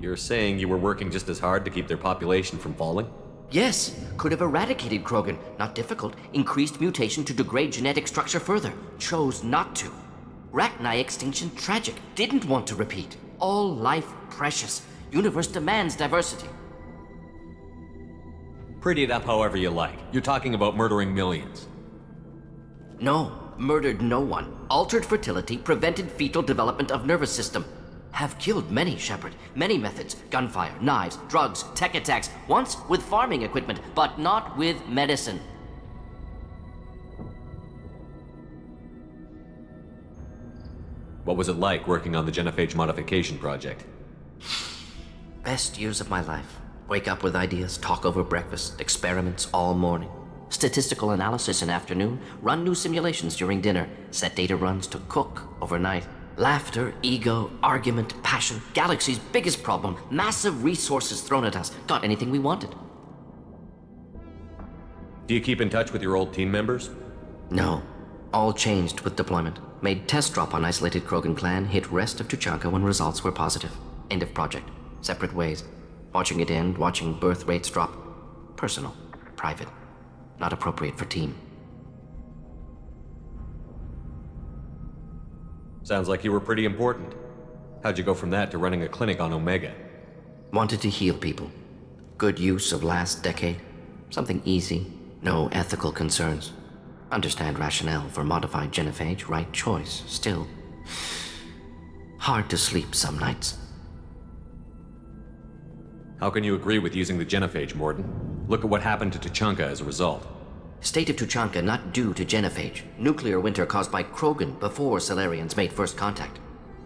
You're saying you were working just as hard to keep their population from falling? Yes, could have eradicated Krogan, not difficult, increased mutation to degrade genetic structure further, chose not to. Rachni extinction tragic, didn't want to repeat. All life precious. Universe demands diversity. Pretty it up however you like. You're talking about murdering millions. No, murdered no one. Altered fertility, prevented fetal development of nervous system. Have killed many, Shepard. Many methods. Gunfire, knives, drugs, tech attacks. Once with farming equipment, but not with medicine. What was it like working on the Genophage modification project? Best years of my life. Wake up with ideas, talk over breakfast, experiments all morning. Statistical analysis in afternoon, run new simulations during dinner, set data runs to cook overnight. Laughter, ego, argument, passion, Galaxy's biggest problem, massive resources thrown at us. Got anything we wanted. Do you keep in touch with your old team members? No. All changed with deployment. Made test drop on isolated Krogan clan, hit rest of Tuchanka when results were positive. End of project. Separate ways. Watching it end, watching birth rates drop. Personal. Private. Not appropriate for team. Sounds like you were pretty important. How'd you go from that to running a clinic on Omega? Wanted to heal people. Good use of last decade. Something easy. No ethical concerns. Understand rationale for modified genophage, right choice, still. Hard to sleep some nights. How can you agree with using the genophage, Morden? Look at what happened to Tuchanka as a result. State of Tuchanka not due to genophage. Nuclear winter caused by Krogan before Salarians made first contact.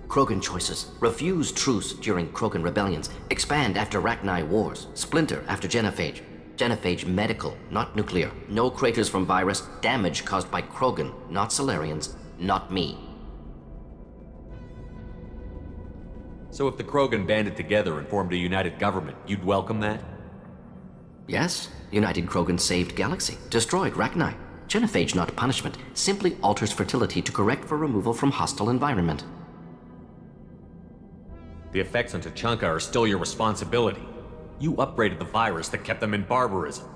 Krogan choices. Refuse truce during Krogan rebellions. Expand after Rachni wars. Splinter after genophage. Genophage medical, not nuclear. No craters from virus. Damage caused by Krogan, not Salarians, not me. So if the Krogan banded together and formed a united government, you'd welcome that? Yes, United Krogan saved Galaxy, destroyed Rachni. Genophage not punishment, simply alters fertility to correct for removal from hostile environment. The effects on Tachanka are still your responsibility. You upgraded the virus that kept them in barbarism.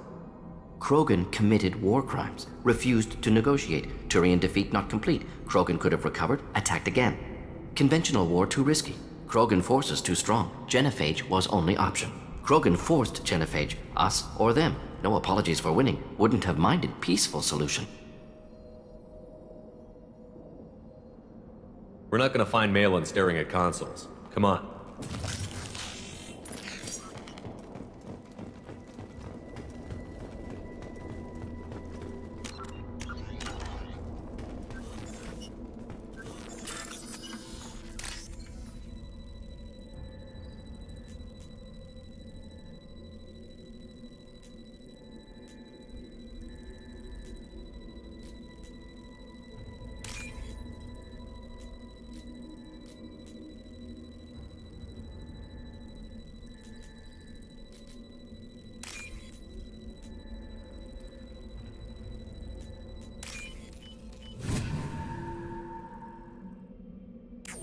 Krogan committed war crimes, refused to negotiate. Turian defeat not complete. Krogan could have recovered, attacked again. Conventional war too risky. Krogan forces too strong. Genophage was only option. Krogan forced Genophage, us or them. No apologies for winning. Wouldn't have minded peaceful solution. We're not gonna find Malin staring at consoles. Come on.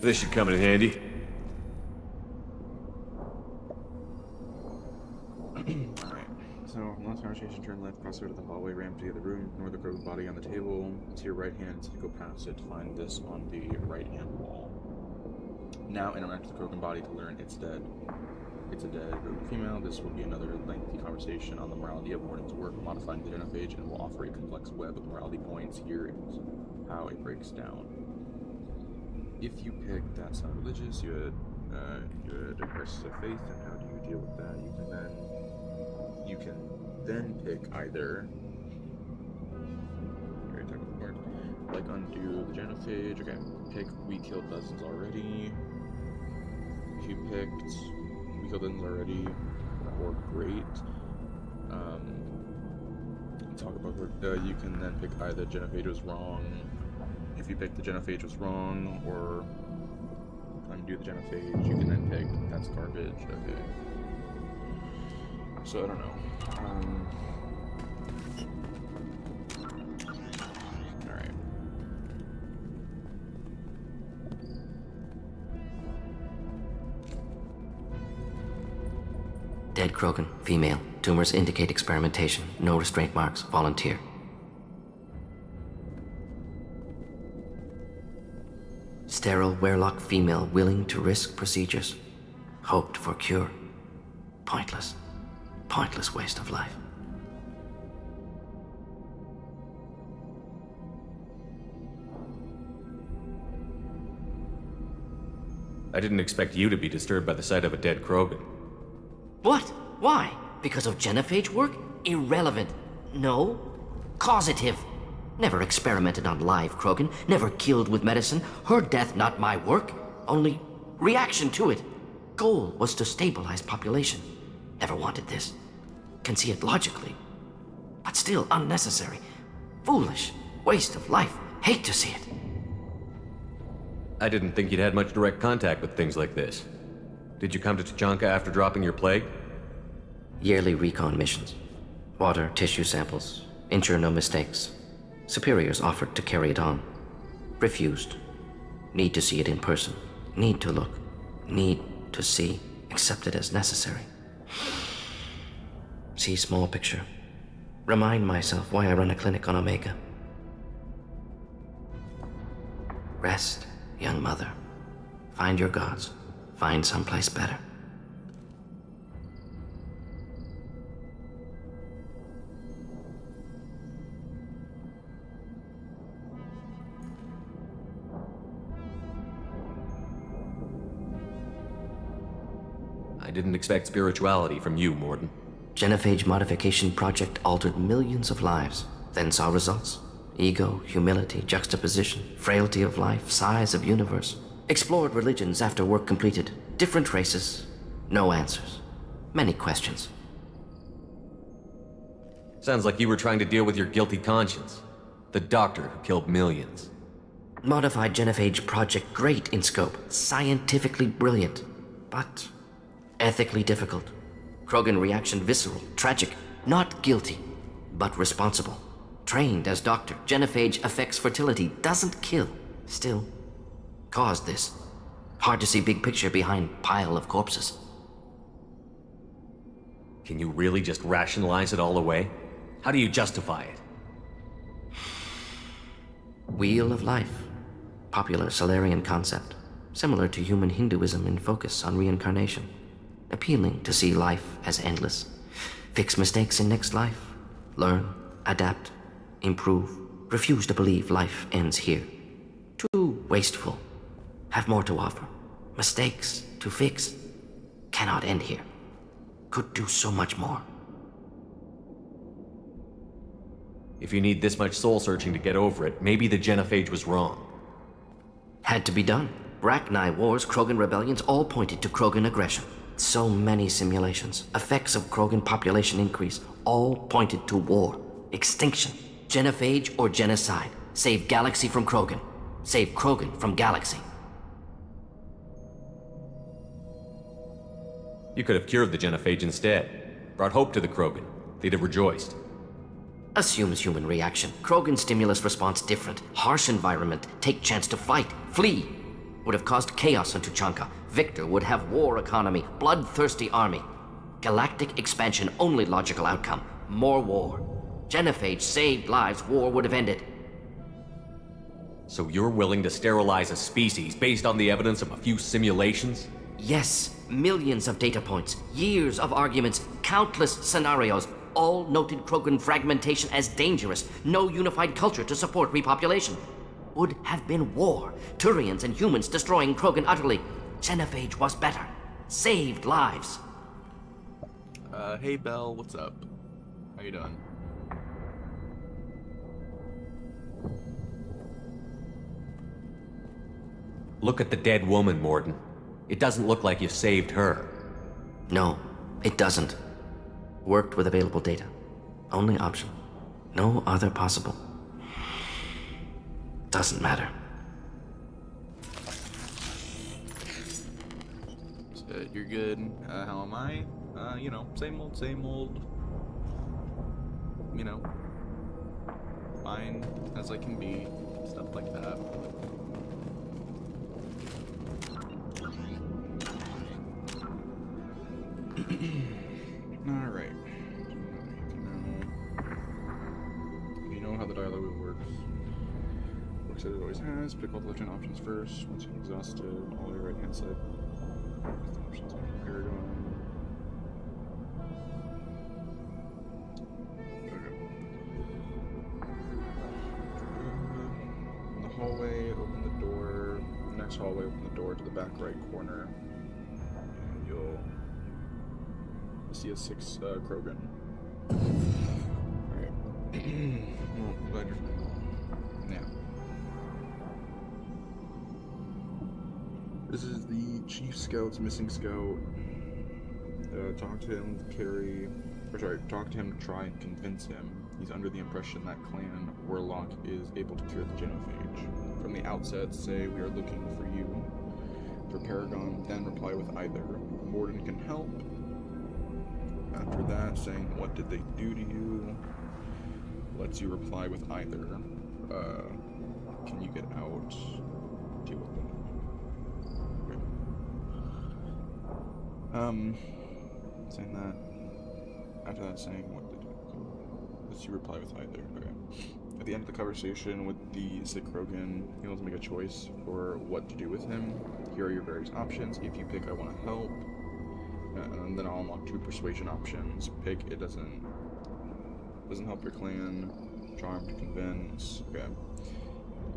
This should come in handy. Alright, so last conversation, turn left, cross over to the hallway, ramp to the other room, ignore the Krogan body on the table, to your right hand, go past it, find this on the right hand wall. Now interact with the Krogan body to learn it's dead. It's a dead Krogan female. This will be another lengthy conversation on the morality of Warden's work, modifying the genophage, and will offer a complex web of morality points. Here is how it breaks down. If you pick that's not religious, you had a crisis of faith, and how do you deal with that? You can then pick either like undo the genophage. Okay, pick we killed dozens already. If you picked we killed dozens already, or great. Talk about you can then pick either genophage was wrong. If you pick the genophage was wrong, or undo the genophage, you can then pick that's garbage. Okay. So I don't know. Alright. Dead Krogan, female. Tumors indicate experimentation. No restraint marks. Volunteer. Sterile Werlock female willing to risk procedures. Hoped for cure. Pointless. Pointless waste of life. I didn't expect you to be disturbed by the sight of a dead Krogan. What? Why? Because of genophage work? Irrelevant. No. Causative. Never experimented on live Krogan, never killed with medicine. Her death, not my work. Only reaction to it. Goal was to stabilize population. Never wanted this. Can see it logically. But still unnecessary. Foolish. Waste of life. Hate to see it. I didn't think you'd had much direct contact with things like this. Did you come to Tachanka after dropping your plague? Yearly recon missions. Water, tissue samples. Ensure no mistakes. Superiors offered to carry it on. Refused. Need to see it in person. Need to look. Need to see. Accept it as necessary. See small picture. Remind myself why I run a clinic on Omega. Rest, young mother. Find your gods. Find someplace better. I didn't expect spirituality from you, Mordin. Genophage modification project altered millions of lives, then saw results. Ego, humility, juxtaposition, frailty of life, size of universe. Explored religions after work completed. Different races. No answers. Many questions. Sounds like you were trying to deal with your guilty conscience. The doctor who killed millions. Modified genophage project great in scope. Scientifically brilliant. But ethically difficult. Krogan reaction visceral, tragic. Not guilty, but responsible. Trained as doctor. Genophage affects fertility. Doesn't kill. Still caused this. Hard to see big picture behind pile of corpses. Can you really just rationalize it all away? How do you justify it? Wheel of Life. Popular Solarian concept. Similar to human Hinduism in focus on reincarnation. Appealing to see life as endless. Fix mistakes in next life. Learn, adapt, improve. Refuse to believe life ends here. Too wasteful. Have more to offer. Mistakes to fix. Cannot end here. Could do so much more. If you need this much soul-searching to get over it, maybe the Genophage was wrong. Had to be done. Rachni wars, Krogan rebellions, all pointed to Krogan aggression. So many simulations. Effects of Krogan population increase, all pointed to war. Extinction. Genophage or genocide. Save galaxy from Krogan. Save Krogan from galaxy. You could have cured the Genophage instead. Brought hope to the Krogan. They'd have rejoiced. Assumes human reaction. Krogan stimulus response different. Harsh environment. Take chance to fight. Flee. Would have caused chaos on Tuchanka. Victor would have war economy. Bloodthirsty army. Galactic expansion only logical outcome. More war. Genophage saved lives. War would have ended. So you're willing to sterilize a species based on the evidence of a few simulations? Yes. Millions of data points. Years of arguments. Countless scenarios. All noted Krogan fragmentation as dangerous. No unified culture to support repopulation. Would have been war. Turians and humans destroying Krogan utterly. Genophage was better. Saved lives. Hey Belle, what's up? How you doing? Look at the dead woman, Mordin. It doesn't look like you saved her. No, it doesn't. Worked with available data. Only option. No other possible. Doesn't matter. You're good. How am I? You know, same old, same old. You know, fine as I can be. Stuff like that. Alright. You know how the dialogue works. Works as it always has. Pick all the left-hand options first. Once you've exhausted all your right-hand side options on Paragon. Okay. In the hallway, open the door. The next hallway, open the door to the back right corner. And you'll see a 6 Krogan. Alright. Well, I'm glad you're now. This is the Chief Scout's missing scout. Talk to him to try and convince him. He's under the impression that Clan Warlock is able to cure the Genophage. From the outset, say we are looking for you. For Paragon, then reply with either Mordin can help. After that, saying, what did they do to you? Lets you reply with either. Can you get out? Deal with it. Okay. Saying that. After that, saying, what did you... Lets you reply with either. Okay. At the end of the conversation with the sick Krogan, he wants to make a choice for what to do with him. Here are your various options. If you pick, I want to help. And then I'll unlock 2 persuasion options. Pick, it doesn't help your clan. Charm to convince. Okay.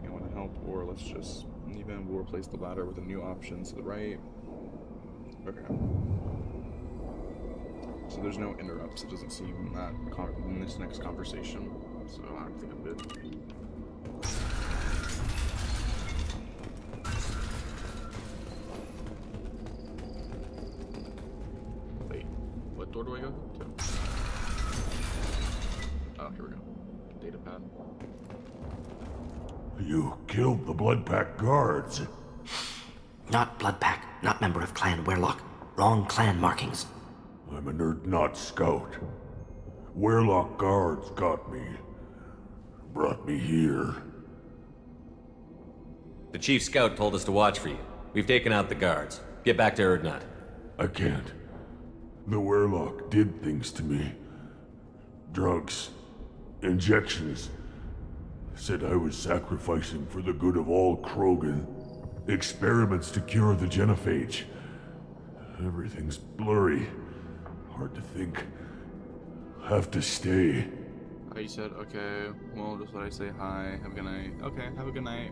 You want to help, or let's just even we'll replace the latter with a new option to the right. Okay. So there's no interrupts. It doesn't seem that in this next conversation. So I think I'm good. What door do I go to? Oh, here we go. Data pad. You killed the Blood Pack guards. Not Blood Pack, not member of Clan Warlock. Wrong clan markings. I'm a nerd not scout. Warlock guards got me. Brought me here. The Chief Scout told us to watch for you. We've taken out the guards. Get back to Erdnot. I can't. The Werlock did things to me. Drugs. Injections. Said I was sacrificing for the good of all Krogan. Experiments to cure the genophage. Everything's blurry. Hard to think. Have to stay. Oh, you said, okay, well, just let I say hi, have a good night. Okay, have a good night.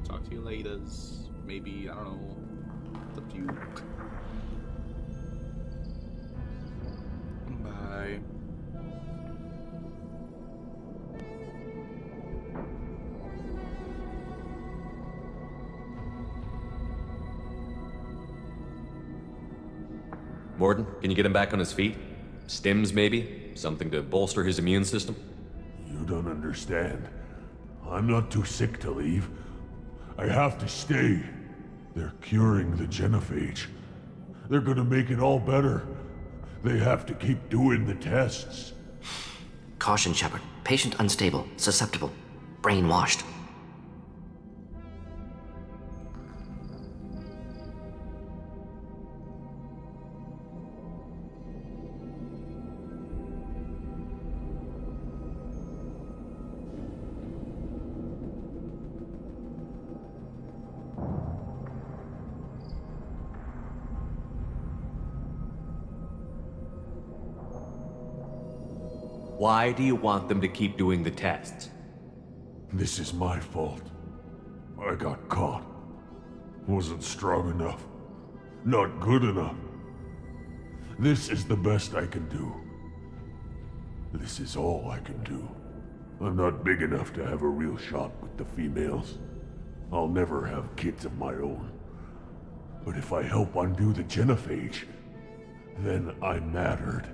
Talk to you later. Maybe, I don't know. It's up to you. Bye. Mordin, can you get him back on his feet? Stims, maybe? Something to bolster his immune system? You don't understand. I'm not too sick to leave. I have to stay. They're curing the genophage. They're gonna make it all better. They have to keep doing the tests. Caution, Shepard. Patient unstable, susceptible, brainwashed. Why do you want them to keep doing the tests? This is my fault. I got caught. Wasn't strong enough. Not good enough. This is the best I can do. This is all I can do. I'm not big enough to have a real shot with the females. I'll never have kids of my own. But if I help undo the genophage, then I mattered.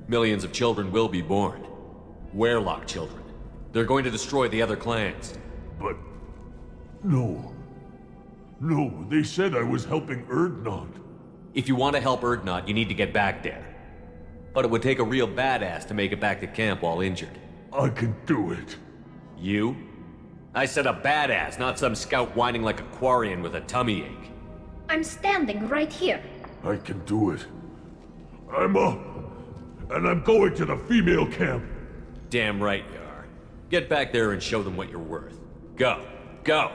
Millions of children will be born. Werlock children. They're going to destroy the other clans. But... no. No, they said I was helping Erdnot. If you want to help Erdnot, you need to get back there. But it would take a real badass to make it back to camp while injured. I can do it. You? I said a badass, not some scout whining like a Quarian with a tummy ache. I'm standing right here. I can do it. I'm up. And I'm going to the female camp. Damn right you are. Get back there and show them what you're worth. Go. Go!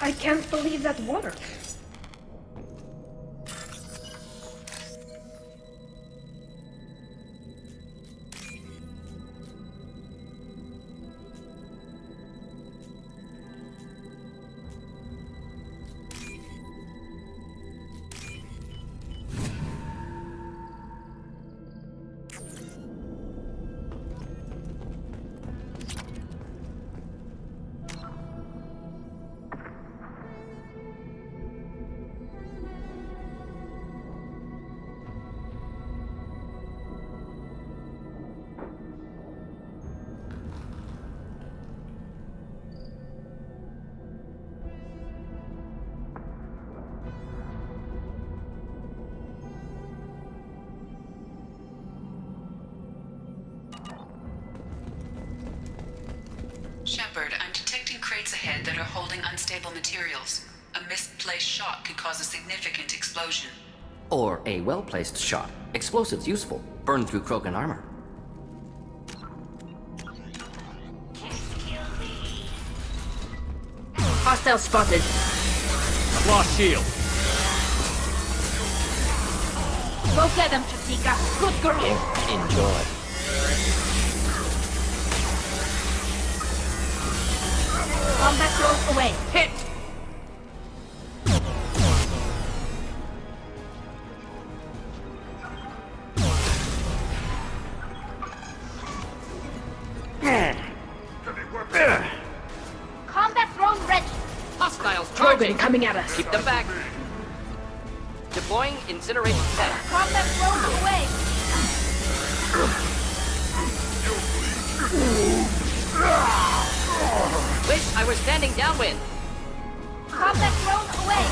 I can't believe that worked. Shepard, I'm detecting crates ahead that are holding unstable materials. A misplaced shot could cause a significant explosion. Or a well-placed shot. Explosives useful. Burn through Krogan armor. Hostile spotted. I've lost shield. Go get him, Chatika. Good girl. Enjoy. Combat drone away. Hit. Combat drone ready. Hostiles Krogan coming at us. Keep them back. Deploying incineration tech. Combat drone away. Wish I was standing downwind. Combat drone away.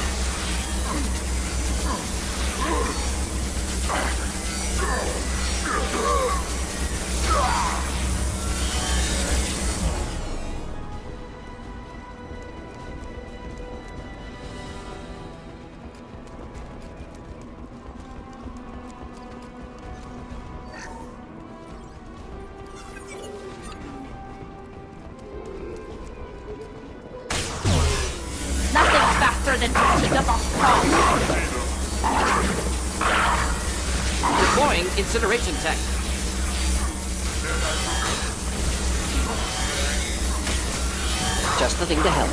than the double cross. Deploying incineration tech. Just the thing to help.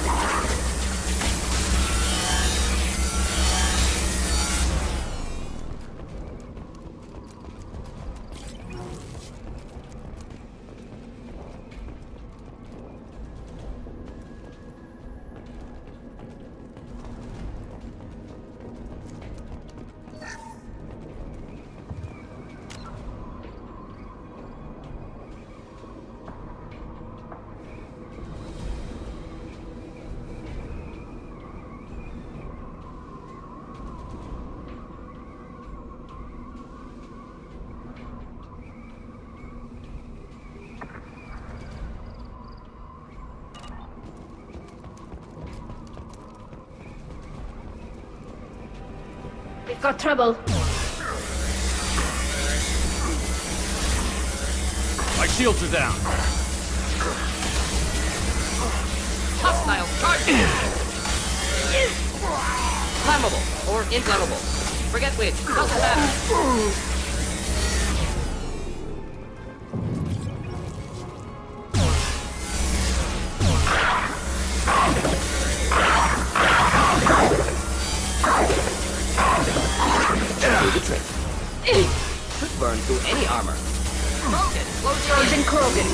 We've got trouble. My shields are down. Hostile charge! Flammable or inflammable. Forget which. Doesn't matter. Could burn through any armor. Krogan, closing in. Krogan.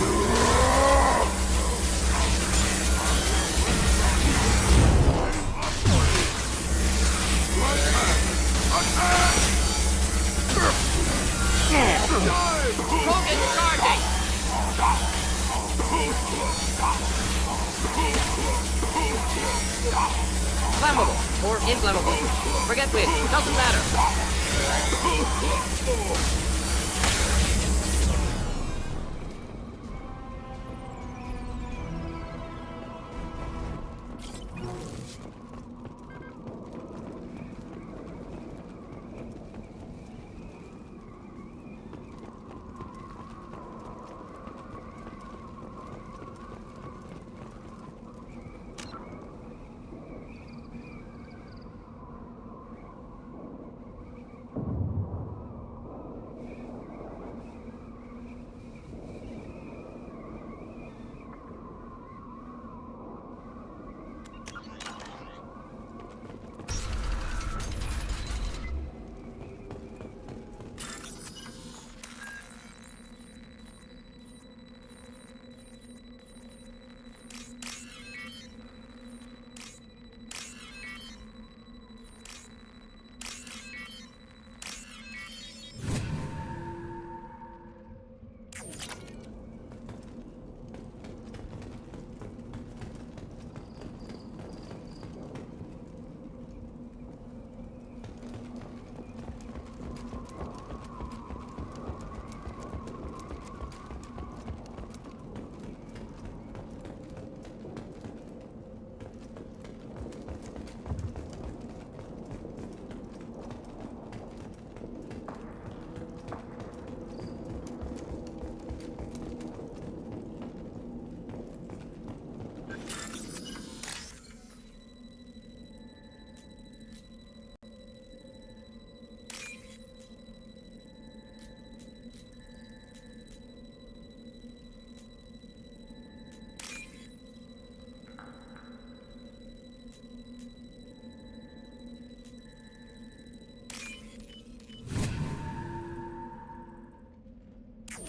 Krogan charging! Flammable or inflammable. Forget which. Doesn't matter.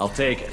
I'll take it.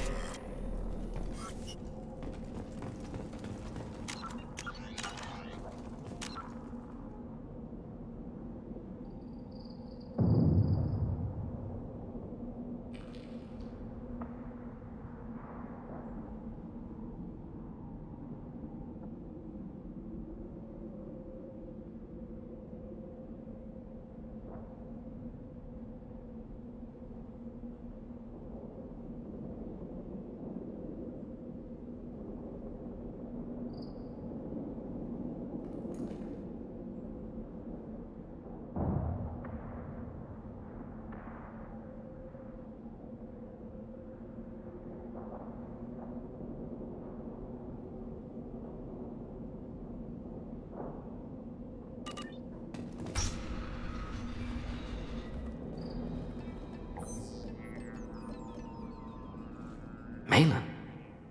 Malin,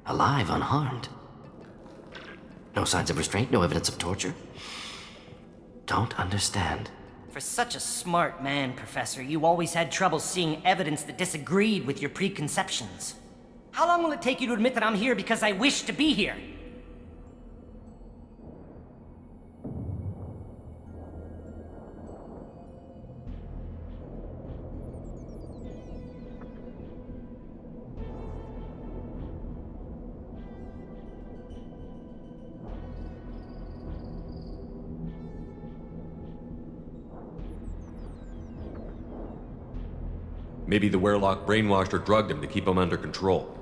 alive, unharmed. No signs of restraint, no evidence of torture. Don't understand. For such a smart man, Professor, you always had trouble seeing evidence that disagreed with your preconceptions. How long will it take you to admit that I'm here because I wish to be here? Maybe the Werelock brainwashed or drugged him to keep him under control.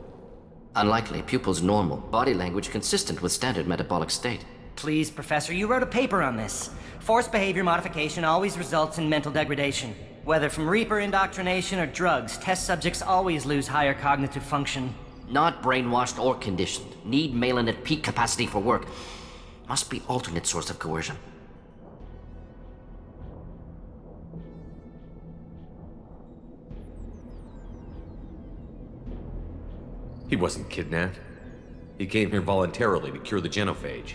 Unlikely. Pupil's normal. Body language consistent with standard metabolic state. Please, Professor, you wrote a paper on this. Forced behavior modification always results in mental degradation. Whether from Reaper indoctrination or drugs, test subjects always lose higher cognitive function. Not brainwashed or conditioned. Need Malin at peak capacity for work. Must be alternate source of coercion. He wasn't kidnapped. He came here voluntarily to cure the genophage.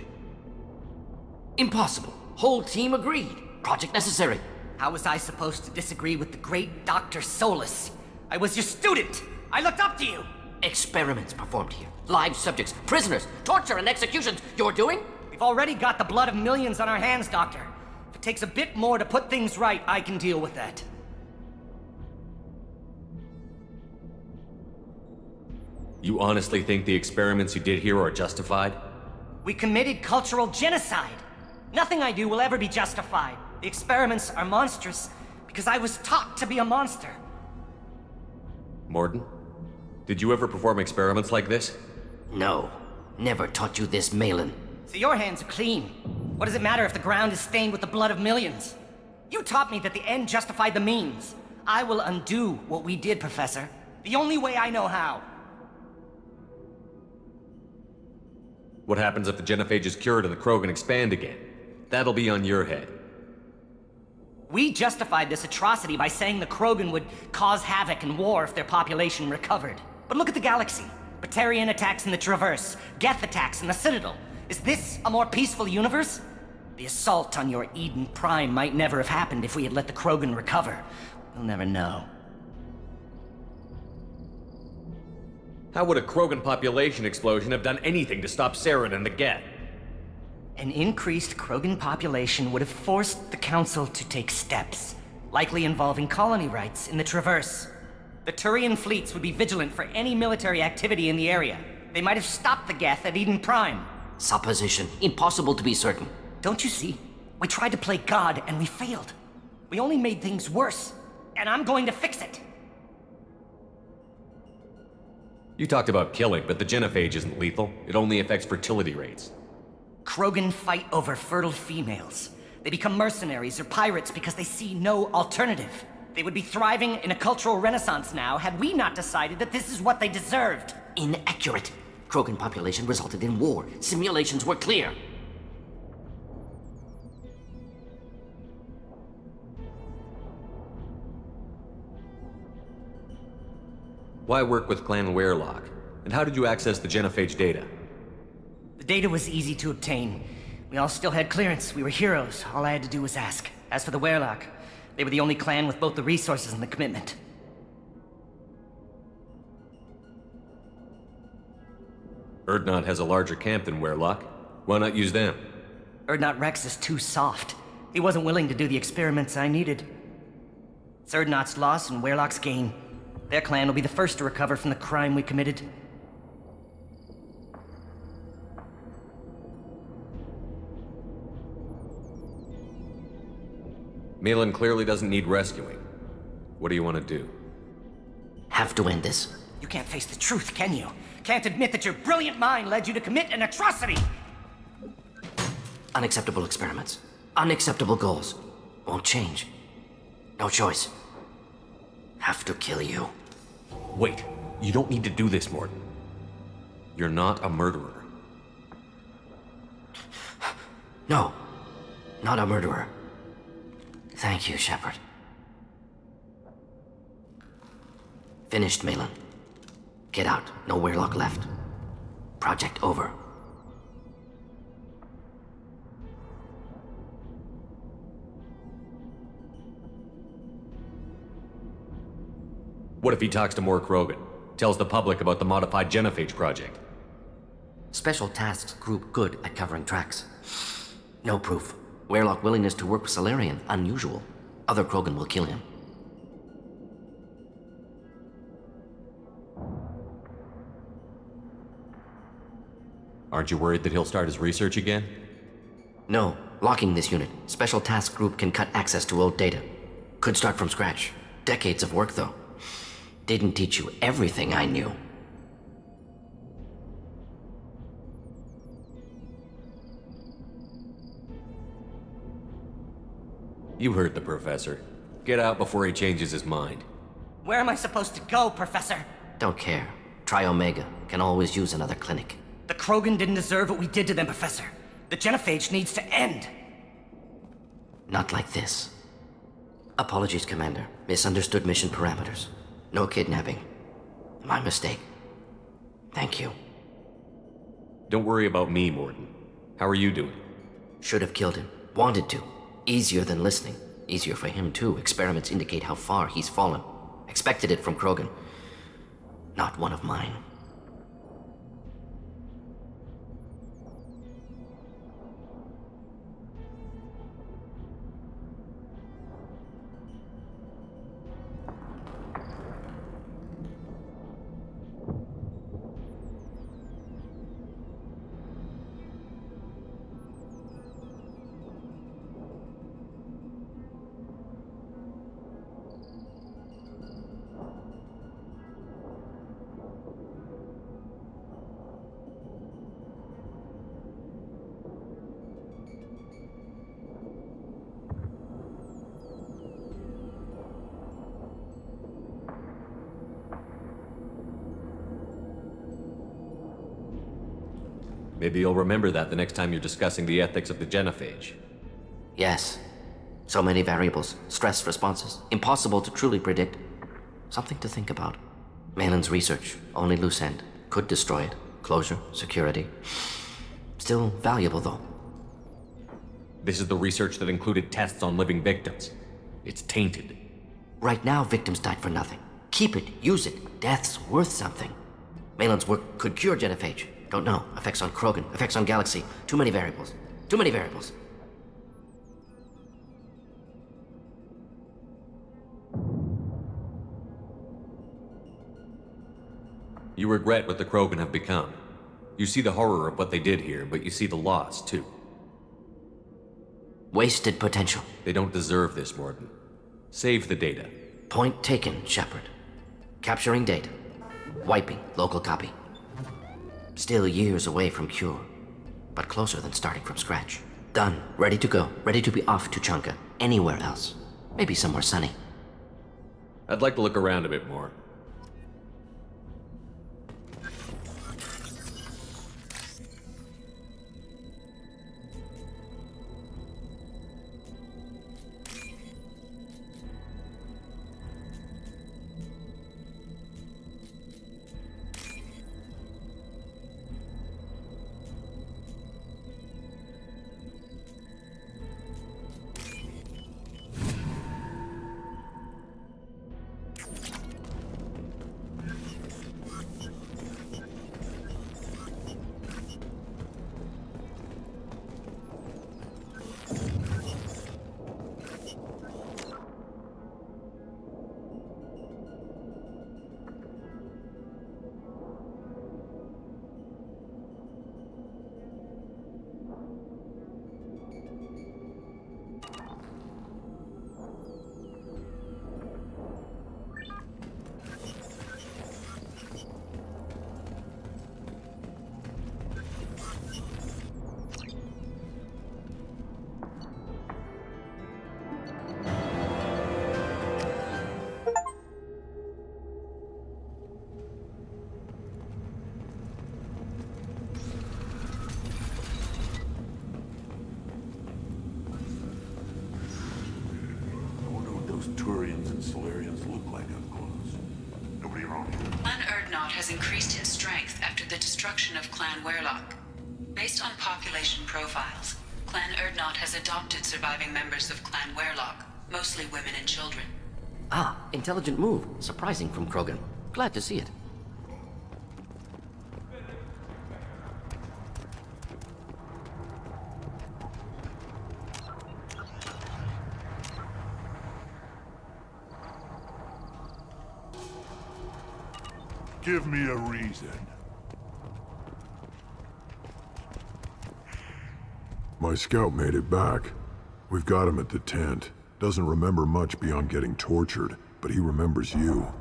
Impossible. Whole team agreed. Project necessary. How was I supposed to disagree with the great Dr. Solus? I was your student! I looked up to you! Experiments performed here. Live subjects, prisoners, torture and executions. You're doing? We've already got the blood of millions on our hands, Doctor. If it takes a bit more to put things right, I can deal with that. You honestly think the experiments you did here are justified? We committed cultural genocide. Nothing I do will ever be justified. The experiments are monstrous because I was taught to be a monster. Mordin, did you ever perform experiments like this? No. Never taught you this, Malin. So your hands are clean. What does it matter if the ground is stained with the blood of millions? You taught me that the end justified the means. I will undo what we did, Professor. The only way I know how. What happens if the genophage is cured and the Krogan expand again? That'll be on your head. We justified this atrocity by saying the Krogan would cause havoc and war if their population recovered. But look at the galaxy. Batarian attacks in the Traverse, Geth attacks in the Citadel. Is this a more peaceful universe? The assault on your Eden Prime might never have happened if we had let the Krogan recover. We'll never know. How would a Krogan population explosion have done anything to stop Saren and the Geth? An increased Krogan population would have forced the Council to take steps, likely involving colony rights in the Traverse. The Turian fleets would be vigilant for any military activity in the area. They might have stopped the Geth at Eden Prime. Supposition. Impossible to be certain. Don't you see? We tried to play God and we failed. We only made things worse, and I'm going to fix it. You talked about killing, but the genophage isn't lethal. It only affects fertility rates. Krogan fight over fertile females. They become mercenaries or pirates because they see no alternative. They would be thriving in a cultural renaissance now had we not decided that this is what they deserved. Inaccurate. Krogan population resulted in war. Simulations were clear. Why work with Clan Werelock? And how did you access the genophage data? The data was easy to obtain. We all still had clearance. We were heroes. All I had to do was ask. As for the Werelock, they were the only clan with both the resources and the commitment. Urdnot has a larger camp than Werelock. Why not use them? Urdnot Rex is too soft. He wasn't willing to do the experiments I needed. It's Urdnot's loss and Werelock's gain. Their clan will be the first to recover from the crime we committed. Malin clearly doesn't need rescuing. What do you want to do? Have to end this. You can't face the truth, can you? Can't admit that your brilliant mind led you to commit an atrocity! Unacceptable experiments. Unacceptable goals. Won't change. No choice. Have to kill you. Wait, you don't need to do this, Mordin. You're not a murderer. No, not a murderer. Thank you, Shepard. Finished, Malin. Get out. No Weirlock left. Project over. What if he talks to more Krogan? Tells the public about the modified Genophage project? Special Tasks Group good at covering tracks. No proof. Weirlock willingness to work with Salarian, unusual. Other Krogan will kill him. Aren't you worried that he'll start his research again? No. Locking this unit. Special Task Group can cut access to old data. Could start from scratch. Decades of work, though. Didn't teach you everything I knew. You heard the professor. Get out before he changes his mind. Where am I supposed to go, Professor? Don't care. Try Omega. Can always use another clinic. The Krogan didn't deserve what we did to them, Professor. The Genophage needs to end. Not like this. Apologies, Commander. Misunderstood mission parameters. No kidnapping. My mistake. Thank you. Don't worry about me, Mordin. How are you doing? Should have killed him. Wanted to. Easier than listening. Easier for him, too. Experiments indicate how far he's fallen. Expected it from Krogan. Not one of mine. Maybe you'll remember that the next time you're discussing the ethics of the Genophage. Yes. So many variables, stress responses, impossible to truly predict. Something to think about. Malin's research, only loose end. Could destroy it. Closure, security. Still valuable, though. This is the research that included tests on living victims. It's tainted. Right now, victims died for nothing. Keep it, use it. Death's worth something. Malin's work could cure Genophage. Don't know. Effects on Krogan, effects on Galaxy. Too many variables. Too many variables. You regret what the Krogan have become. You see the horror of what they did here, but you see the loss, too. Wasted potential. They don't deserve this, Mordin. Save the data. Point taken, Shepard. Capturing data. Wiping local copy. Still years away from cure, but closer than starting from scratch. Done. Ready to go. Ready to be off to Tuchanka. Anywhere else. Maybe somewhere sunny. I'd like to look around a bit more. Turians and Solarians look like up close. Nobody around here. Glenn Erdnot Erdnot has increased in strength after the destruction of Clan Werlock. Based on population profiles, Clan Erdnot has adopted surviving members of Clan Werlock, mostly women and children. Ah, intelligent move. Surprising from Krogan. Glad to see it. Give me a reason. My scout made it back. We've got him at the tent. Doesn't remember much beyond getting tortured, but he remembers you.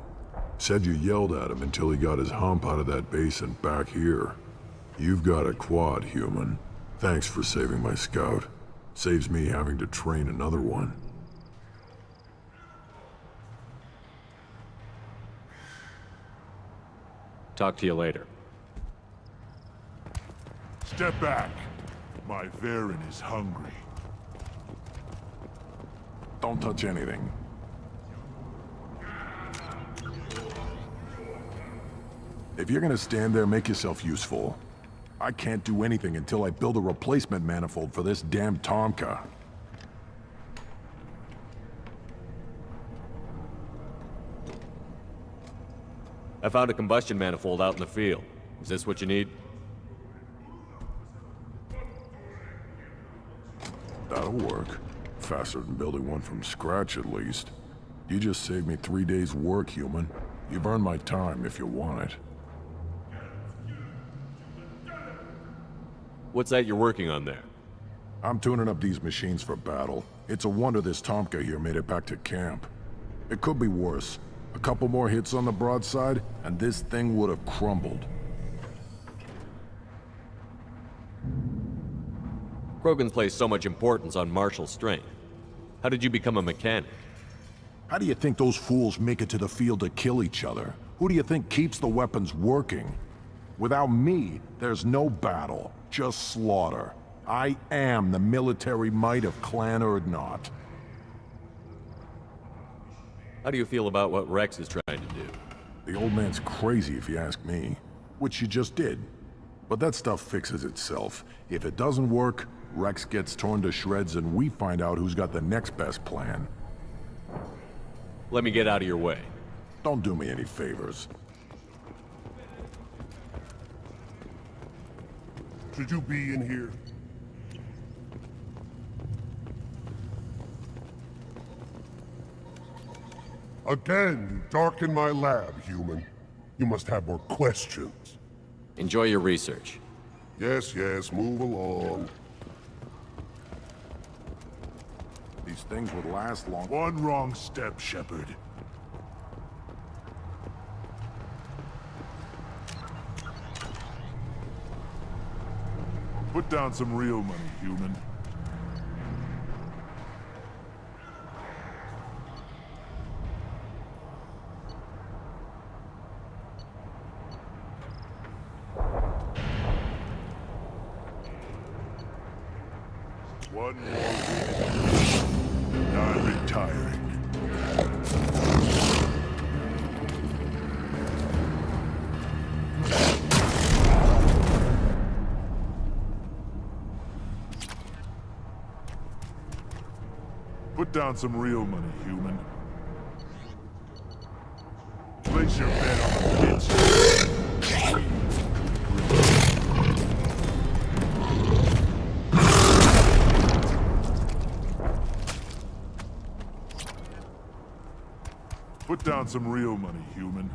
Said you yelled at him until he got his hump out of that basin back here. You've got a quad, human. Thanks for saving my scout. Saves me having to train another one. Talk to you later. Step back. My Varen is hungry. Don't touch anything. If you're gonna stand there, make yourself useful. I can't do anything until I build a replacement manifold for this damn Tomka. I found a combustion manifold out in the field. Is this what you need? That'll work. Faster than building one from scratch, at least. You just saved me 3 days' work, human. You've earned my time if you want it. What's that you're working on there? I'm tuning up these machines for battle. It's a wonder this Tomka here made it back to camp. It could be worse. A couple more hits on the broadside, and this thing would have crumbled. Krogan place so much importance on martial strength. How did you become a mechanic? How do you think those fools make it to the field to kill each other? Who do you think keeps the weapons working? Without me, there's no battle, just slaughter. I am the military might of Clan Erdnot. How do you feel about what Rex is trying to do? The old man's crazy if you ask me. Which you just did. But that stuff fixes itself. If it doesn't work, Rex gets torn to shreds and we find out who's got the next best plan. Let me get out of your way. Don't do me any favors. Should you be in here? Again, you darken my lab, human. You must have more questions. Enjoy your research. Yes, yes, move along. These things would last long. One wrong step, Shepard. Put down some real money, human. One more week. I'm retiring. Put down some real money, human. Place your bet on the kids. Put down some real money, human.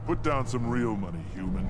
Put down some real money, human.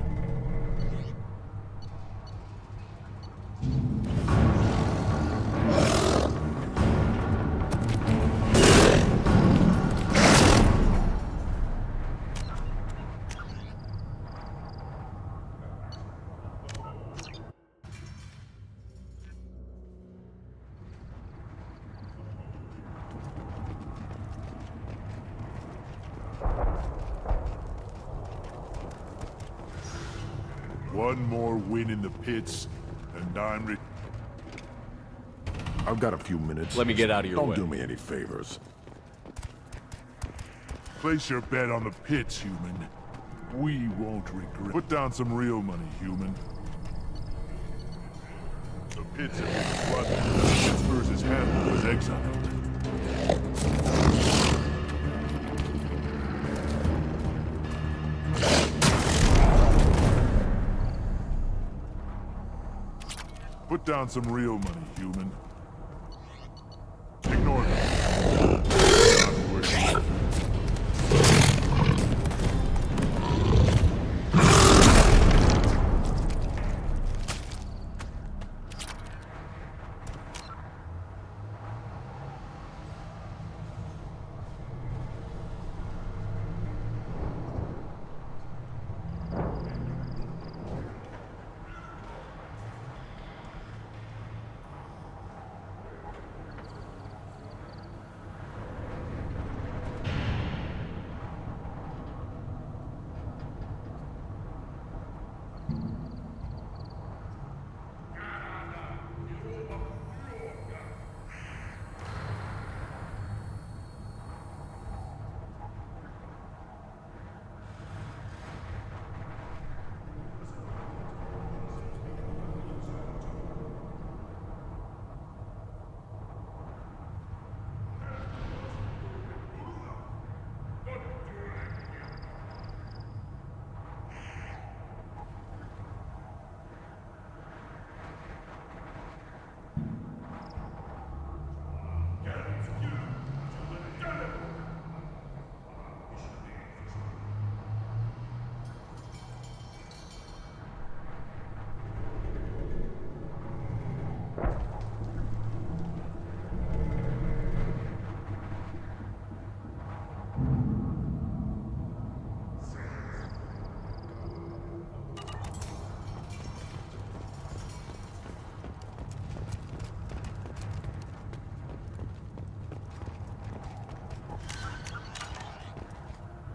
One more win in the pits, and I'm I've got a few minutes. Let me get out of your way. Don't do me any favors. Place your bet on the pits, human. We won't regret. Put down some real money, human. The pits have been flooded. Spurs' handler was exiled. Put down some real money, human. Ignore them. Not worth it.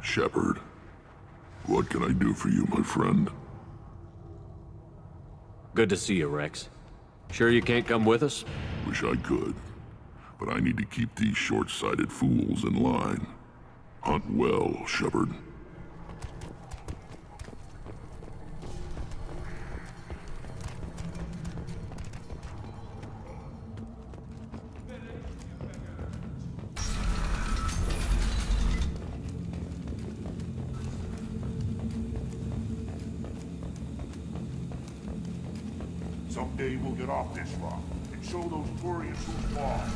Shepard, what can I do for you, my friend? Good to see you, Rex. Sure you can't come with us? Wish I could, but I need to keep these short-sighted fools in line. Hunt well, Shepard. Someday we'll get off this rock and show those Turians who's lost.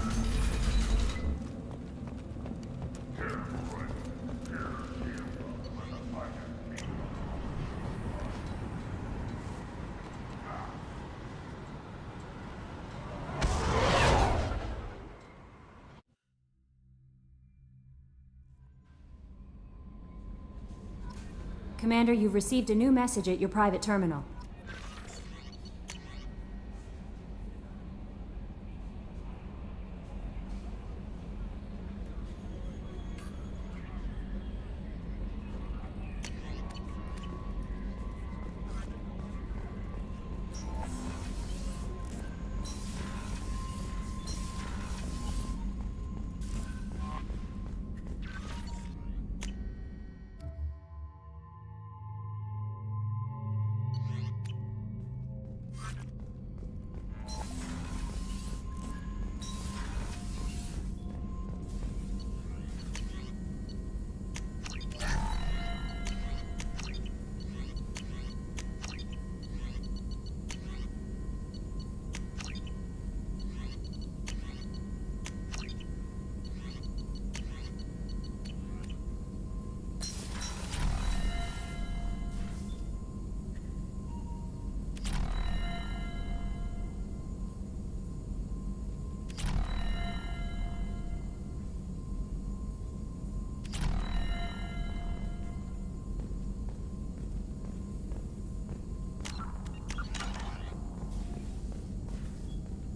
Commander, you've received a new message at your private terminal.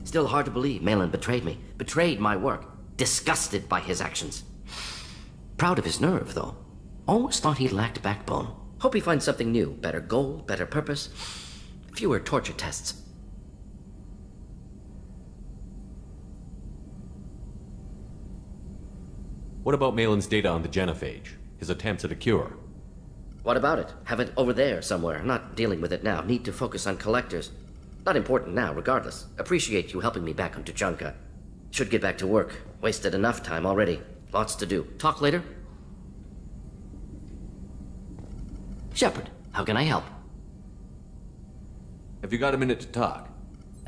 Still hard to believe Malin betrayed me, betrayed my work, disgusted by his actions. Proud of his nerve, though. Always thought he lacked backbone. Hope he finds something new. Better goal, better purpose, fewer torture tests. What about Malin's data on the genophage? His attempts at a cure? What about it? Have it over there somewhere. Not dealing with it now. Need to focus on collectors. Not important now, regardless. Appreciate you helping me back on Tuchanka. Should get back to work. Wasted enough time already. Lots to do. Talk later? Shepard, how can I help? Have you got a minute to talk?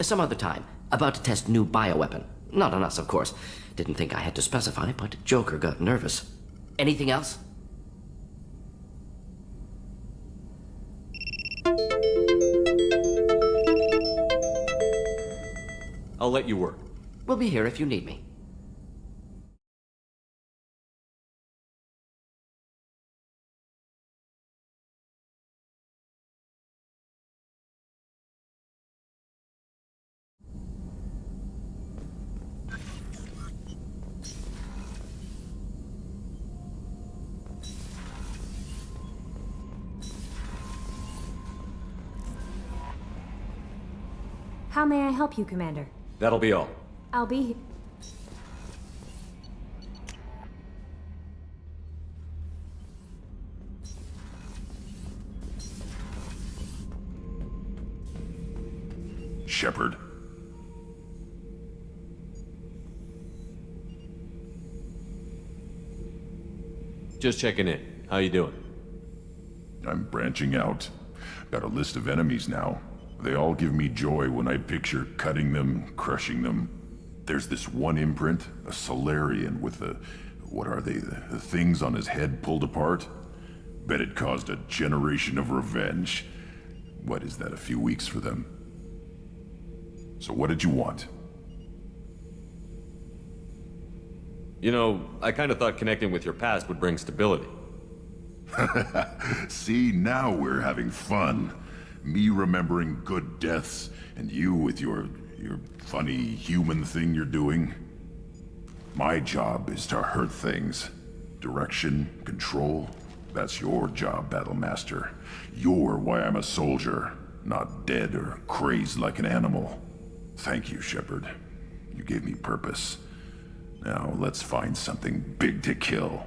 Some other time. About to test new bioweapon. Not on us, of course. Didn't think I had to specify, but Joker got nervous. Anything else? I'll let you work. We'll be here if you need me. How may I help you, Commander? That'll be all. I'll be... Shepard. Just checking in. How you doing? I'm branching out. Got a list of enemies now. They all give me joy when I picture cutting them, crushing them. There's this one imprint, a Solarian with the... what are they? The things on his head pulled apart? Bet it caused a generation of revenge. What is that, a few weeks for them? So what did you want? You know, I kind of thought connecting with your past would bring stability. See, now we're having fun. Me remembering good deaths, and you with your funny human thing you're doing. My job is to hurt things. Direction, control, that's your job, Battlemaster. You're why I'm a soldier, not dead or crazed like an animal. Thank you, Shepard. You gave me purpose. Now let's find something big to kill.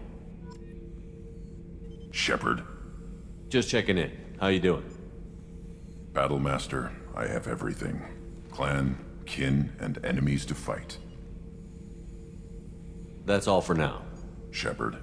Shepard. Just checking in. How you doing? Battlemaster, I have everything. Clan, kin, and enemies to fight. That's all for now. Shepard.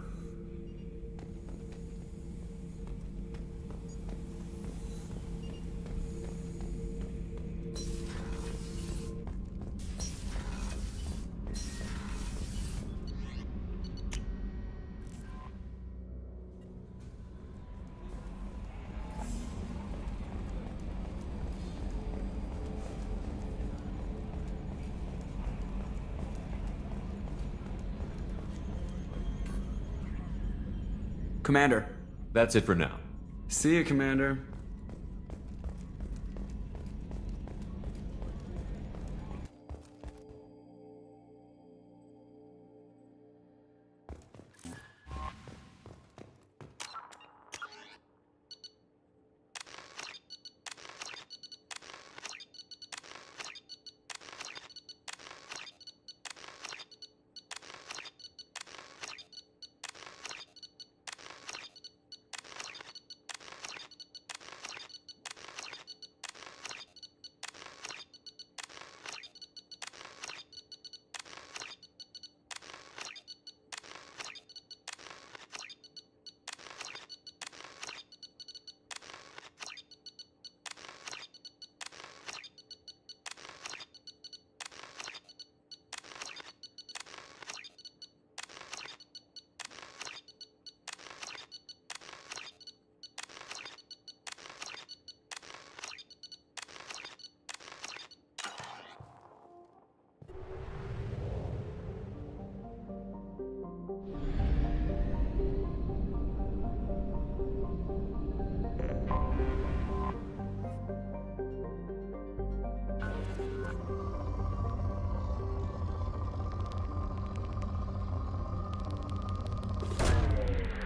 Commander. That's it for now. See you, Commander.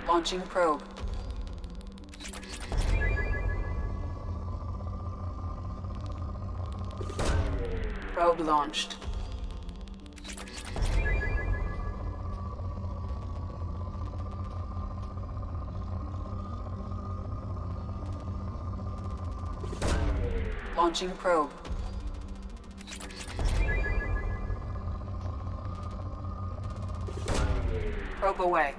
Launching probe. Probe launched. Launching probe. Probe away.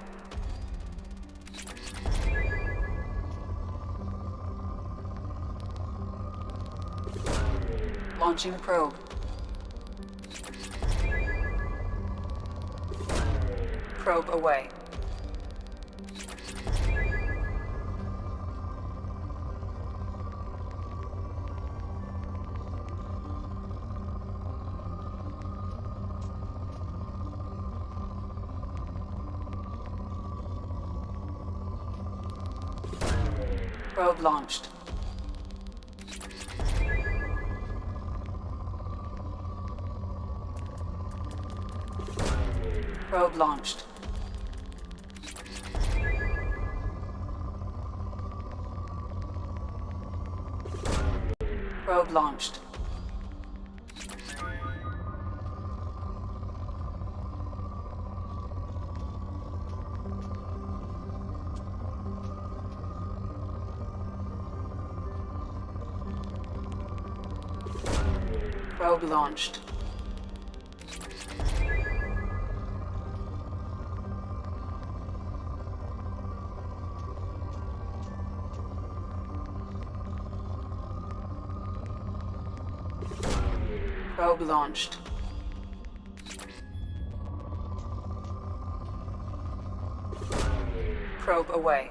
Launching probe. Probe away. Probe launched. Probe launched. Probe launched. Probe launched. Probe launched. Probe away.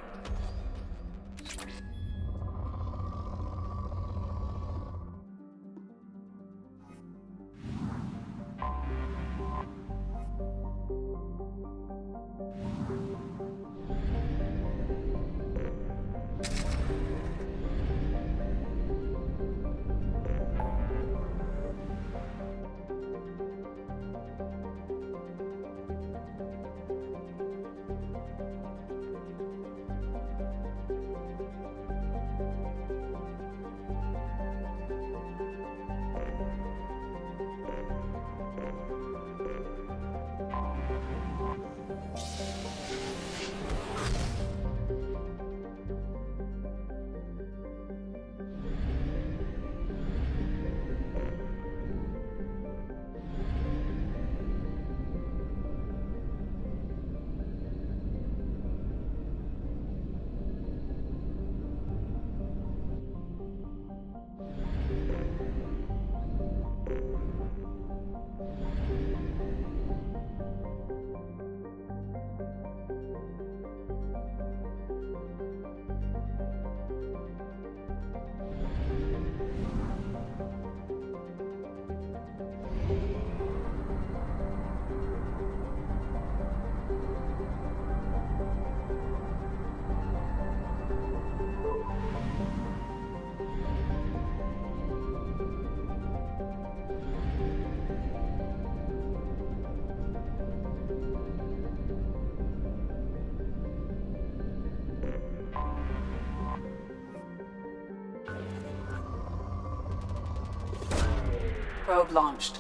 Probe launched.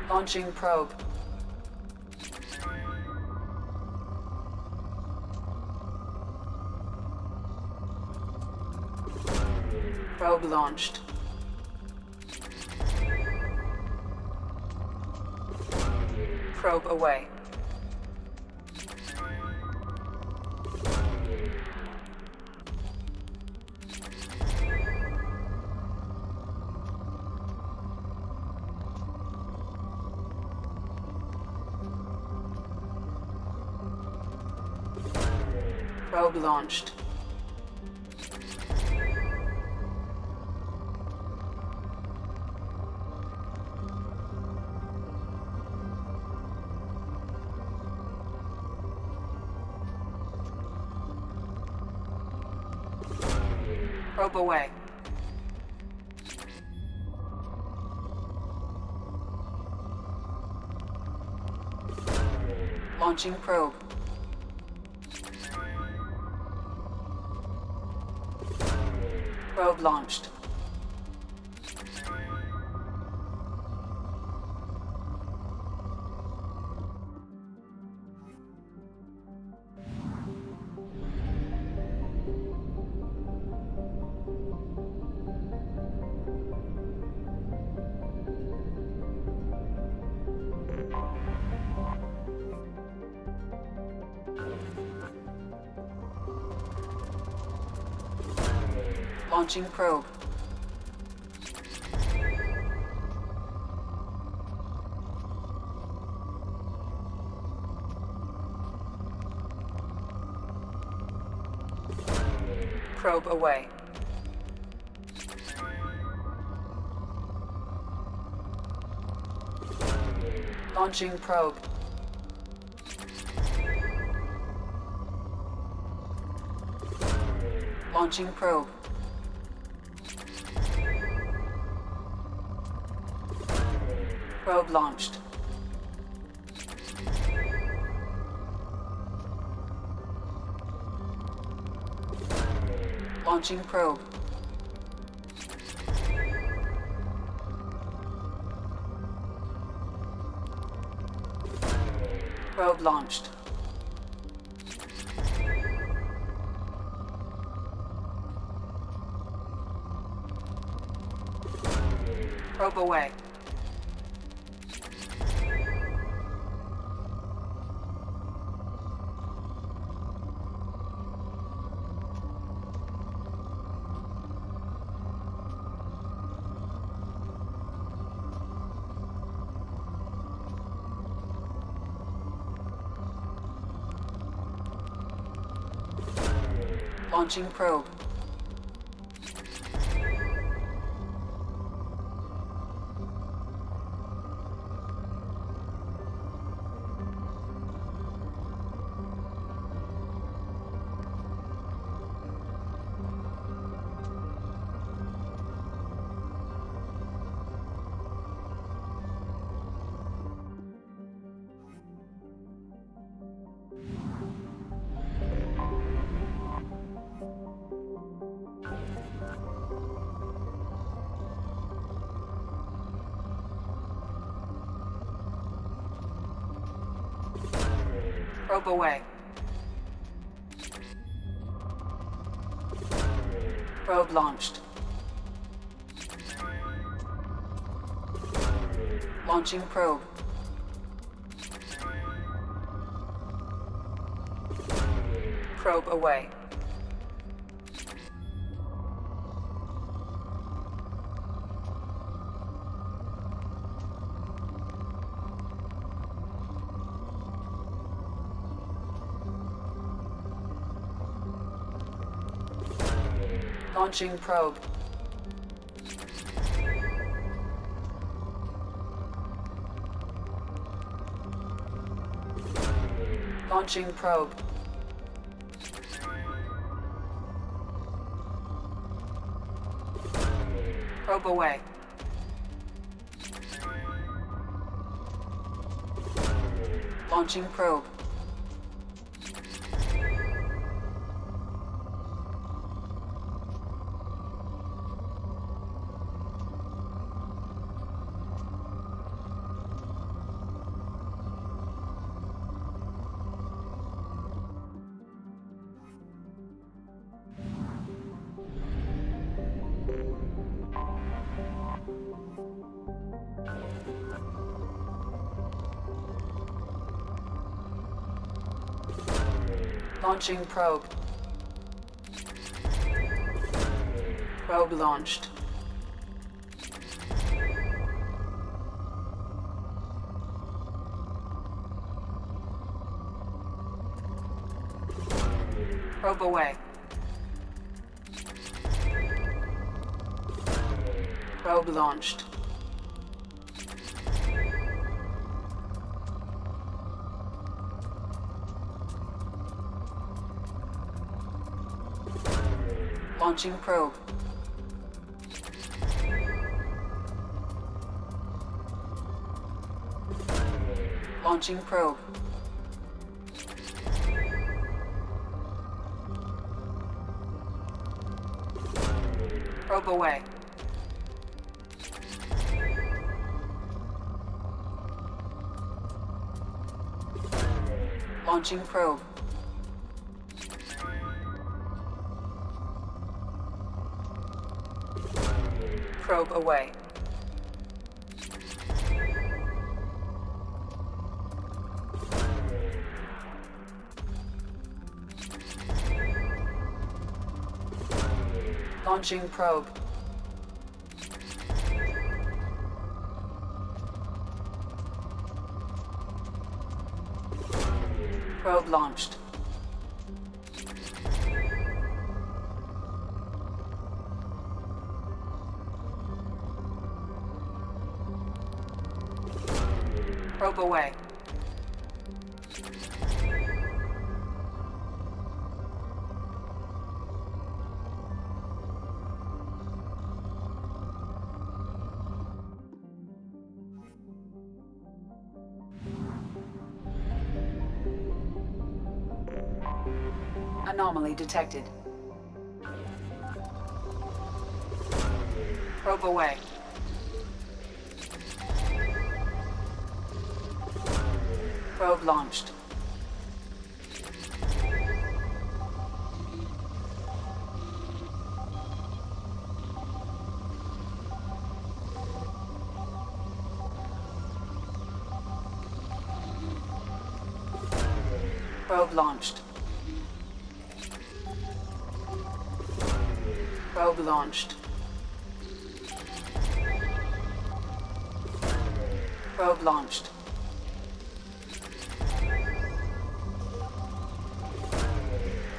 Launching probe. Probe launched. Probe away. Probe launched. Probe away. Launching probe. Probe launched. Launching probe. Probe away. Launching probe. Launching probe. Probe launched. Launching probe. Probe launched. Probe away. Launching probe. Probe away. Probe launched. Launching probe. Probe away. Launching probe. Launching probe. Probe away. Launching probe. Launching probe. Probe launched. Probe away. Probe launched. Launching probe. Launching probe. Probe away. Launching probe. Probe away. Launching probe. Probe launched. Probe away. Anomaly detected. Probe away. Probe launched. Probe launched. Probe launched. Probe launched.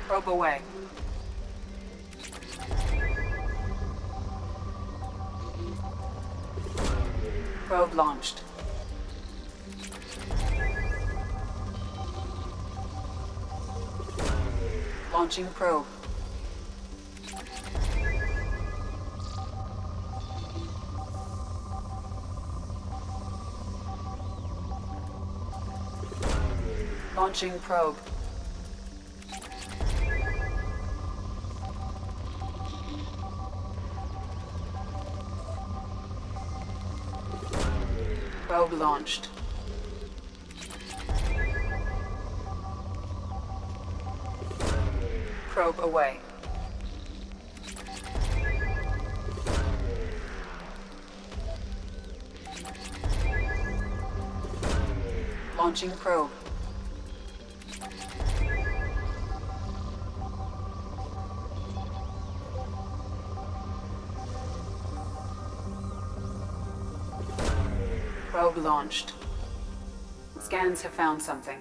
Probe away. Probe launched. Launching probe. Launching probe. Probe launched. Probe away. Launching probe. Probe launched. Scans have found something.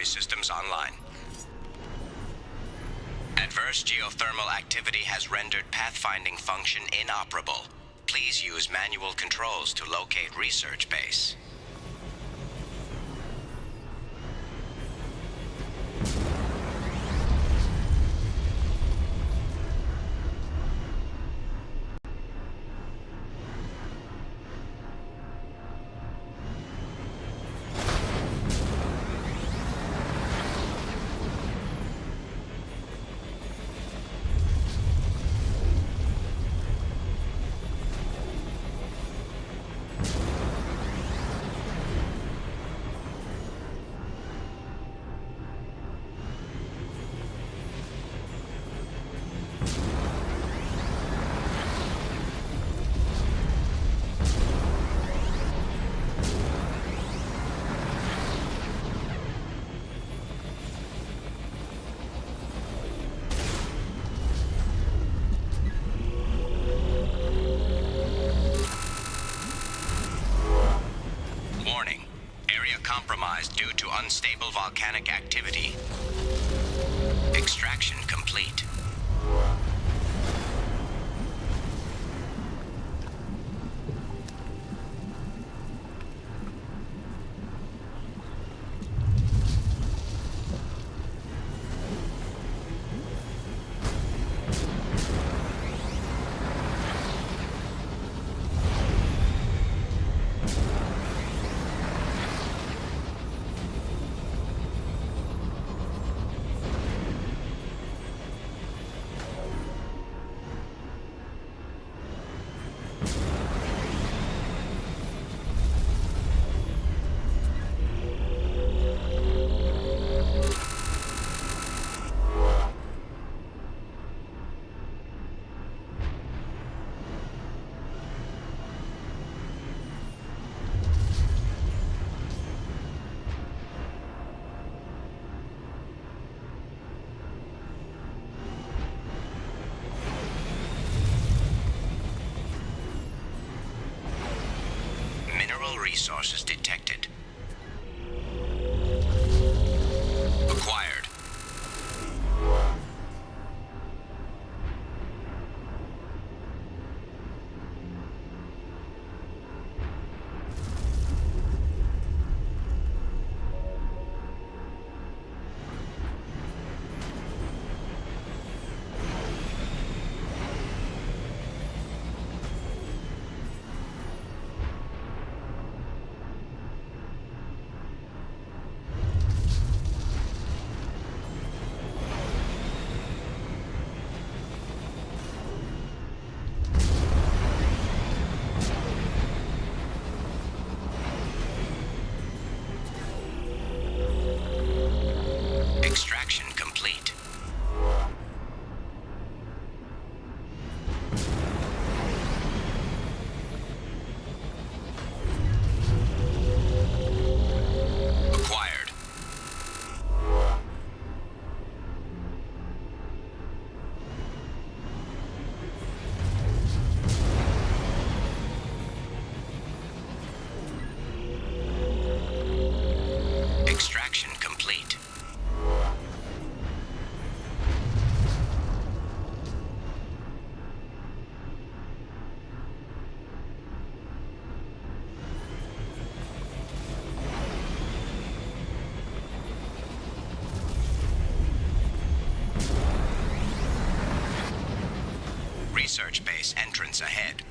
Systems online. Adverse geothermal activity has rendered pathfinding function inoperable. Please use manual controls to locate research base. compromised due to unstable volcanic activity. Extraction complete. Resources detected. Acquired. Extraction complete. Acquired. Extraction complete. Research base entrance ahead.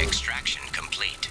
Extraction complete.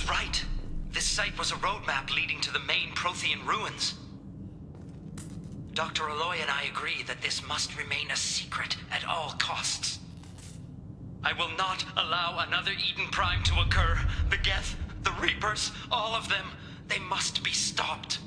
Right. This site was a roadmap leading to the main Prothean ruins. Dr. Aloy and I agree that this must remain a secret at all costs. I will not allow another Eden Prime to occur. The Geth, the Reapers, all of them, they must be stopped.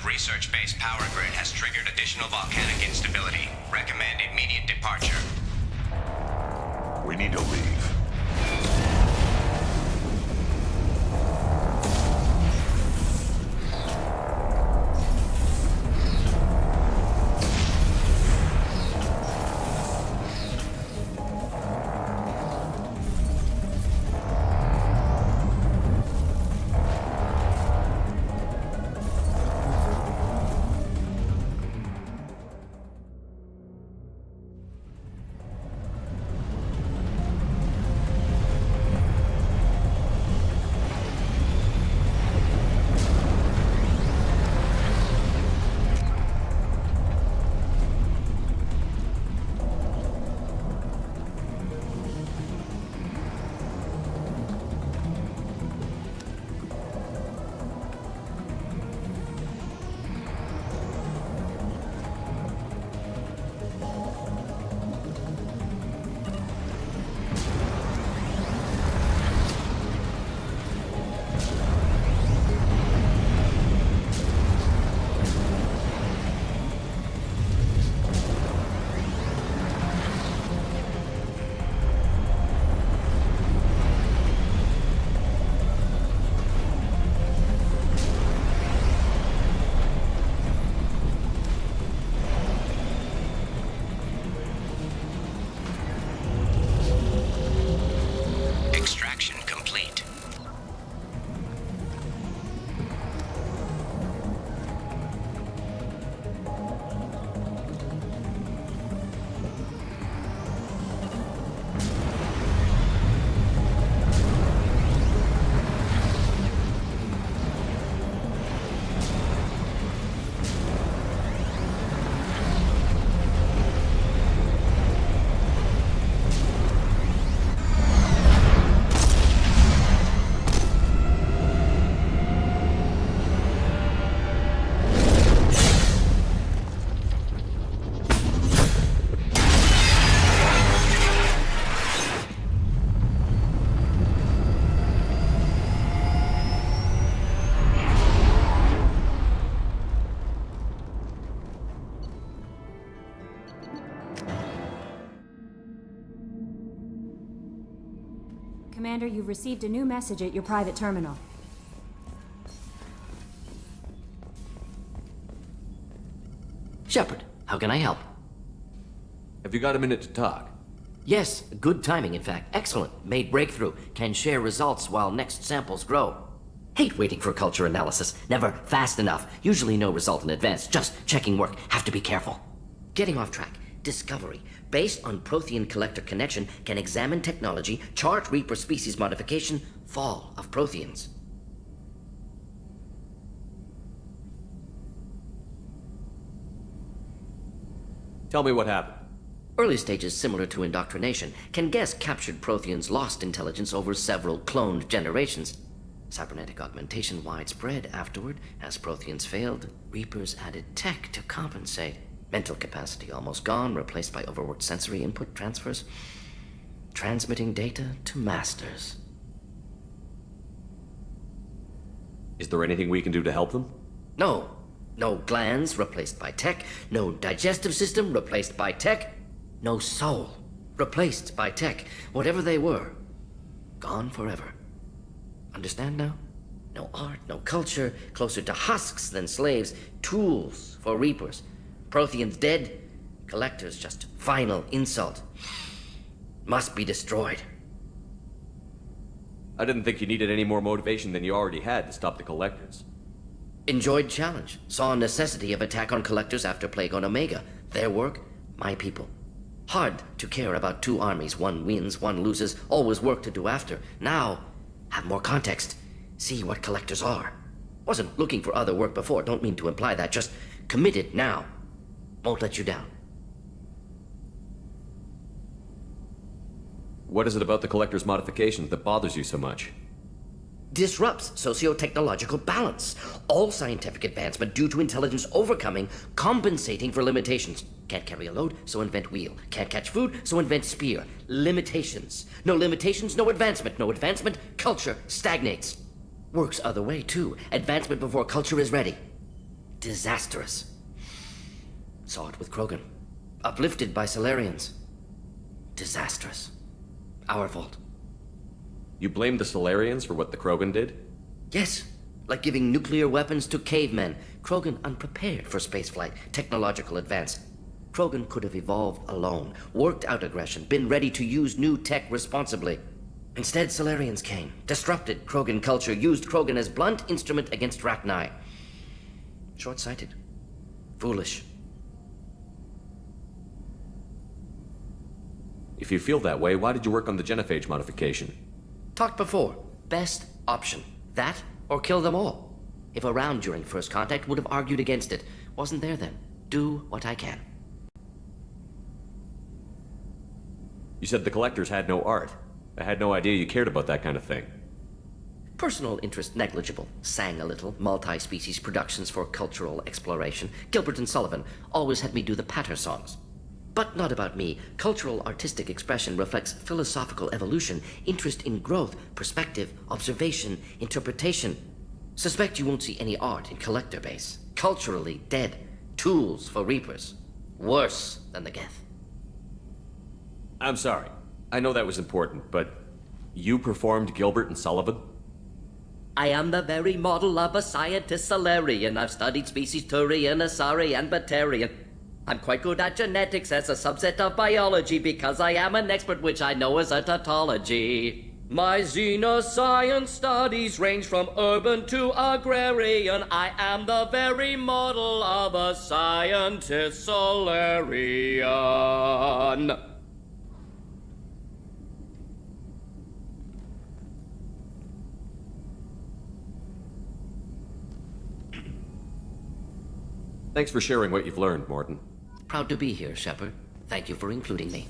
Research-based power grid has triggered additional volcanic instability. Recommend immediate departure. We need to leave. Commander, you've received a new message at your private terminal. Shepard, how can I help? Have you got a minute to talk? Yes, good timing, in fact. Excellent. Made breakthrough. Can share results while next samples grow. Hate waiting for culture analysis. Never fast enough. Usually no result in advance. Just checking work. Have to be careful. Getting off track. Discovery. Based on Prothean collector connection, can examine technology, chart Reaper species modification, fall of Protheans. Tell me what happened. Early stages similar to indoctrination. Can guess captured Protheans lost intelligence over several cloned generations. Cybernetic augmentation widespread afterward. As Protheans failed, Reapers added tech to compensate. Mental capacity almost gone, replaced by overworked sensory input transfers. Transmitting data to masters. Is there anything we can do to help them? No. No glands replaced by tech. No digestive system replaced by tech. No soul replaced by tech. Whatever they were, gone forever. Understand now? No art, no culture, closer to husks than slaves, tools for reapers. Protheans dead, collectors just final insult. Must be destroyed. I didn't think you needed any more motivation than you already had to stop the collectors. Enjoyed challenge. Saw necessity of attack on collectors after Plague on Omega. Their work, my people. Hard to care about two armies. One wins, one loses. Always work to do after. Now, have more context. See what collectors are. Wasn't looking for other work before. Don't mean to imply that. Just committed now. Won't let you down. What is it about the collector's modifications that bothers you so much? Disrupts socio-technological balance. All scientific advancement due to intelligence overcoming, compensating for limitations. Can't carry a load, so invent wheel. Can't catch food, so invent spear. Limitations. No limitations, no advancement. No advancement, culture stagnates. Works other way, too. Advancement before culture is ready. Disastrous. Saw it with Krogan. Uplifted by Solarians. Disastrous. Our fault. You blame the Solarians for what the Krogan did? Yes, like giving nuclear weapons to cavemen. Krogan unprepared for spaceflight, technological advance. Krogan could have evolved alone, worked out aggression, been ready to use new tech responsibly. Instead, Solarians came, disrupted Krogan culture, used Krogan as blunt instrument against Rachni. Short-sighted. Foolish. If you feel that way, why did you work on the genophage modification? Talked before. Best option. That or kill them all. If around during first contact, would have argued against it. Wasn't there then. Do what I can. You said the collectors had no art. I had no idea you cared about that kind of thing. Personal interest negligible. Sang a little. Multi-species productions for cultural exploration. Gilbert and Sullivan always had me do the patter songs. But not about me. Cultural artistic expression reflects philosophical evolution, interest in growth, perspective, observation, interpretation. Suspect you won't see any art in collector base. Culturally dead. Tools for reapers. Worse than the Geth. I'm sorry. I know that was important, but you performed Gilbert and Sullivan? I am the very model of a scientist Solarian. I've studied species Turian, Asari, and Batarian. I'm quite good at genetics as a subset of biology because I am an expert, which I know is a tautology. My xenoscience studies range from urban to agrarian. I am the very model of a scientist Solarian. Thanks for sharing what you've learned, Morton. Proud to be here, Shepard. Thank you for including me.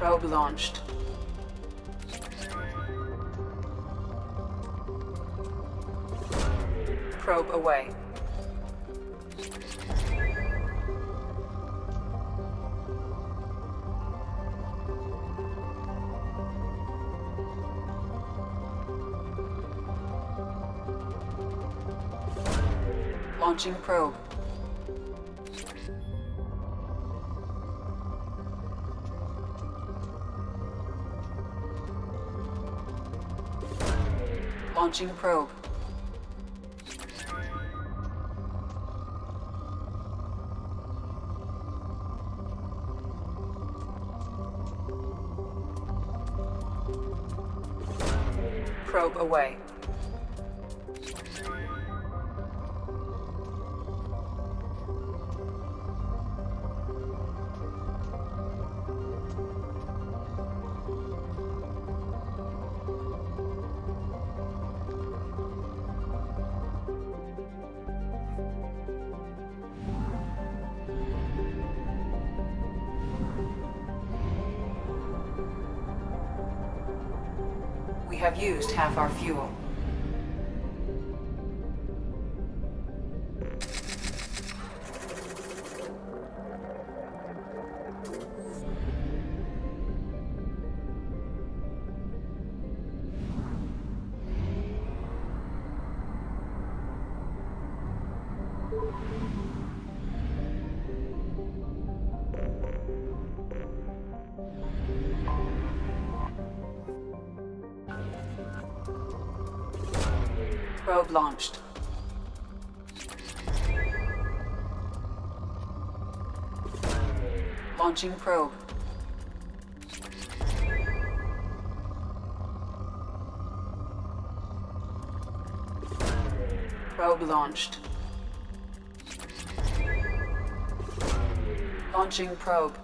Probe launched. Probe away. Launching probe. Launching probe. Probe away. We have used half our fuel. Probe launched. Launching probe. Probe launched. Launching probe.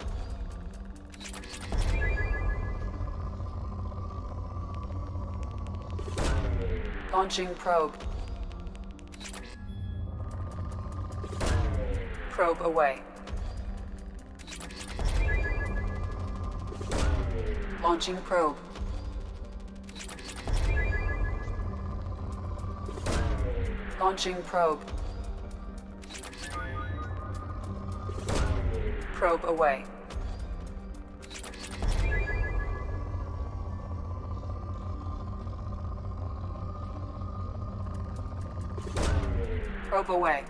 Launching probe. Probe away. Launching probe. Launching probe. Probe away. Probe away.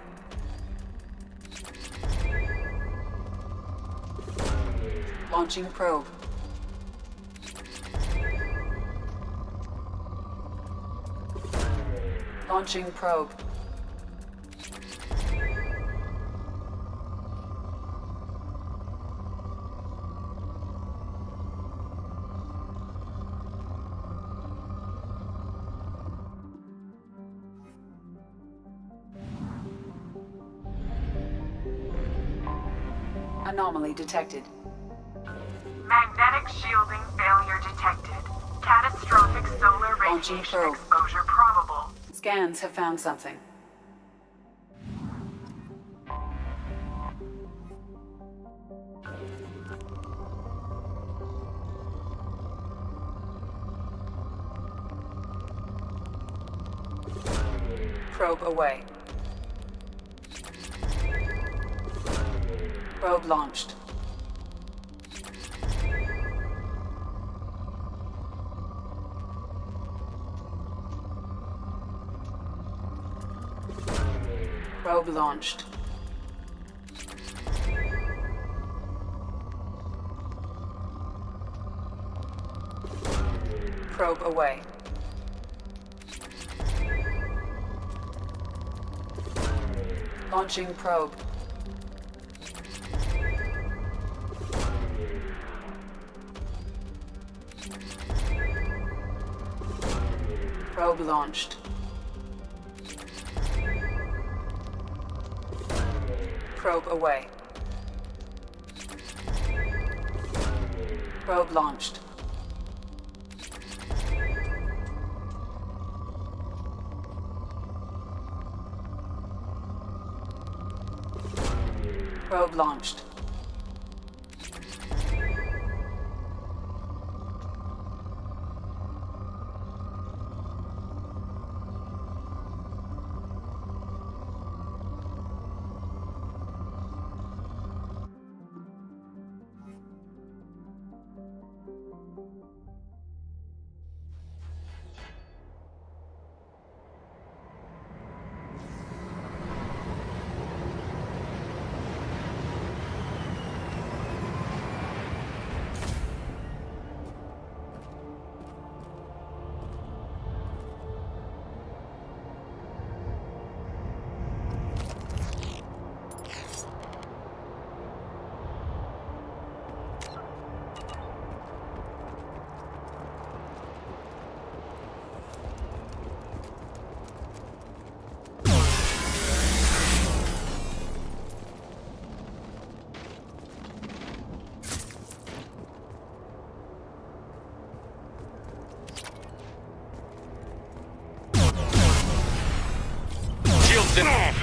Launching probe. Launching probe. Anomaly detected. Magnetic shielding failure detected. Catastrophic solar Launching radiation probe. exposure probable. Scans have found something. Probe away. Probe launched. Probe launched. Probe away. Launching probe. Probe launched. Probe away. Probe launched. Probe launched. Attention!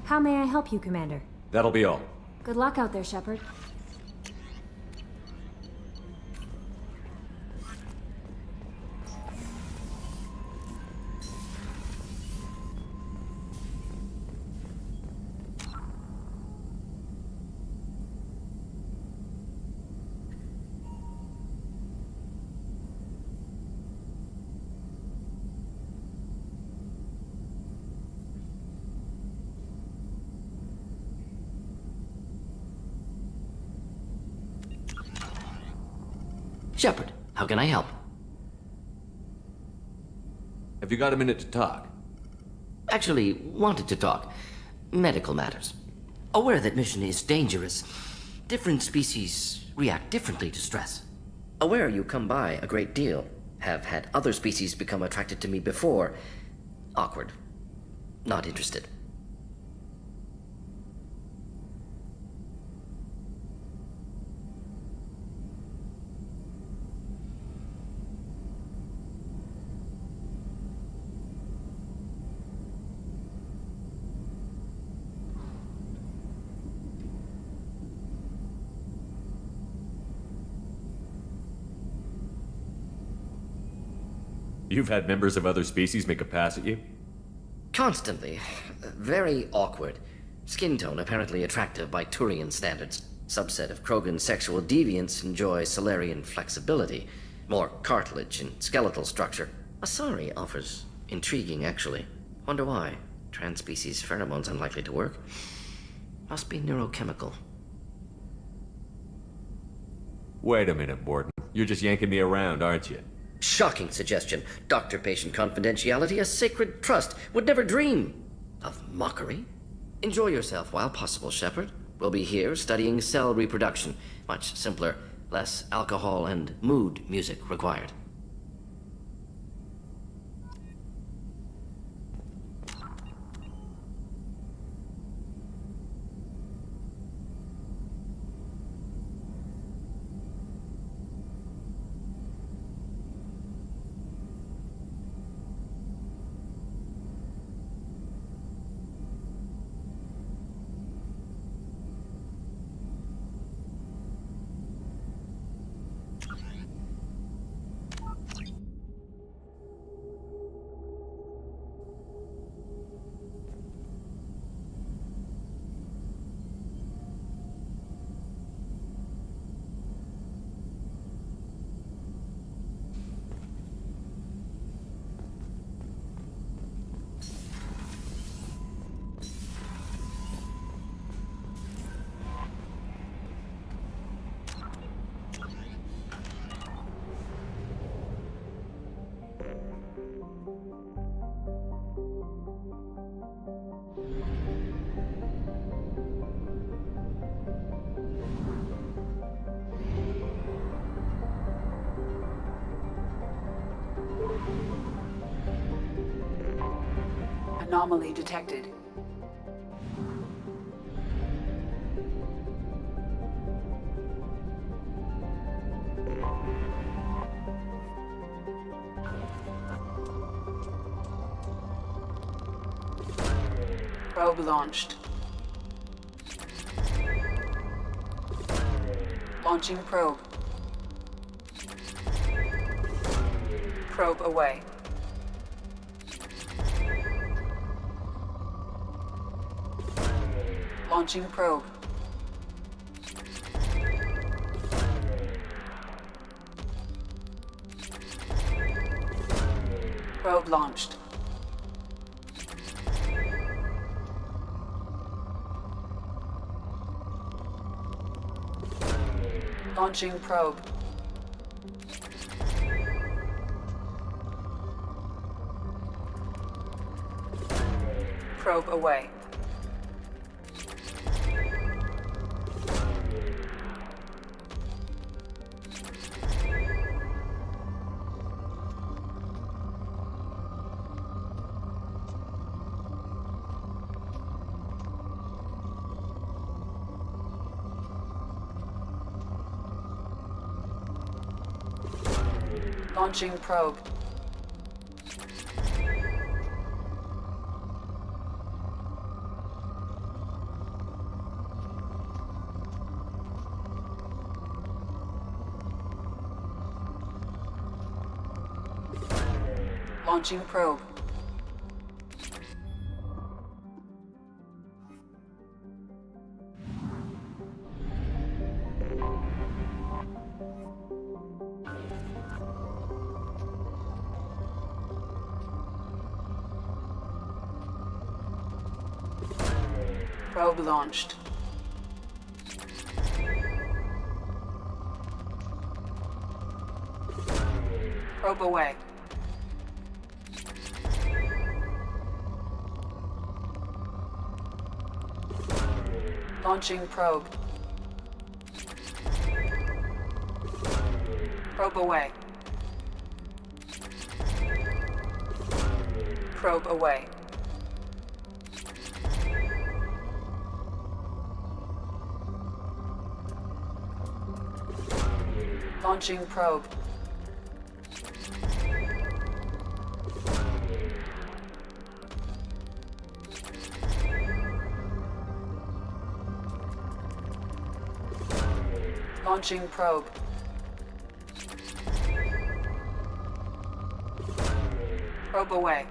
How may I help you, Commander? That'll be all. Good luck out there, Shepard. Shepard, how can I help? Have you got a minute to talk? Actually, wanted to talk. Medical matters. Aware that mission is dangerous. Different species react differently to stress. Aware you come by a great deal. Have had other species become attracted to me before. Awkward. Not interested. You've had members of other species make a pass at you? Constantly. Very awkward. Skin tone apparently attractive by Turian standards. Subset of Krogan sexual deviants enjoy Solarian flexibility. More cartilage and skeletal structure. Asari offers intriguing, actually. Wonder why. Trans-species pheromones unlikely to work. Must be neurochemical. Wait a minute, Mordin. You're just yanking me around, aren't you? Shocking suggestion. Doctor-patient confidentiality, a sacred trust. Would never dream of mockery. Enjoy yourself while possible, Shepard. We'll be here studying cell reproduction. Much simpler, less alcohol and mood music required. Anomaly detected. Probe launched. Launching probe. Probe away. Launching probe. Probe launched. Launching probe. Probe away. Launching probe. Launching probe. Probe launched. Probe away. Launching probe. Probe away. Probe away. Launching probe. Launching probe. Probe away.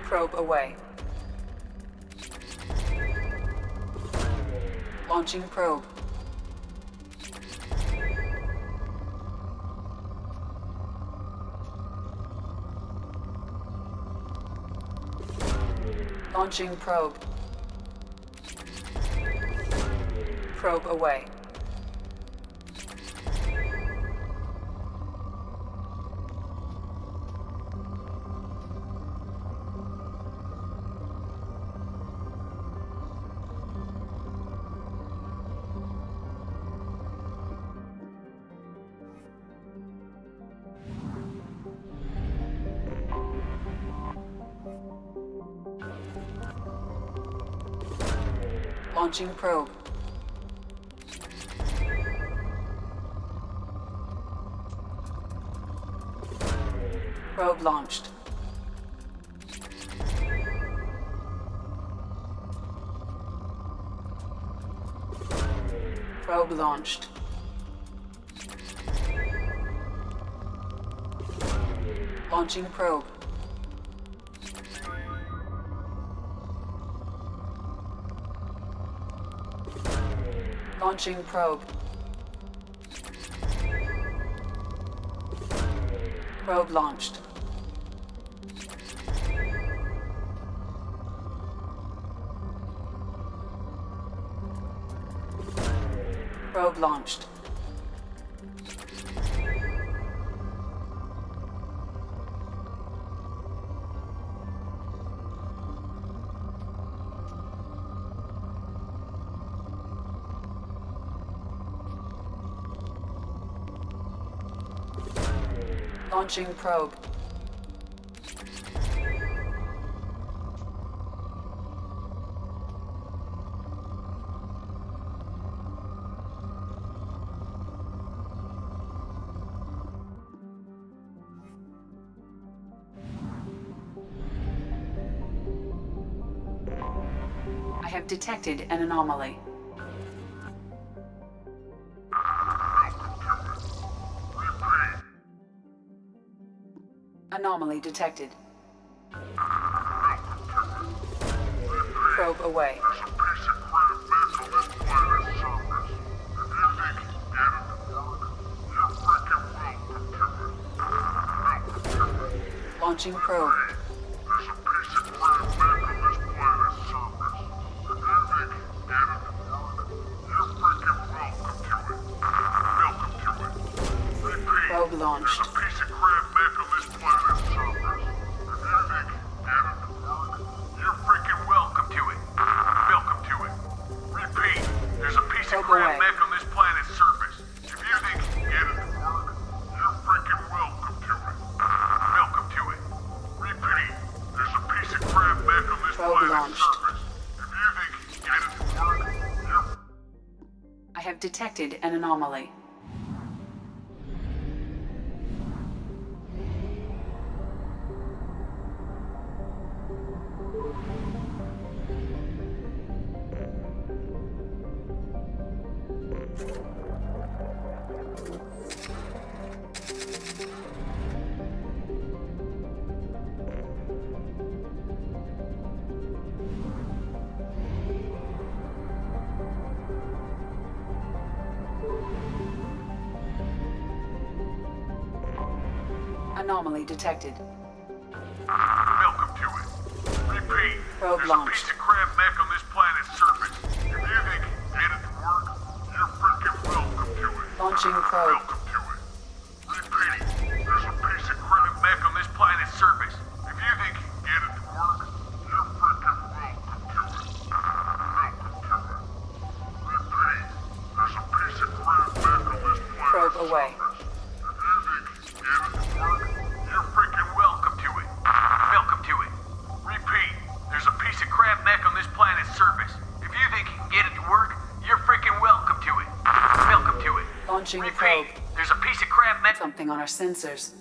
Probe away. Launching probe. Launching probe. Probe away. Launching probe. Probe launched. Probe launched. Launching probe. Launching probe. Probe launched. Probe launched. Launching probe. I have detected an anomaly. Anomaly detected. Probe away. Launching probe. Probe launched. Detected an anomaly. Anomaly detected. Welcome to it. Repeat. Probe There's launched. a piece of crab mech on this planet's surface. If you think get it to work, you're freaking welcome to it. Launching probe. Welcome to it. Repeat. There's a piece of crab mech on this planet's surface. If you think get it to work, you're freaking welcome to it. Welcome to it. Repeat. There's a piece of crab mech on this planet's Probe away. surface. You're freaking welcome to it. Welcome to it. Repeat. There's a piece of crab mech on this planet's surface. If you think you can get it to work, you're freaking welcome to it. Welcome to it. Launching Repeat. probe. There's a piece of crab mech. Something on our sensors.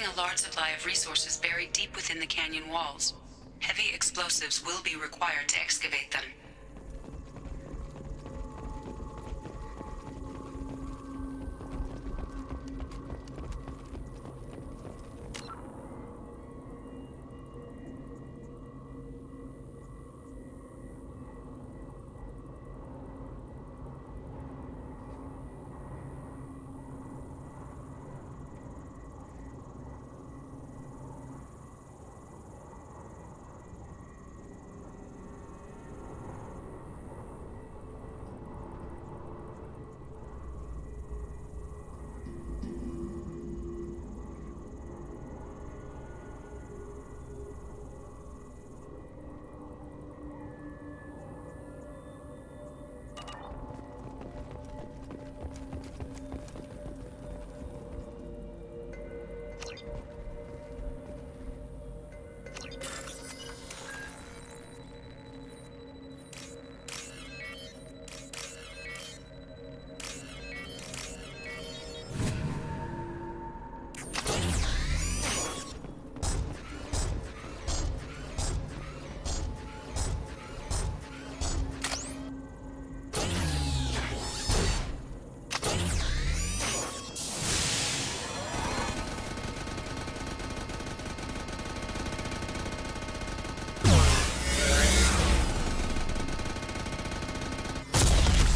detecting a large supply of resources buried deep within the canyon walls. Heavy explosives will be required to excavate them.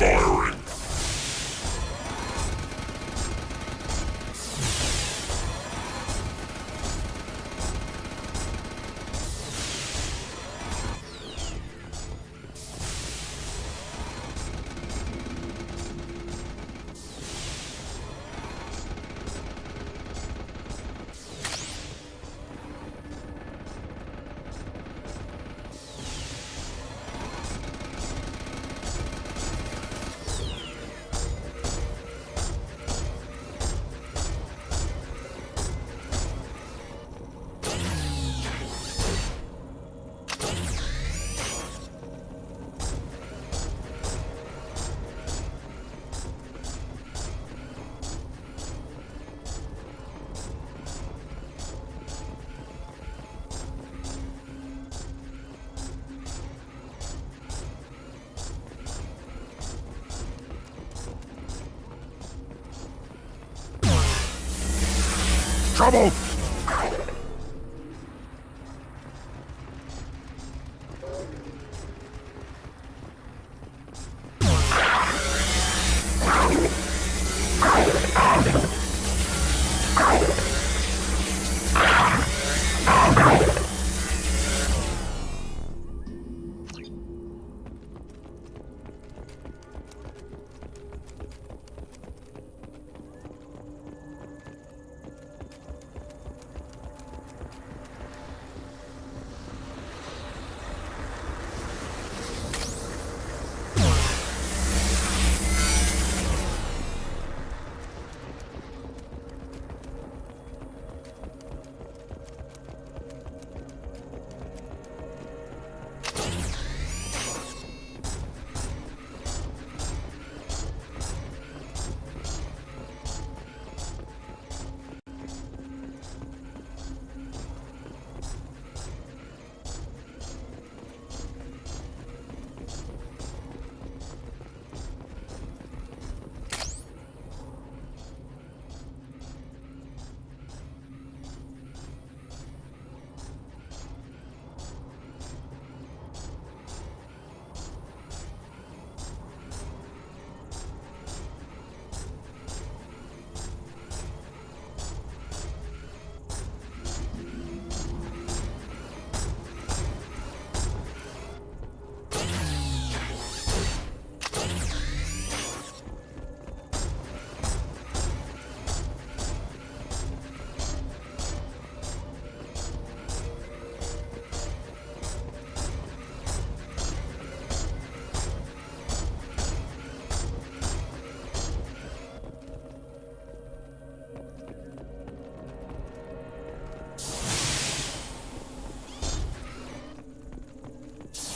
Firing! Trouble!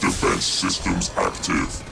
Defense systems active.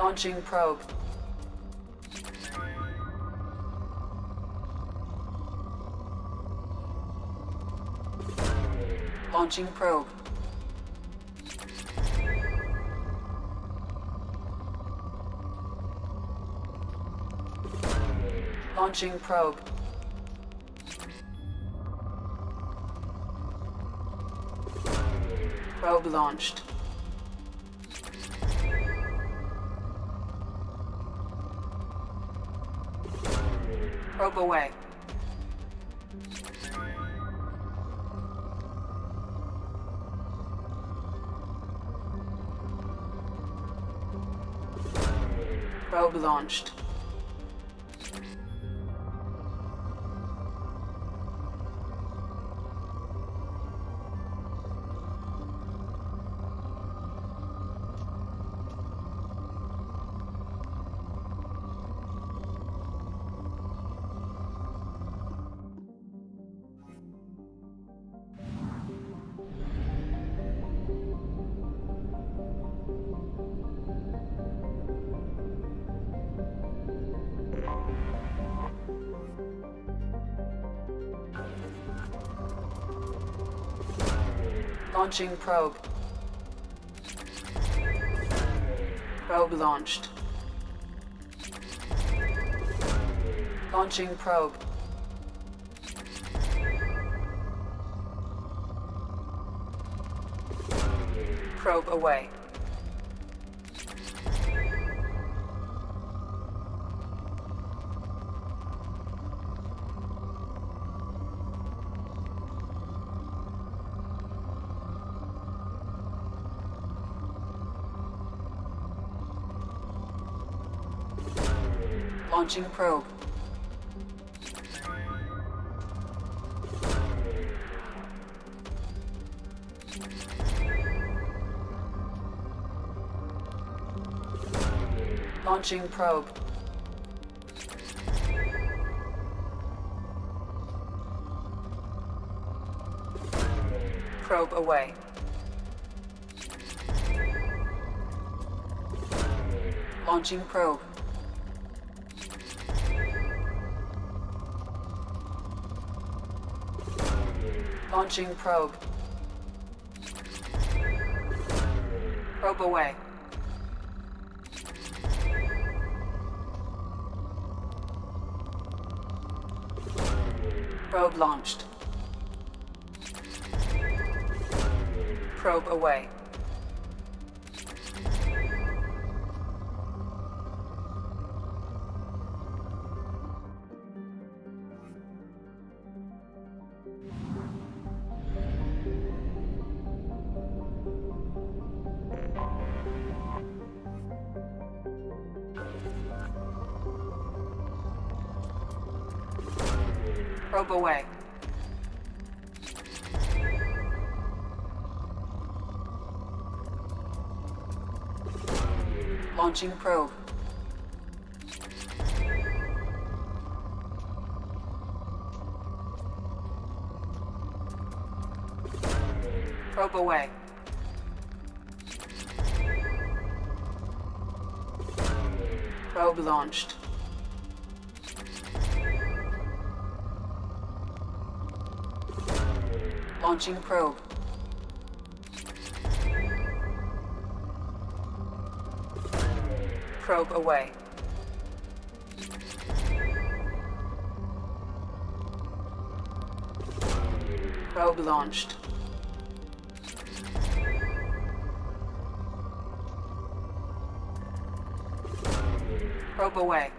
Launching probe. Launching probe. Launching probe. Probe launched. Probe away. Probe launched. Launching probe. Probe launched. Launching probe. Probe away. Launching probe. Launching probe. Probe away. Launching probe. Launching probe. Probe away. Probe launched. Probe away. Probe away. Launching probe. Probe away. Probe launched. Launching probe. Probe away. Probe launched. Probe away.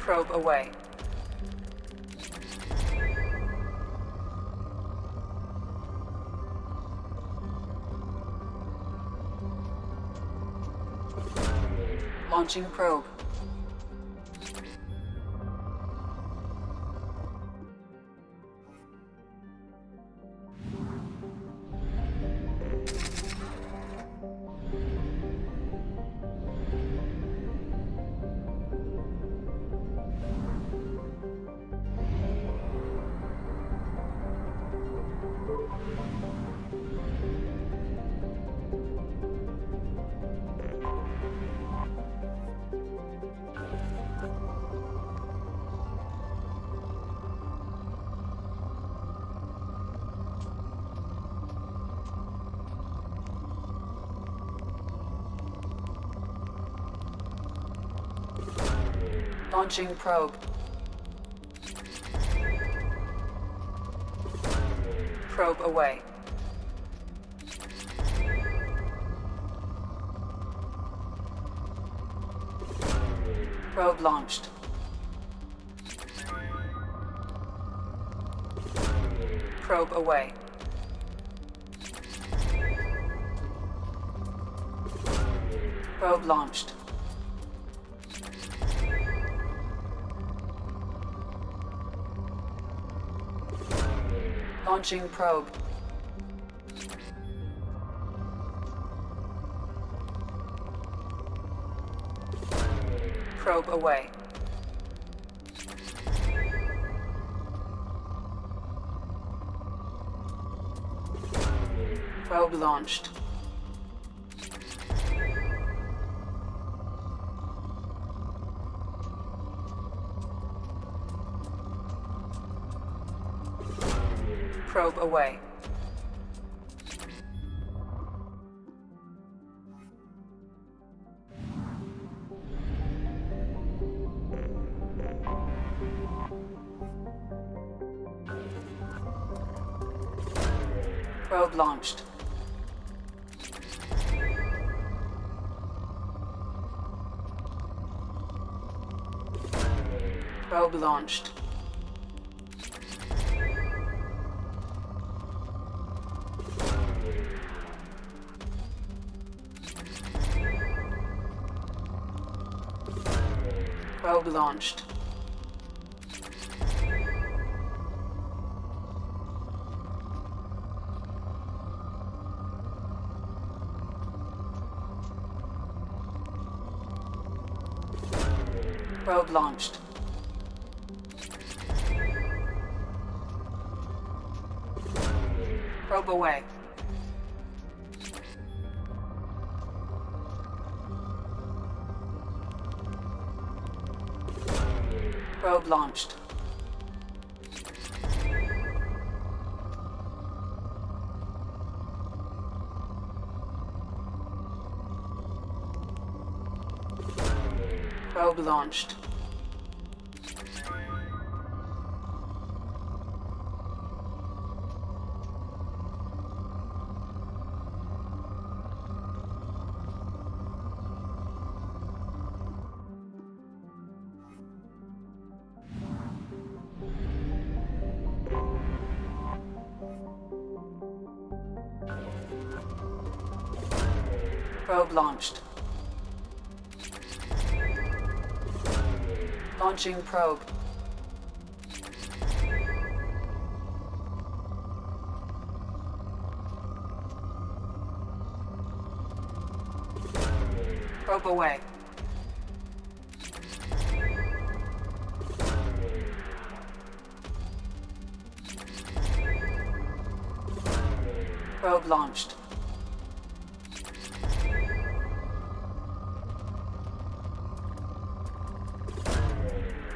Probe away. Launching probe. Launching probe. Probe away. Probe launched. Probe away. Probe launched. Launching probe. Probe away. Probe launched. Probe away. Probe launched. Probe launched. Probe launched. Probe launched. Probe away. Probe launched. Probe launched. Probe launched. Launching probe. Probe away. Probe launched.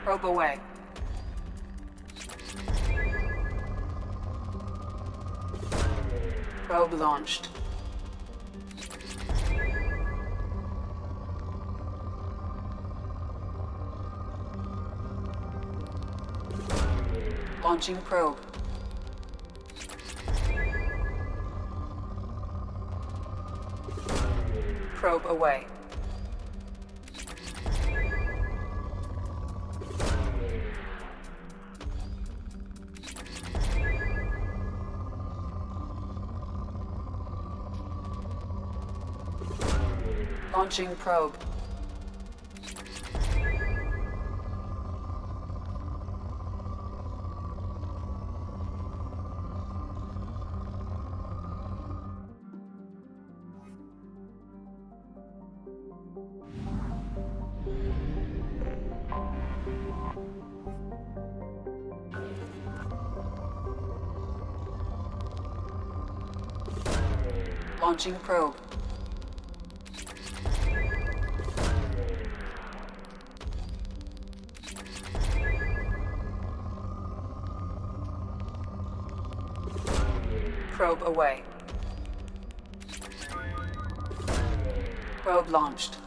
Probe away. Probe launched. Launching probe. Probe away. Launching probe. Launching probe. Probe away. Probe launched.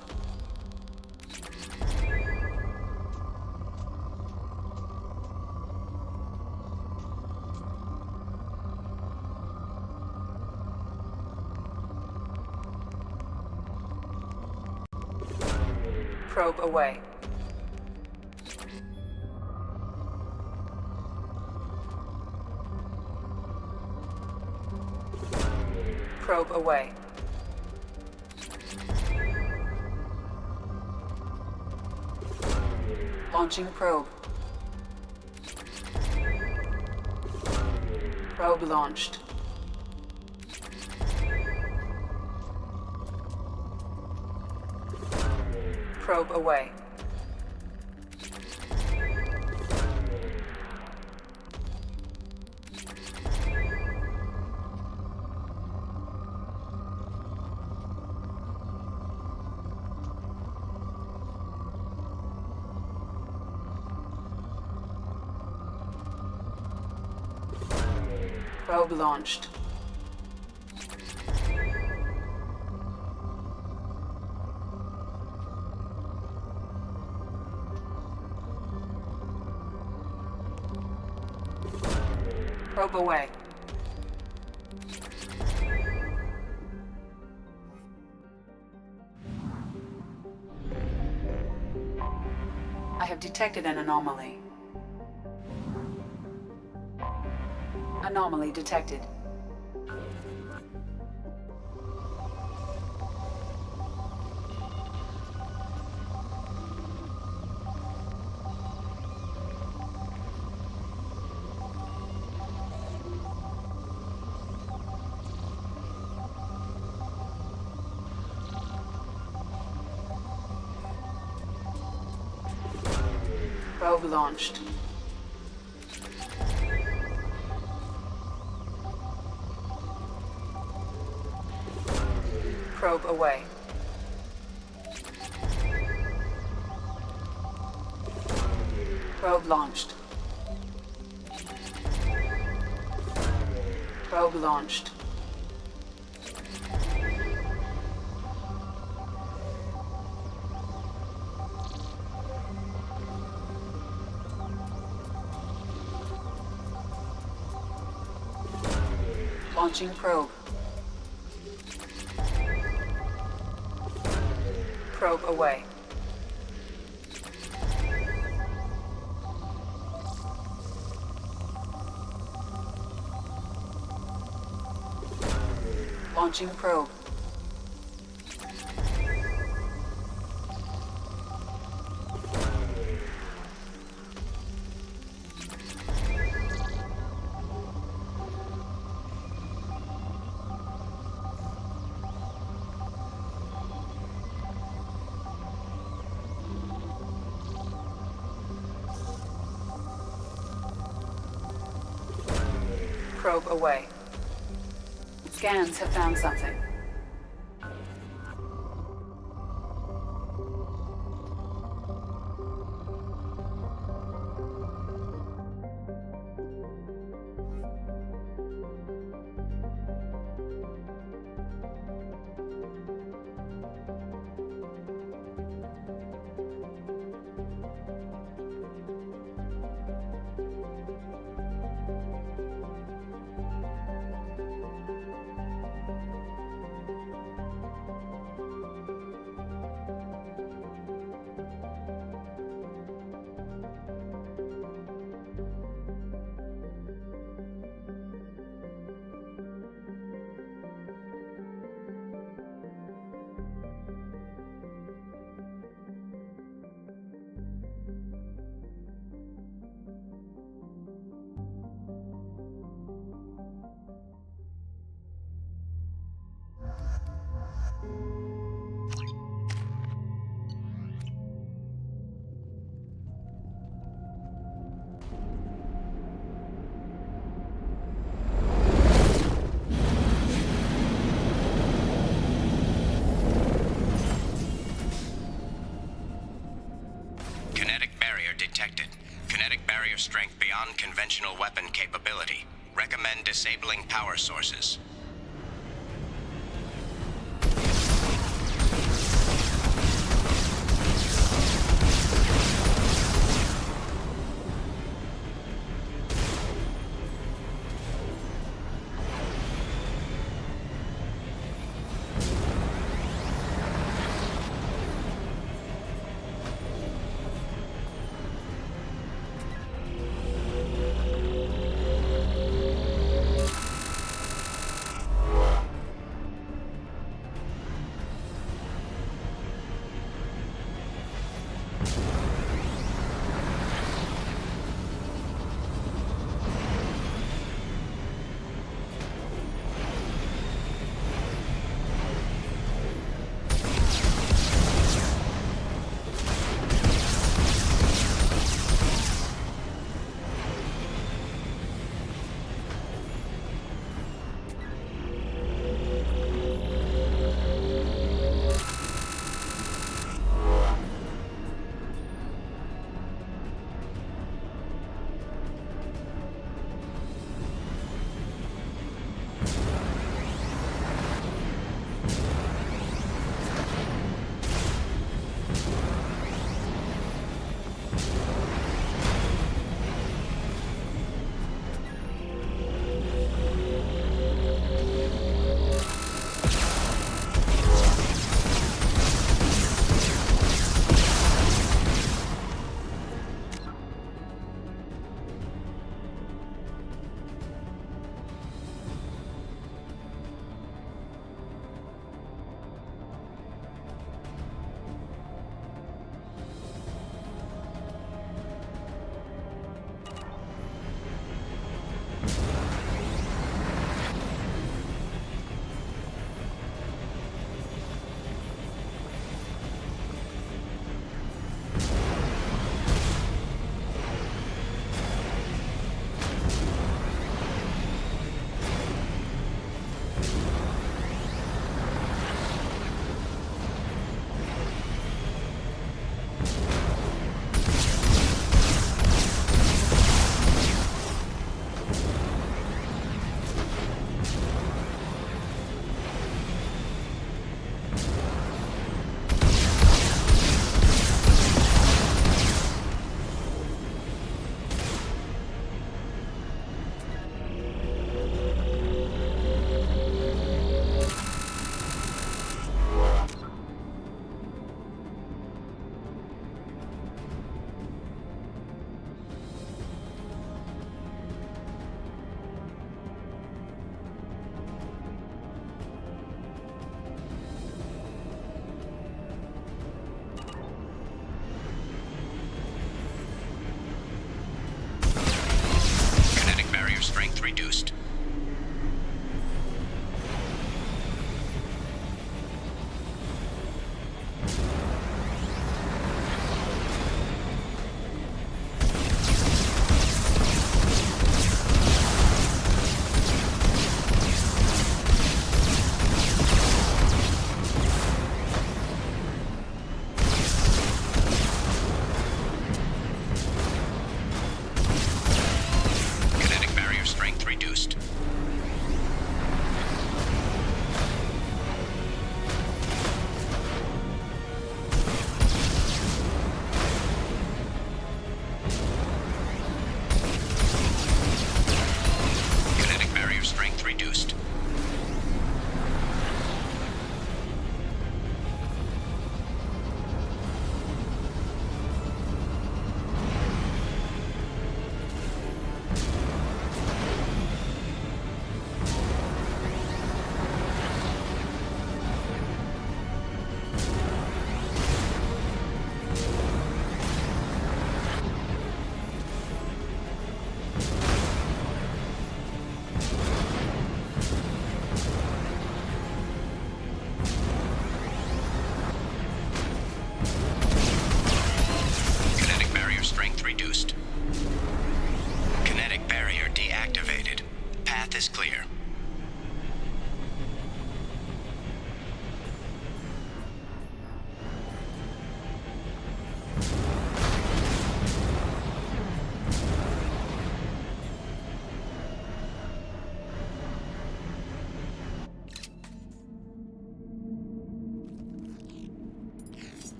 Probe away. Probe away. Launching probe. Probe launched. Probe away. Probe launched. Probe away. I have detected an anomaly. Anomaly detected. Probe launched. Probe away. Probe launched. Probe launched. Launching probe. Probe away. Launching probe. Probe away. Scans have found something. conventional weapon capability. Recommend disabling power sources.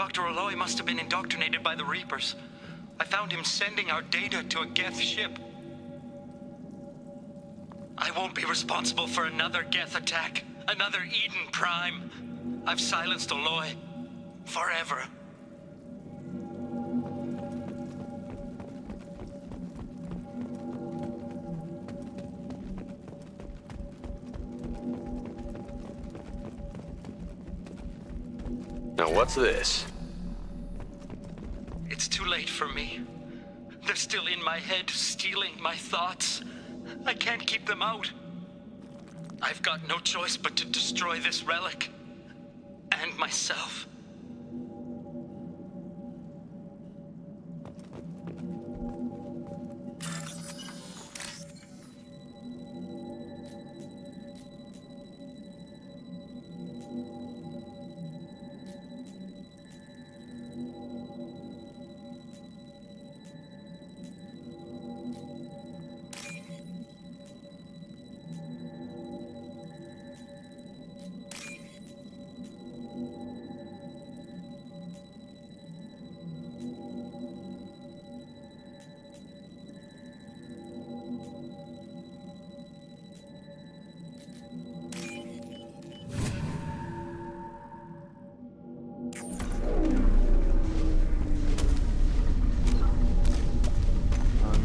Dr. Aloy must have been indoctrinated by the Reapers. I found him sending our data to a Geth ship. I won't be responsible for another Geth attack. Another Eden Prime. I've silenced Aloy. Forever. Now what's this? It's too late for me. They're still in my head, stealing my thoughts. I can't keep them out. I've got no choice but to destroy this relic. And myself.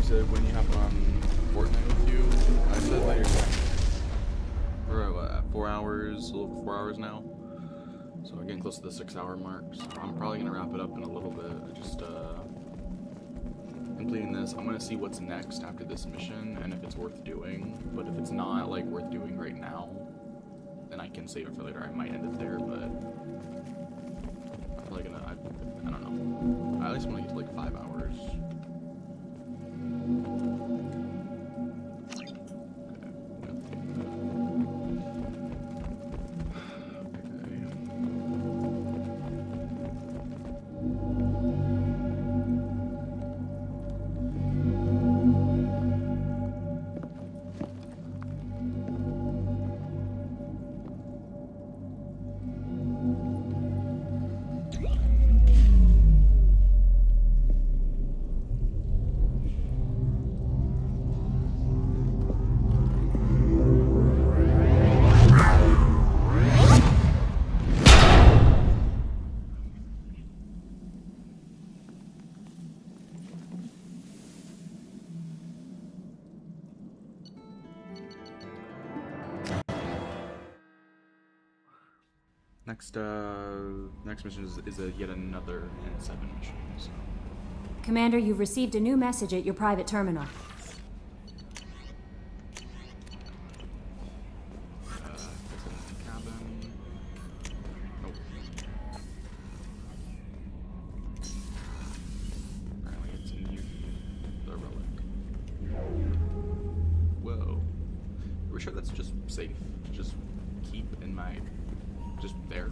Said when you hop on Fortnite with you, I said later. We're at 4 hours, a little over 4 hours now. So we're getting close to the 6-hour mark. So I'm probably gonna wrap it up in a little bit. Just completing this. I'm gonna see what's next after this mission and if it's worth doing. But if it's not like worth doing right now, then I can save it for later. I might end it there, but I'm probably gonna. I don't know. I at least want to get to like 5 hours. Next mission is yet another N7 mission. So. Commander, you've received a new message at your private terminal. Cabin. Nope. Apparently it's near the relic. Whoa. Are we sure that's just safe to just keep in my... just there?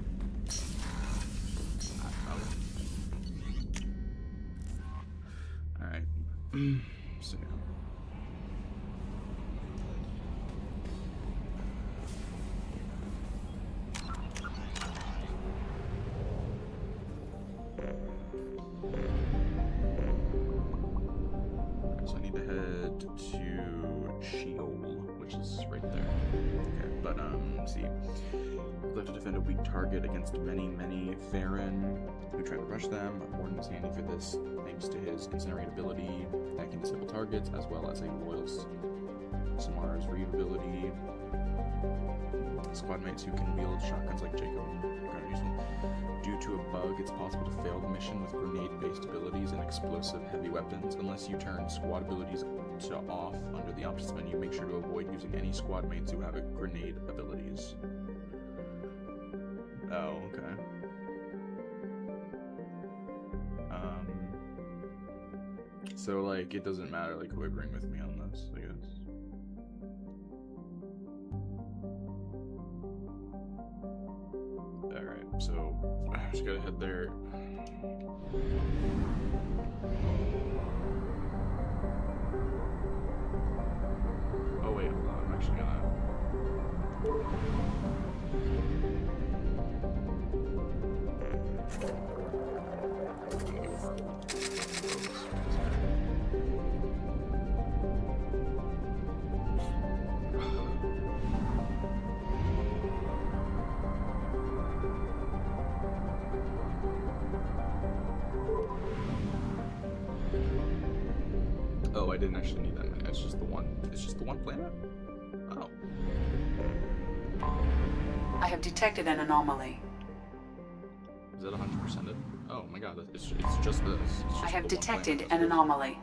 Alright. So I need to head to Sheol, which is right there. Okay, but see. We'll have to defend a weak target against many Farron who try to rush them. Warden is handy for this, thanks to his incinerate ability, attacking disable targets, as well as a loyal Samar's read ability. Squad mates who can wield shotguns like Jacob are kind of useful. Due to a bug, it's possible to fail the mission with grenade-based abilities and explosive heavy weapons. Unless you turn squad abilities to off under the options menu, make sure to avoid using any squad mates who have grenade abilities. Oh, okay. So like it doesn't matter like who I bring with me on this, I guess. Alright, so I just gotta head there. Oh wait, hold on, I'm actually gonna Oh, I didn't actually need that many. It's just the one. It's just the one planet? Oh. I have detected an anomaly. Is it 100%ed? Oh my god, it's just this. It's just I have the one detected planet. an anomaly.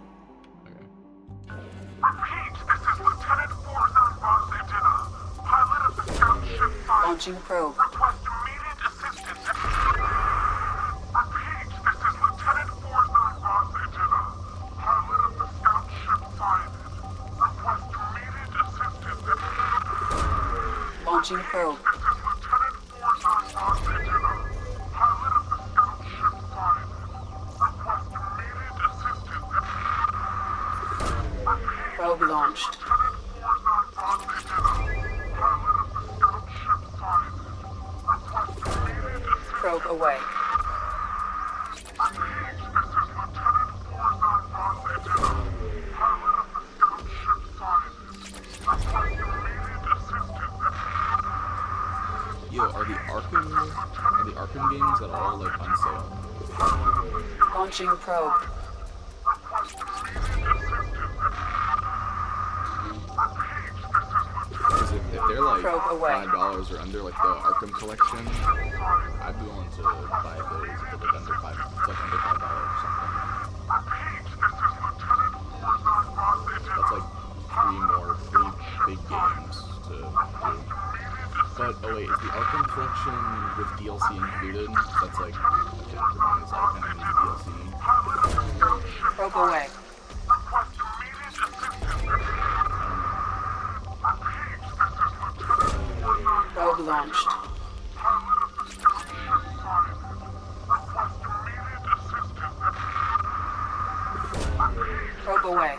Repeat, this is Lieutenant Forzan Vaz Edina, pilot of the scout ship Scion. Launching probe. Request immediate assistance. Repeat, this is Lieutenant Forzan Vaz Edina, pilot of the scout ship Scion. Request immediate assistance. Launching probe. This is Lieutenant Forzan Vaz Edina, pilot of the scout ship Scion. Request immediate assistance. Probe launched. Probe away. Yo, are the Arkham games at all like on sale? Launching probe. Because if they're like Probe away. $5 or under, like the Arkham collection, I'd be willing to buy those if they're like under $5. It's like under $5 or something. That's like three big games to do. But oh wait, is the Arkham collection with DLC included? That's like $50. I kind of need DLC. Probe away. Probe launched. Probe away.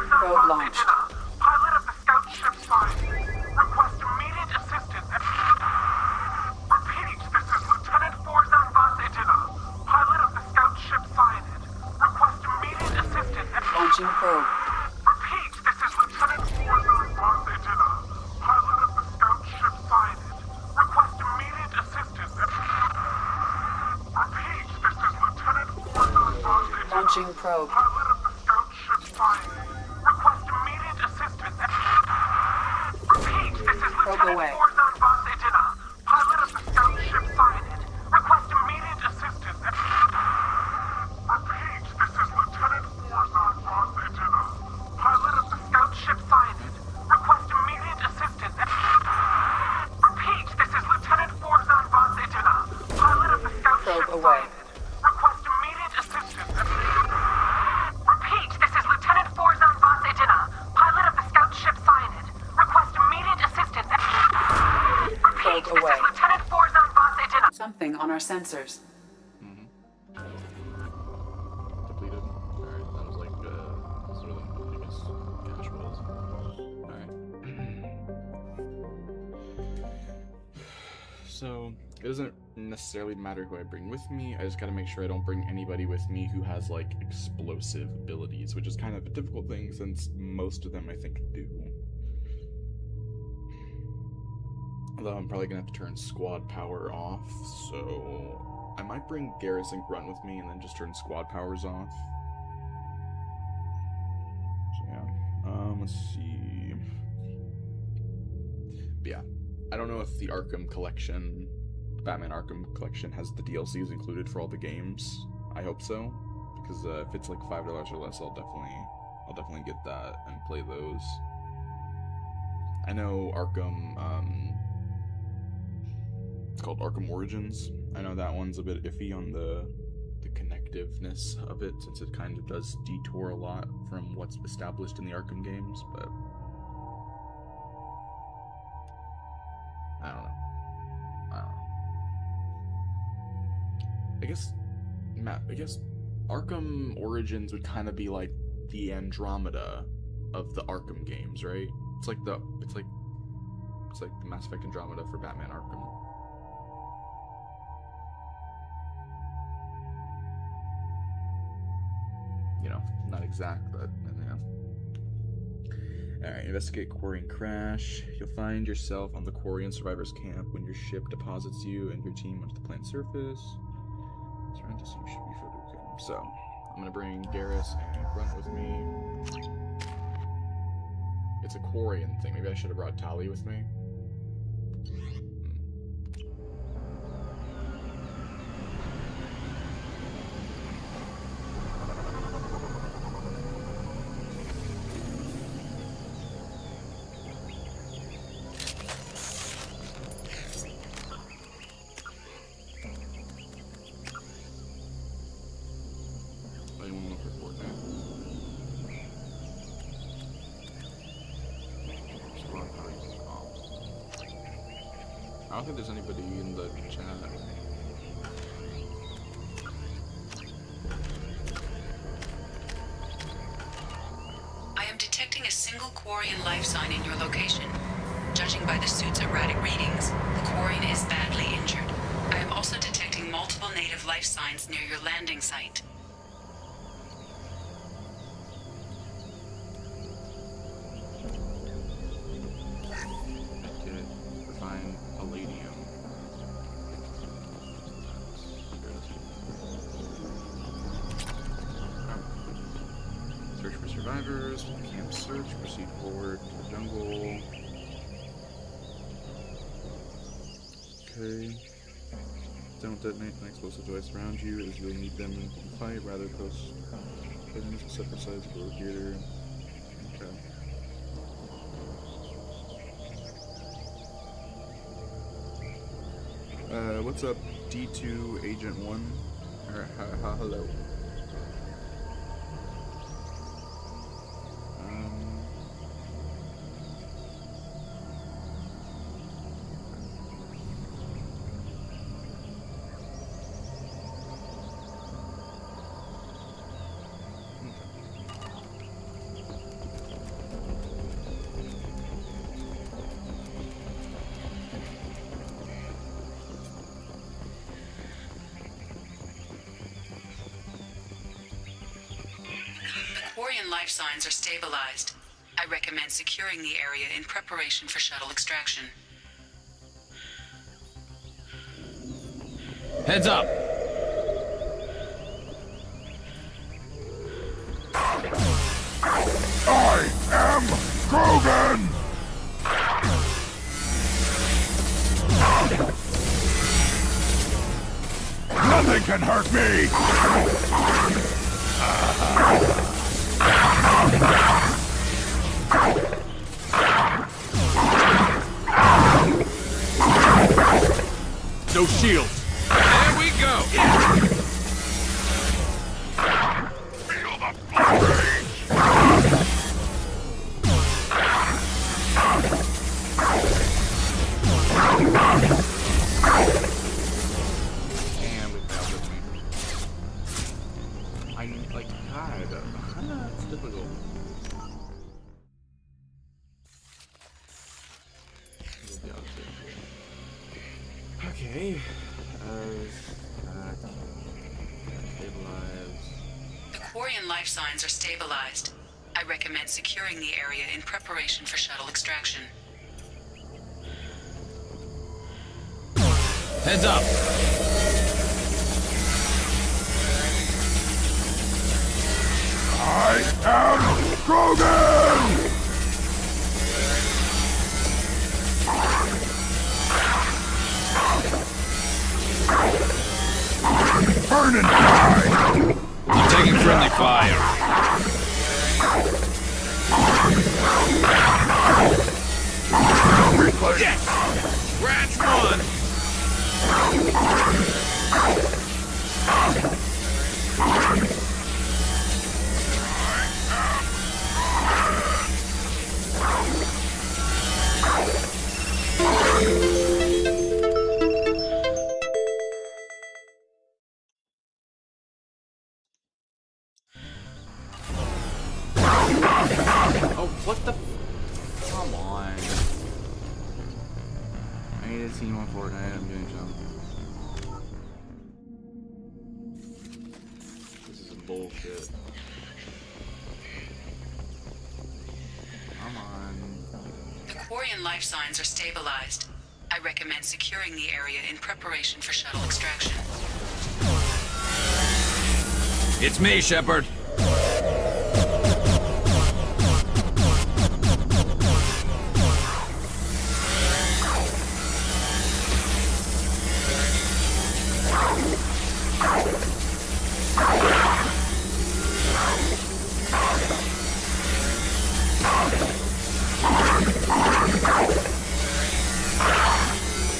Probe launched. Pilot of the scout ship Scion. Request immediate assistance. Repeat, this is Lieutenant Forzan Vaz Edina, pilot of the scout ship Scion. Request immediate assistance. Launching probe. Repeat, this is Lieutenant Forzan Vaz Edina, pilot of the scout ship Scion. Request immediate assistance. Repeat, this is Lieutenant Forzan Vaz Edina, Launching probe. pilot of the scout ship Scion. Request immediate assistance. Repeat, this is Probe away. Lieutenant Forzan Vaz Edina, pilot of the scout ship Scion. Request immediate assistance. Repeat, this is Lieutenant Forzan Vaz Edina, pilot of the scout ship Scion. Request immediate assistance. Repeat, this is Lieutenant Forzan Vaz Edina, pilot of the scout Probe ship away. Scion. Request immediate assistance. Repeat, this is Lieutenant Forzan Vaz Edina, pilot of the scout ship Cyanid. Request immediate assistance. Repeat, Probe this away. is Lieutenant Forzan Vaz Edina. Something on our sensors. Depleted. Alright, that was like sort of the biggest cache was. Alright. So it doesn't necessarily matter who I bring with me. I just gotta make sure I don't bring anybody with me who has like explosive abilities, which is kind of a difficult thing since most of them I think do. Although I'm probably gonna have to turn squad power off, so I might bring Garrison Grunt with me and then just turn squad powers off. So yeah, let's see. But yeah, I don't know if the Arkham collection, the Batman Arkham collection, has the DLCs included for all the games. I hope so, because if it's like $5 or less, I'll definitely get that and play those. I know Arkham, it's called Arkham Origins. I know that one's a bit iffy on the connectiveness of it, since it kind of does detour a lot from what's established in the Arkham games, but I don't know. I guess Arkham Origins would kind of be like the Andromeda of the Arkham games, right? It's like the Mass Effect Andromeda for Batman Arkham. You know, not exact, but yeah. Alright, investigate Quarian crash. You'll find yourself on the Quarian survivors camp when your ship deposits you and your team onto the planet's surface. Surround us, you should be further okay. So, I'm gonna bring Garrus and Grunt with me. It's a Quarian thing. Maybe I should have brought Tali with me. I don't think there's anybody in the chat. I am detecting a single Quarian life sign in your location. Judging by the suit's erratic readings, the Quarian is badly injured. I am also detecting multiple native life signs near your landing site. Survivors, camp search, proceed forward to the jungle. Okay. Don't detonate an explosive device around you as you'll need them in the fight. Rather post items at separate sides of the theater. Okay. What's up, D2 Agent 1? Hello. Life signs are stabilized. I recommend securing the area in preparation for shuttle extraction. Heads up! I am Krogan! Nothing can hurt me! No shield. There we go. Feel the rage. And we failed with me. I like God. It's difficult. Okay. The Quarian life signs are stabilized. I recommend securing the area in preparation for shuttle extraction. Heads up! I am Krogan! Burn and die! I'm taking friendly fire. Yes! Branch one! Oh, what the? Come on. I need a team on Fortnite. I'm getting jumped. This is some bullshit. Come on. Quarian life signs are stabilized. I recommend securing the area in preparation for shuttle extraction. It's me, Shepard.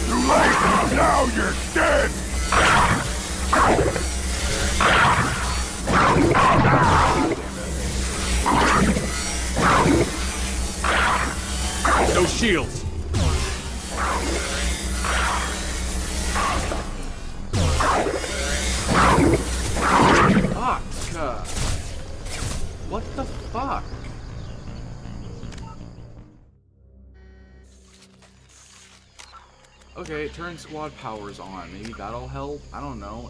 Too late! Now you're dead! No shields! Fuck! What the fuck? Okay, turn squad powers on. Maybe that'll help? I don't know.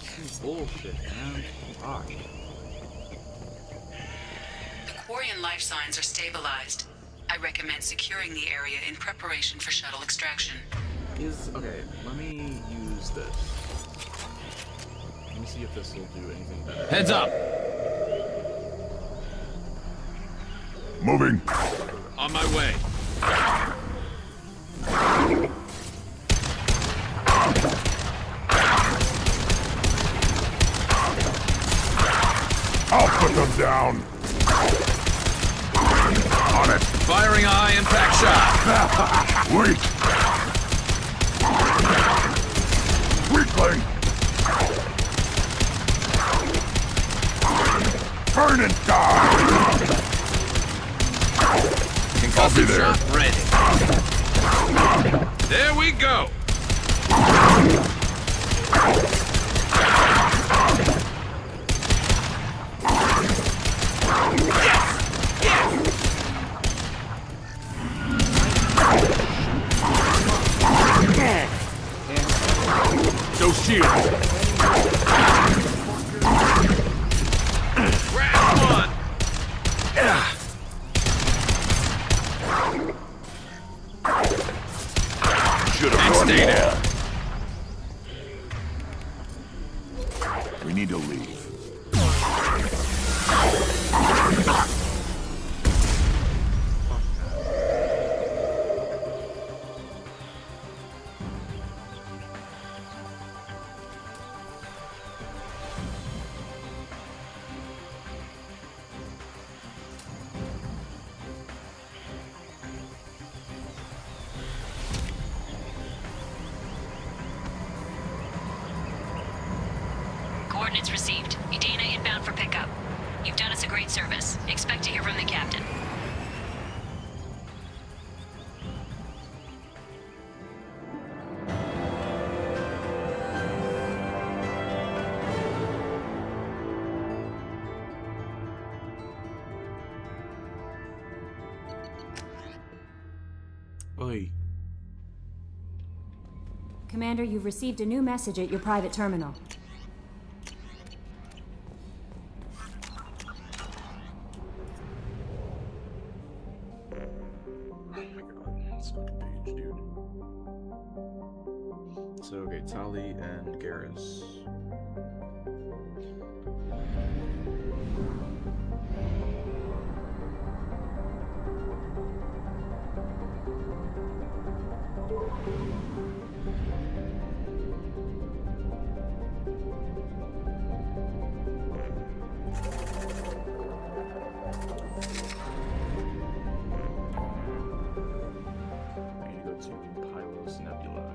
This is bullshit, man. Fuck. The Quarian life signs are stabilized. I recommend securing the area in preparation for shuttle extraction. Okay, let me use this. Let me see if this will do anything better. Heads up! Moving. On my way. I'll put them down. On it. Firing a high impact shot. Weak. Weakling. Burn and die. Concussive shot ready. There we go. No shield. Grab one. Should have run more. We need to leave. Coordinates received. Edina inbound for pickup. You've done us a great service. Expect to hear from the captain. Oi. Commander, you've received a new message at your private terminal. So, okay, Tali and Garrus. I need to go to Pylos Nebula.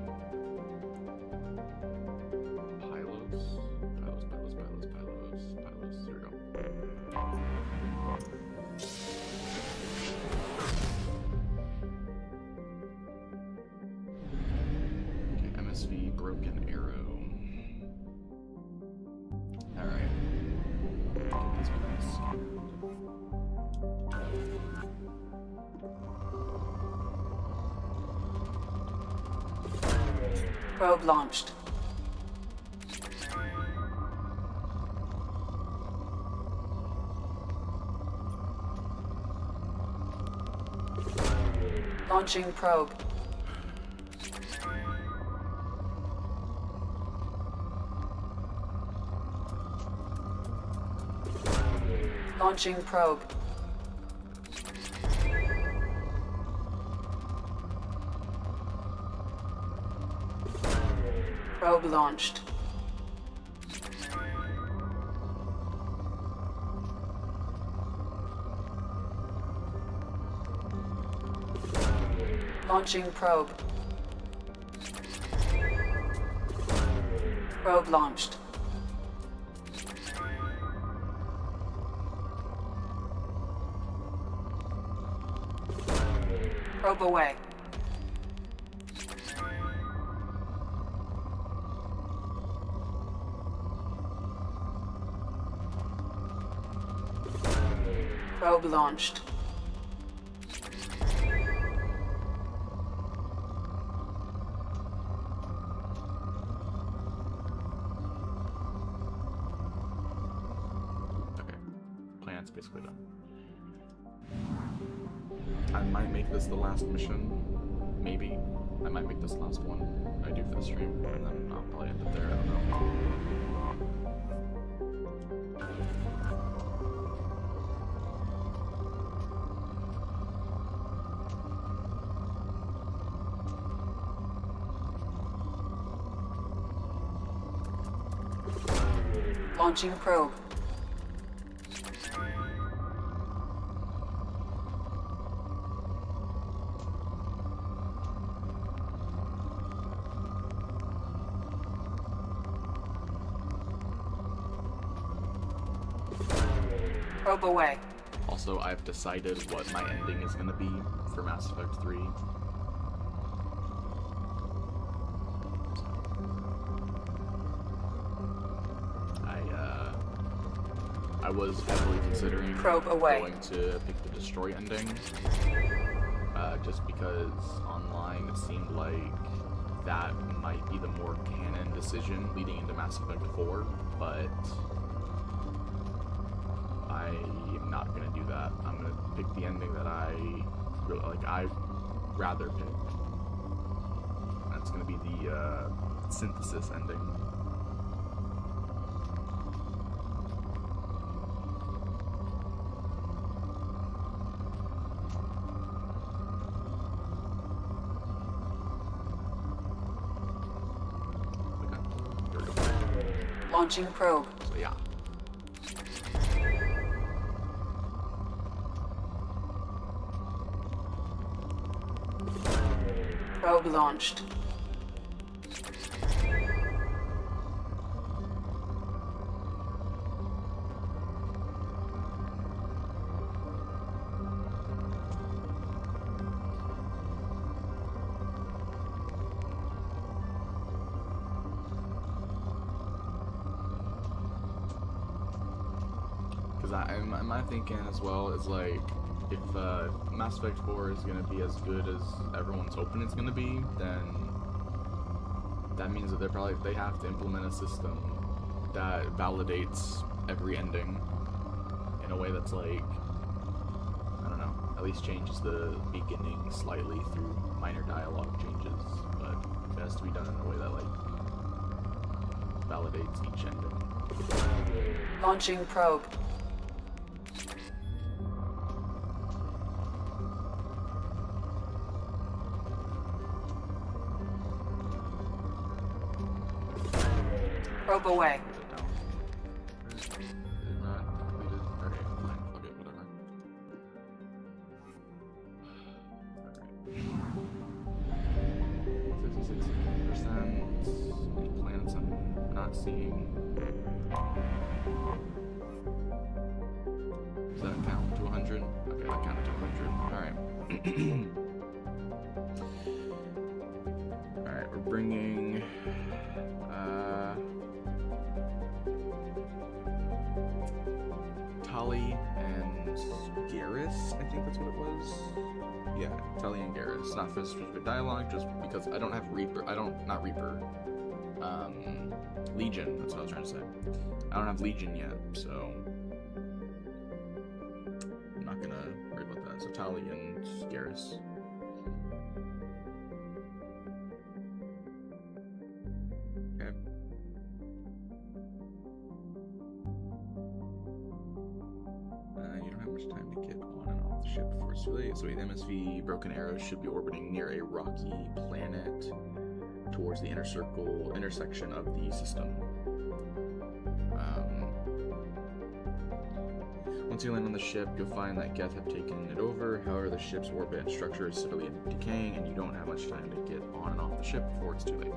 Pylos? There we go. Okay, MSV Broken Arrow. Alright. Get these guys. Probe launched. Launching probe. Launching probe. Probe launched. Launching probe. Probe launched. Probe away. Probe launched. Okay. Plan's basically done. I might make this the last mission. Maybe. I might make this the last one I do for the stream, and then I'll probably end it there. I don't know. Launching probe. Probe away. Also, I've decided what my ending is going to be for Mass Effect 3. I was heavily considering Probe away. going to pick the destroy ending, just because online it seemed like that might be the more canon decision leading into Mass Effect 4, but I am not going to do that. I'm going to pick the ending that I really like. I'd rather pick. That's going to be the synthesis ending. Launching probe. So yeah. Probe launched. My thinking as well is like, if Mass Effect 4 is going to be as good as everyone's hoping it's going to be, then that means that they have to implement a system that validates every ending in a way that's like, I don't know, at least changes the beginning slightly through minor dialogue changes, but it has to be done in a way that like validates each ending. Launching probe. Probe away. Planets I'm not seeing. Does that count to 100? Okay, that counted to 100. Alright. Alright, we're bringing Tali and Garrus, I think that's what it was. Yeah, Tali and Garrus. Not for specific dialogue, just because I don't have Reaper. Not Reaper. Legion, that's what I was trying to say. I don't have Legion yet, so I'm not gonna worry about that. So Tali and Garrus. ship before it's too late. So the MSV Broken Arrow should be orbiting near a rocky planet towards the intersection of the system. Once you land on the ship, you'll find that Geth have taken it over. However, the ship's orbit and structure is steadily decaying, and you don't have much time to get on and off the ship before it's too late.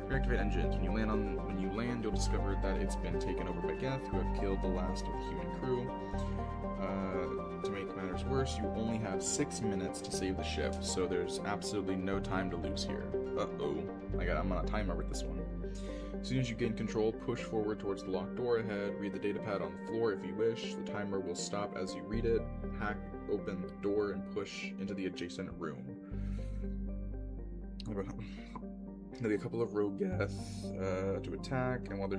Reactivate engines. When you land, you'll discover that it's been taken over by Geth, who have killed the last of the human crew. To make matters worse, you only have 6 minutes to save the ship, so there's absolutely no time to lose here. Uh-oh. I'm on a timer with this one. As soon as you gain control, push forward towards the locked door ahead, read the datapad on the floor if you wish. The timer will stop as you read it. Hack open the door and push into the adjacent room. There'll be a couple of rogue Geth to attack, and while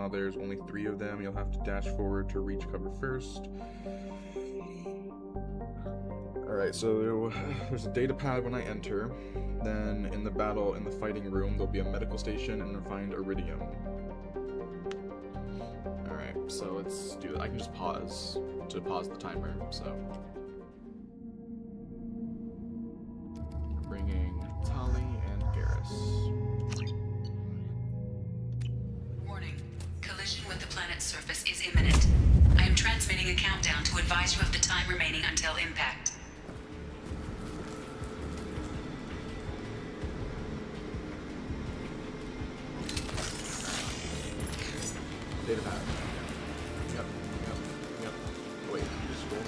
there's only 3 of them, you'll have to dash forward to reach cover first. Alright, so there's a datapad when I enter. Then in the fighting room, there'll be a medical station and refined iridium. Alright, so let's do that. I can just pause to pause the timer, so. Bringing Tali and Garrus. Warning. Collision with the planet's surface is imminent. I am transmitting a countdown to advise you of the time remaining until impact. Datapad. Yep. Oh, wait, you just scroll.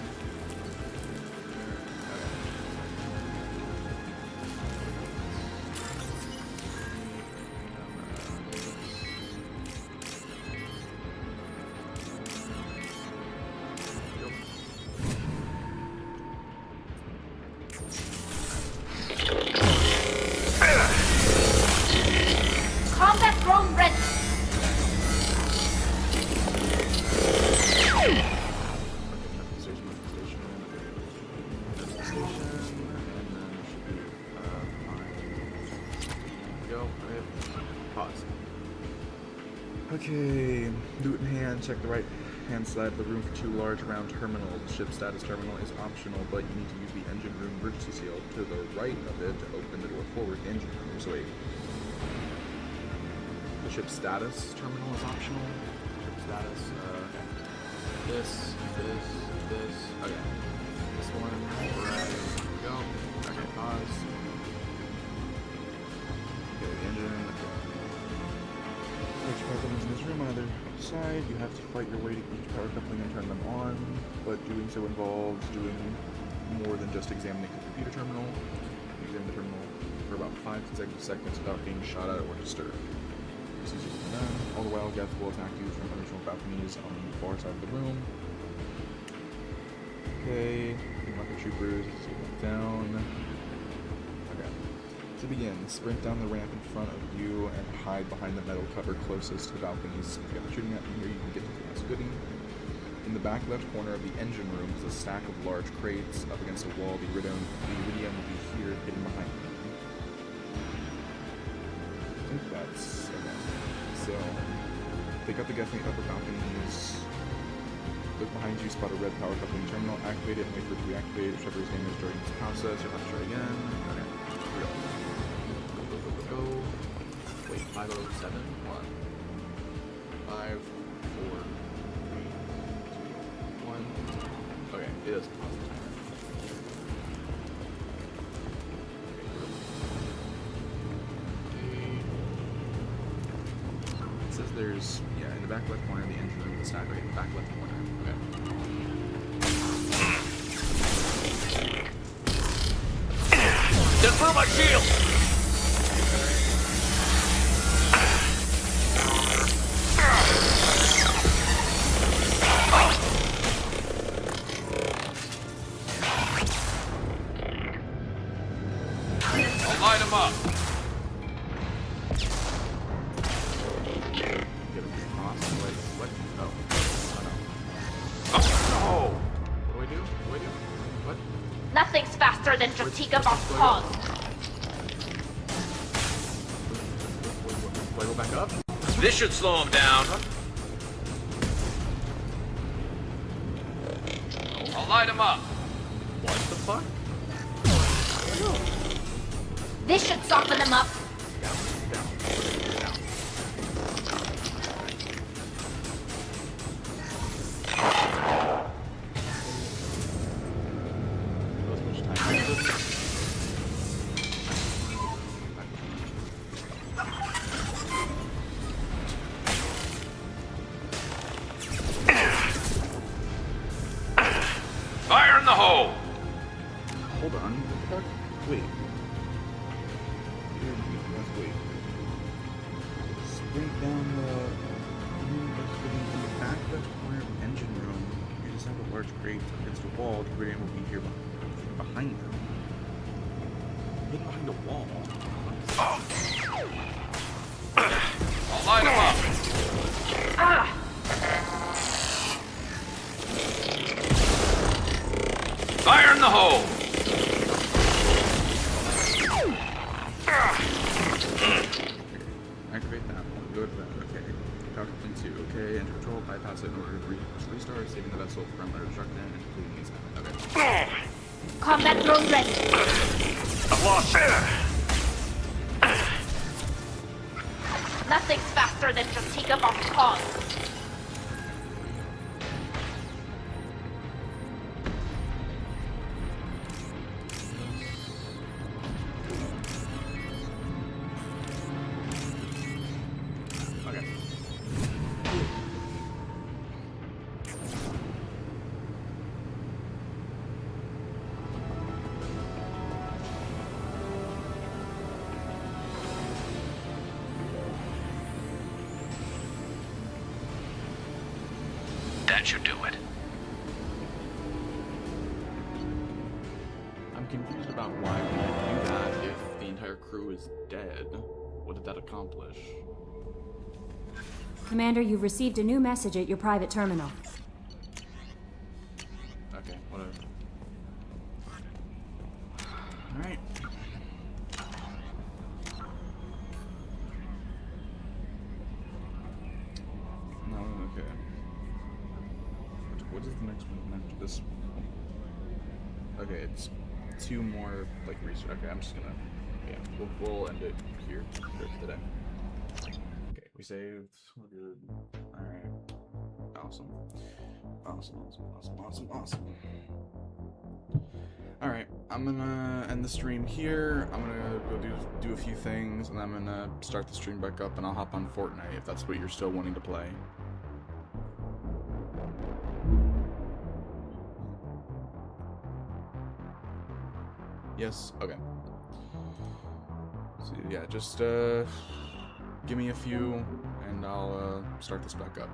Combat drone ready. Okay, loot in hand, check the right hand side of the room for 2 large round terminals. The ship status terminal is optional, but you need to use the engine room emergency seal to the right of it to open the door forward to the engine room. So wait. The ship status terminal is optional. Ship status, this. Okay. This one, right, here we go. Okay, pause. Okay, the engine. Each power couplings in this room on the other side. You have to fight your way to each power coupling and turn them on, but doing so involves doing more than just examining the computer terminal. You examine the terminal for about 5 consecutive seconds without being shot at or disturbed. This is easy to be done. All the while, Geth will attack you from unusual balconies on the far side of the room. Okay, rocket troopers, so down. Okay. To begin, sprint down the ramp in front of you and hide behind the metal cover closest to the balconies. If you're shooting at me here, you can get to the last goodie. In the back left corner of the engine room is a stack of large crates up against a wall. The iridium will be here, hidden behind me. I think that's okay. So, take out the Geth on the upper balconies. Look behind you, spot a red power coupling terminal. Activate it and wait for it to reactivate. Whichever is damaged during this process, you'll have to try again. Okay, go. Wait, 507? 1. 5, 4, 3, 2, 1. Okay, it doesn't pause the timer. It says there's, in the back left corner of the engine room, the stack, in the back left corner. Okay. Just through my shield! I'll light him up. What? Oh. What do I do? What? Nothing's faster than Jatika von Pog. Do I go back up? This should slow him down. I'll light him up. What? fuck? This should soften them up. Fire in the hole! Hold on. What the fuck? Wait. Wait. Sprint down the back of the corner of the engine room. You just have a large grate against a wall. The gradient will be here behind them. Hidden behind a wall. I'll line them up. Fire in the hole! Activate that one. Go to that. Okay. Power plane 2. Okay. Enter control. Bypass it in order to restart, saving the vessel from their destruction and completing the assignment. Okay. Combat drone ready. I've lost it. Nothing's faster than just take up on cause. Okay. That should do it. I'm confused about why we would do that if the entire crew is dead. What did that accomplish? Commander, you've received a new message at your private terminal. Okay, whatever. Alright. No, okay. What is the next one after this one? Okay, it's 2 more, like, research. Okay, I'm just gonna, yeah, we'll end it here for today. Okay, we saved. We're good. Alright. Awesome. Awesome. Alright, I'm gonna end the stream here. I'm gonna go do a few things, and I'm gonna start the stream back up, and I'll hop on Fortnite if that's what you're still wanting to play. Yes? Okay. So yeah, just give me a few, and I'll start this back up.